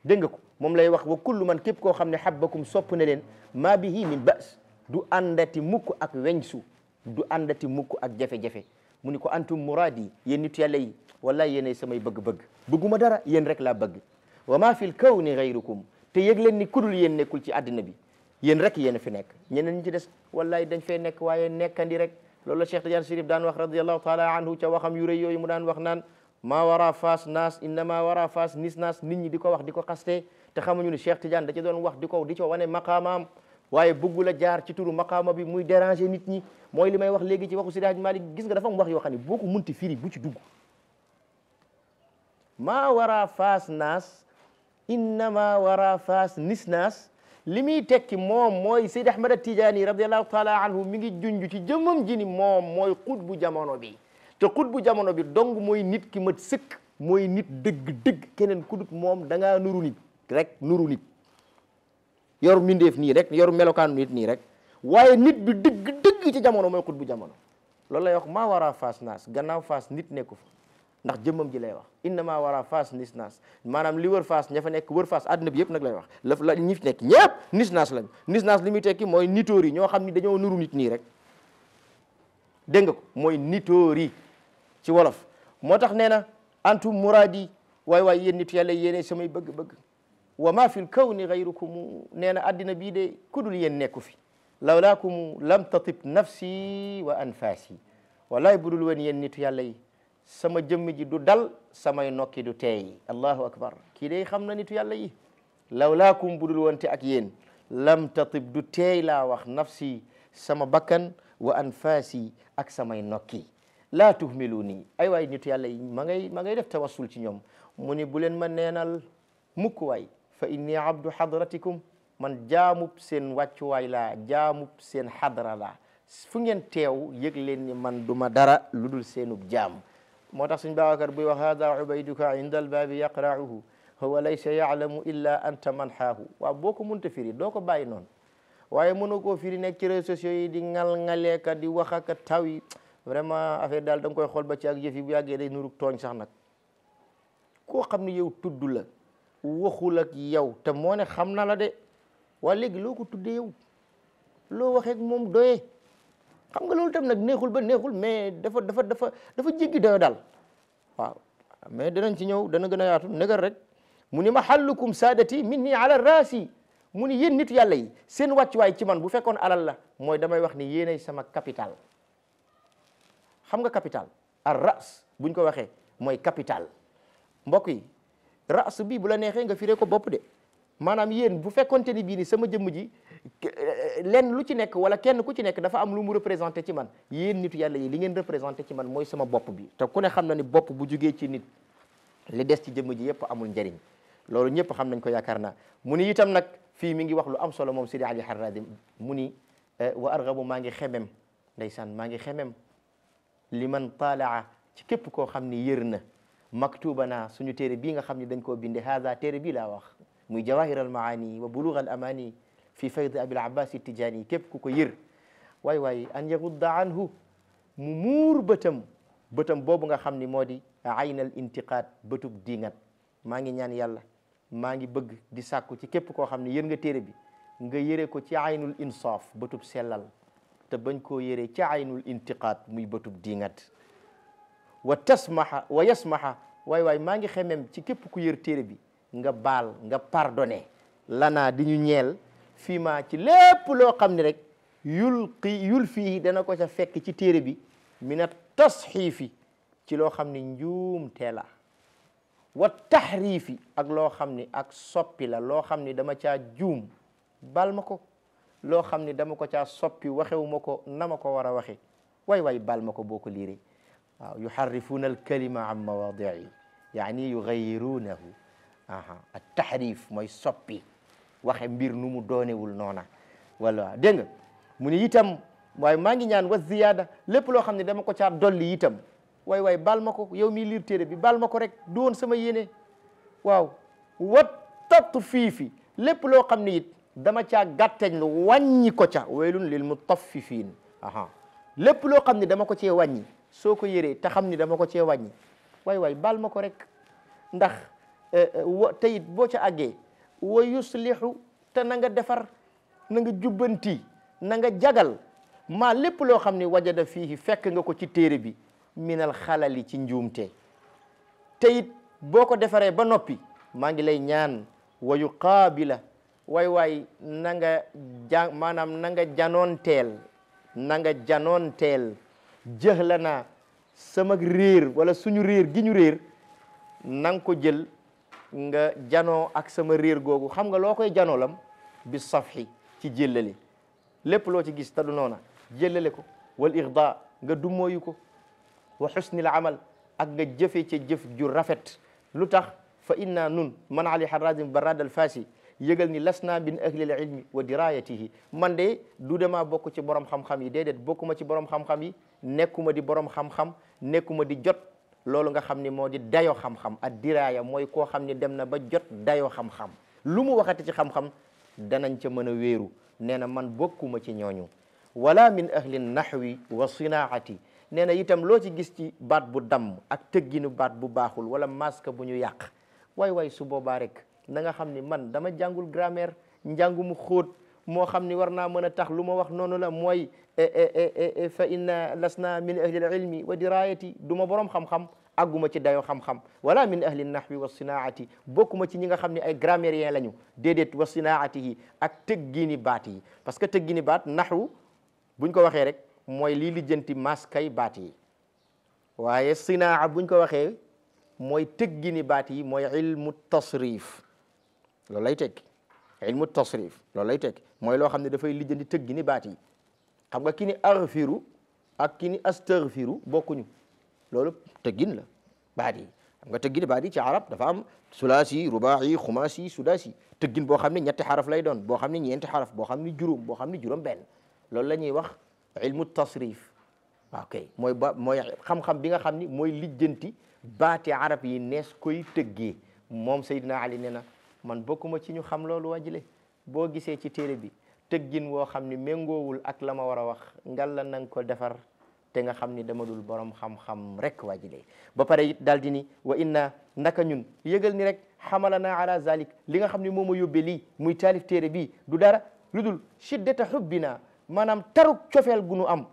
S1: dégg nga ko moom lay wax wa kullu man képp koo xam ne habbakum sopp na leen ma bihi min ba's du àndati mukk ak weñsu du àndati mukk ak jafe-jafe mu ni ko antum muradi yéen nitu yàlla yi wallahi yéenay samay bëgg-bëgg bëgguma dara yéen rek laa bëgg wa ma fil kawni ghayrukum te yëg leen ni kudul yéen nekkul ci àddina bi yéen rek yéen a fi nekk ñeneen ñi ci des wallahi dañ fay nekk waaye nekkandi rek loolu la Cheikh Tidiane Chérif daan wax radiyallahu taala anhu ca waxam yu rëy yooyu mu daan wax naan maa wara faas naas innama wara faas nis naas nit ñi di ko wax di ko xaste te xamuñu ni Cheikh Tidiane da ci doon wax di ko wane maqaamaam waaye bëggul a jaar ci turu maqaama bi muy déranger nit ñi mooy li may wax léegi ci waxu Seydi Hadji Malick gis nga dafa am wax yoo xam ne boo ko munti firi bu ci dugg maa wara faas naas innama wara faas nis naas li muy tekki moom mooy Seydi Ahmad Tijaani radiyallahu taala anhu mi ngi junj ci jëmmam ji ni moom mooy xutbu jamono bi te xutbu jamono bi dong mooy nit ki mat sëkk mooy nit dëgg-dëgg keneen ku dut moom da ngaa nuru nit rek nuru nit yor mindeef nii rek yor melokaanu nit nii rek waaye nit bi dëgg-dëgg ci jamono mooy xutbu jamono loolu lay wax maa wara faas naas gannaaw faas nit nekku fa ndax jëmmam ji lay wax innama wara faas nis naas maanaam li wër faas ña fa nekk wër faas àddina bi yëpp nag lay wax la ñi fi nekk ñëpp nis naas lañ nis naas li muy tekki mooy nitóor yi ñoo xam ni dañoo nuru nit nii rek dégg nga ko mooy nitóor yi ci wolof moo tax nee na antum muradi waay waay yéen nitu yàlla yéene samay bëgg-bëgg wa ma fil kawni ghayrukum nee na àddina bii de kudul yéen nekku fi lawlaakum lam tatib nafsi wa anfaasi wallaay budul woon yéen nitu yàlla yi sama jëmm ji du dal samay nokki du teey allahu akbar kii day xam na nitu yàlla yi lawlaakum budul woon te ak yéen lam tatib du teey laa wax nafsi sama bakkan wa anfaasi ak samay nokki laa tuhmilu nii ay waay nitu yàlla yi ma ngay def tawassul ci ñoom mu ni bu leen ma neenal mukk waay fa inni abdu hadratikum man jaamub seen wàccuwaay laa jaamub seen xadra laa fu ngeen teew yëg leen ni man duma dara lu dul seenub jaam moo tax suñ Babacar buy wax hada ubayduka inda albaabi yaqra'uhu huwa laysa ya'lamu illa anta man xaahu waaw boo ko munta firi doo ko bàyyi noonu waaye mënu koo firi nekk ci réseaux sociaux yi di ngal-ngaleeka di wax ak taw yi vraiment affaire daal da nga koy xool ba ci ak yëf yi bu yàggee day nurug tooñ sax nag koo xam ne yow tudd la waxul ak yow te moo ne xam na la de waa léegi loo ko tuddee yow loo waxee ak moom doyee xam nga loolu tam nag neexul ba neexul mais dafa jéggi doyo daal waaw mais danañ ci ñëw dana gën a yaatu negar rek mu ni mahallukum saadati minni ala raasi mu ni yéen nitu yàlla yi seen wàccuwaay ci man bu fekkoon alal la mooy damay wax ni yéenay sama capital xam nga capital ar ras buñ ko waxee mooy capital mbokk yi ras bi bu la neexee nga firee ko bopp de maanaam yéen bu fekkonte ni bii ni sama jëmm ji lenn lu ci nekk wala kenn ku ci nekk dafa am lu mu représenté ci man yéen nitu yàlla yi li ngeen représenté ci man mooy sama bopp bi te ku ne xam na ni bopp bu jugee ci nit li des ci jëmm ji yëpp amul njariñ loolu ñëpp xam nañ ko yaakaar naa mu ni itam nag fii mi ngi wax lu am solo moom Sidi Ali Harradi mu ni wa argabu maa ngi xemem ndeysaan maa ngi xemem li man taalaa ci képp koo xam ni yër na maktubana suñu téere bii nga xam ne dañ koo binde haada téere bii laa wax muy jawahir al maani wa bulugh al amani fi fayd abil abbas tijani képp ku ko yër waay waay an yagudda anhu mu muur bëtam boobu nga xam ni moo di aynal intiqaad bëtub diingat maa ngi ñaan yàlla maa ngi bëgg di sàkku ci képp koo xam ne yër nga téere bi nga yëre ko ci aynul insaaf bëtub sellal te bañ koo yëree ci aynul intiqaad muy bëtub diingat wa tasmaha wa yasmaha waay waay maa ngi xemem ci képp ku yër téere bi nga baal nga pardonné lanaa di ñu ñeel fii maa ci lépp loo xam ne rek yul fii dana ko ca fekk ci téere bi mina tasxiifi ci loo xam ne njuum teela wa taxriifi ak loo xam ni ak soppi la loo xam ni dama caa juum bal ma ko loo xam ni dama ko caa soppi waxewu ma ko na ma ko war a waxe waay waay bal ma ko boo ko liiree waaw yuharrifuuna alkalima an mawaadi'i yaani yugayiruunahu at tahrif mooy soppi waxe mbir nu mu doonewul noona wala dégg nga mu ni itam waaye maa ngi ñaan wa ziyaada lépp loo xam ne dama ko caa dolli itam waay baal ma ko yow mi liir téere bi baal ma ko rek du woon sama yéene waaw wa tatfiifi lépp loo xam ne it dama caa gàtteñ lu wàññi ko ca waylun lil mutaffifiin lépp loo xam ne dama ko cee wàññi soo ko yëree te xam ni dama ko cee wàññi waay baal ma ko rek ndax te it boo ca àggee wa yuslihu te na nga defar na nga jubbanti na nga jagal maa lépp loo xam ne wajada fiihi fekk nga ko ci téere bi minal xalali ci njuumte te it boo ko defaree ba noppi maa ngi lay ñaan wa yuqaabila waay na nga maanaam na nga janoon teel jëhlana sama réer wala suñu réer gi ñu réer na nga ko jël nga janoo ak sama réer googu xam nga loo koy janoolam bi safhi ci jëllale lépp loo ci gis te du noona jëllale ko wal irda nga dummóoyu ko wa xusnil amal ak nga jëfe ca jëf ju rafet lu tax fa inna nun man ali harazim barad al fasi yëgal ni lasna min ahlil ilmi wa dirayatihi man de du dema bokk ci borom xam-xam yi déedéet bokkuma ci borom xam-xam yi nekkuma di borom xam-xam nekkuma di jot loolu nga xam ni moo di dayo xam-xam ak diraya mooy koo xam ni dem na ba jot dayo xam-xam lu mu waxati ci xam-xam danañ ca mën a wéeru nee na man bokkuma ci ñooñu wala min ahli nahwi wa sinaati nee na itam loo ci gis ci baat bu damm ak tëgginu baat bu baaxul wala masque bu ñu yàq waay su boobaa rek na nga xam ni man dama jàngul grammaire njàngu mu xóot moo xam ni war naa mën a tax lu ma wax noonu la mooy fa inna lasna min ahli ilmi wa dirayati du ma borom xam-xam àgguma ci dayo xam-xam wala min ahli nahwi wa sinaati bokkuma ci ñi nga xam ne ay grammairien lañu déedéet wa sinaati yi ak tëggini baat yi parce que tëggini baat nahwu buñ ko waxee rek mooy lii lijjanti maskay baat yi waaye sinaa buñ ko waxee mooy tëggini baat yi mooy ilmu tasrif loolu lay tekki ilmu tasrif loolu lay tekki mooy loo xam ne dafay lijjanti tëggini baat yi xam nga ki ni aghfiru ak ki ni astaghfiru bokkuñu loolu tëggin la baat yi xam nga tëggini baat yi ci arab dafa am sulaasi rubaa'i xumaasi sudaasi tëggin boo xam ne ñetti xaraf lay doon boo xam ne ñeenti xaraf boo xam ne juróom boo xam ne juróom benn loolu la ñuy wax ilmu tasrif ok mooy xam-xam bi nga xam ni mooy lijjanti baati arab yi nees koy tëggee moom Seydina Ali nee na man bokkuma ci ñu xam loolu wajile boo gisee ci téere bi tëggin woo xam ni méngoowul ak la ma war a wax ngal la nanga ko defar te nga xam ni dama dul borom xam-xam rek wajile ba pare it daal di ni wa inna naka ñun yëgal ni rek xamalana ala zalik li nga xam ni moo ma yóbbee lii muy taalif téere bii du dara lu dul shiddata hubbina maanaam taruk cofeel gu nu am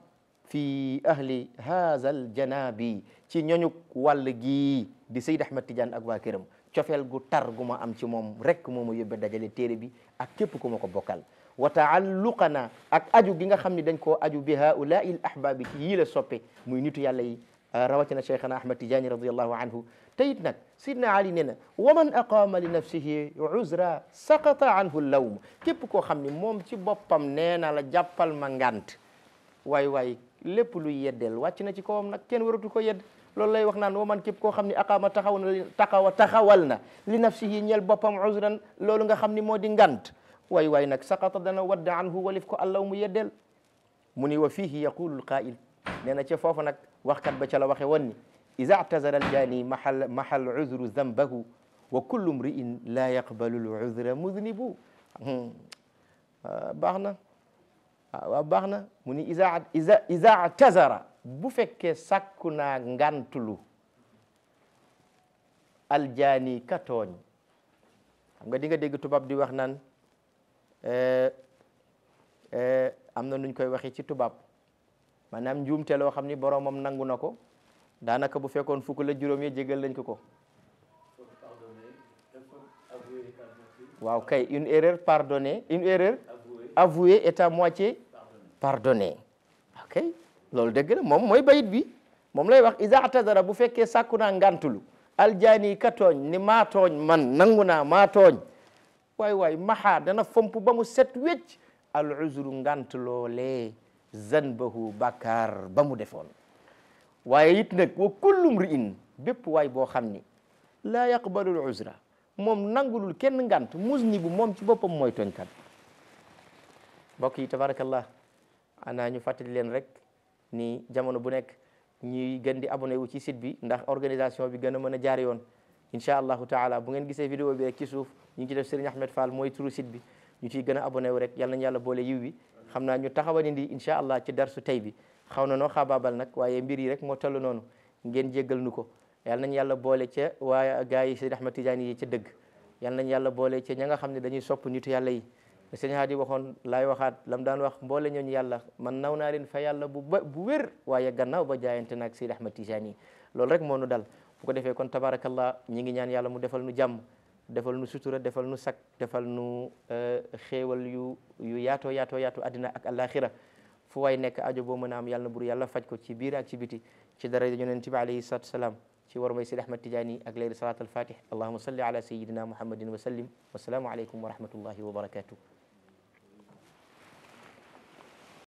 S1: fi ahli haazal janabi ci ñoñu wàll gii di Seyd Ahmad Tidiane ak waa këram cofeel gu tar gu ma am ci moom rek moo ma yóbbee dajale téere bi ak képp ku ma ko bokkal wa taalluqana ak aju gi nga xam ni dañ koo aju bi haulaai l ahbaabi ci yii la soppe muy nitu yàlla yi rawatina cheikhana Ahmad Tidiane radiallahu anhu te it nag sidna Ali nee na wa man aqaama li nafsihi uzra saqata anhu lawm képp koo xam ni moom ci boppam nee na la jàppal ma ngant waay lépp luy yeddeel wàcc na ci kawam nag kenn waratu ko yedd loolu lay wax naan wa man képp koo xam ni aqaama taxawal na li nafsihi ñeel boppam uzran loolu nga xam ni moo di ngant waay nag saqata dana wadda anhu walif ko allaw mu yeddeel mu ni wa fihi yaqulu alqaa'il nee na ca foofu nag waxkat ba ca la waxe woon ni iza i'tazara aljaani mahal uzru zambahu wa kullu mri'in la yaqbalu al-uzra mudnibu baax na waaw baax na mu ni iza i'tazara bu fekkee sàkku naa ngantulu aljaani ka tooñ xam nga di nga dégg tubaab di wax naan am na nuñ koy waxee ci tubaab maanaam njuumte loo xam ni boromam nangu na ko daanaka bu fekkoon fukk la juróom yi jégal lañ ko waaw kay une erreur pardonnée une erreur avouée est à moitié pardonnée ok loolu dëgg la moom mooy bayit bi moom lay wax iza atazara bu fekkee sàkku naa ngantulu aljaani ka tooñ ni maa tooñ man nangu naa maa tooñ waay maxa dana fomp ba mu set wecc al uzru ngant loolee zanbahu bakkaar ba mu defoon waaye it nag wa kullu mri'in bépp waay boo xam ni laa yaqbalu al uzra moom nangulul kenn ngant muznibu moom ci boppam mooy tooñkat mbokk yi tabarakallah ana ñu fàttali leen rek ni jamono bu nekk ñuy gën di abonné wu ci site bi ndax organisation bi gën a mën a jaar yoon incha allahu taala bu ngeen gisee vidéo bi rek ci suuf ñu ngi ci def Serigne Ahmed Fall mooy turu site bi ñu ciy gën a abonné wu rek yal nañu yàlla boole yiw bi xam naa ñu taxawal indi incha allah ci darsu tey bi xaw na noo xaabaabal nag waaye mbir yi rek moo toll noonu ngeen jéggal nu ko yal nañu yàlla boole ca waa gaa yi Seydi Ahmed Tidiane yi ca dëgg yal nañu yàlla boole ca ña nga xam ne dañuy sopp nitu yàlla yi sëñ Hadi waxoon laay waxaat lam daan wax mboole ñooñu yàlla man naw naa leen fa yàlla bu wér waaye gannaaw ba jaayante naag Seydi Ahmed Tidiane yi loolu rek moo nu dal bu ko defee kon tabarakallah ñi ngi ñaan yàlla mu defal nu jàmm defal nu sutura defal nu sak defal nu xéewal yu yaatoo addina ak alaxira fu waay nekk ajo boo mën a am yàlla na bur yàlla faj ko ci biir ak ci biti ci daraja yonent bi alayhi salatu wasalaam ci war may Seydi Ahmed Tidiane ak leeri salat al fatih allahumma salli ala sayyidina muhammadin wa sallim wasalaamu aleykum wa rahmatullahi wa barakatuh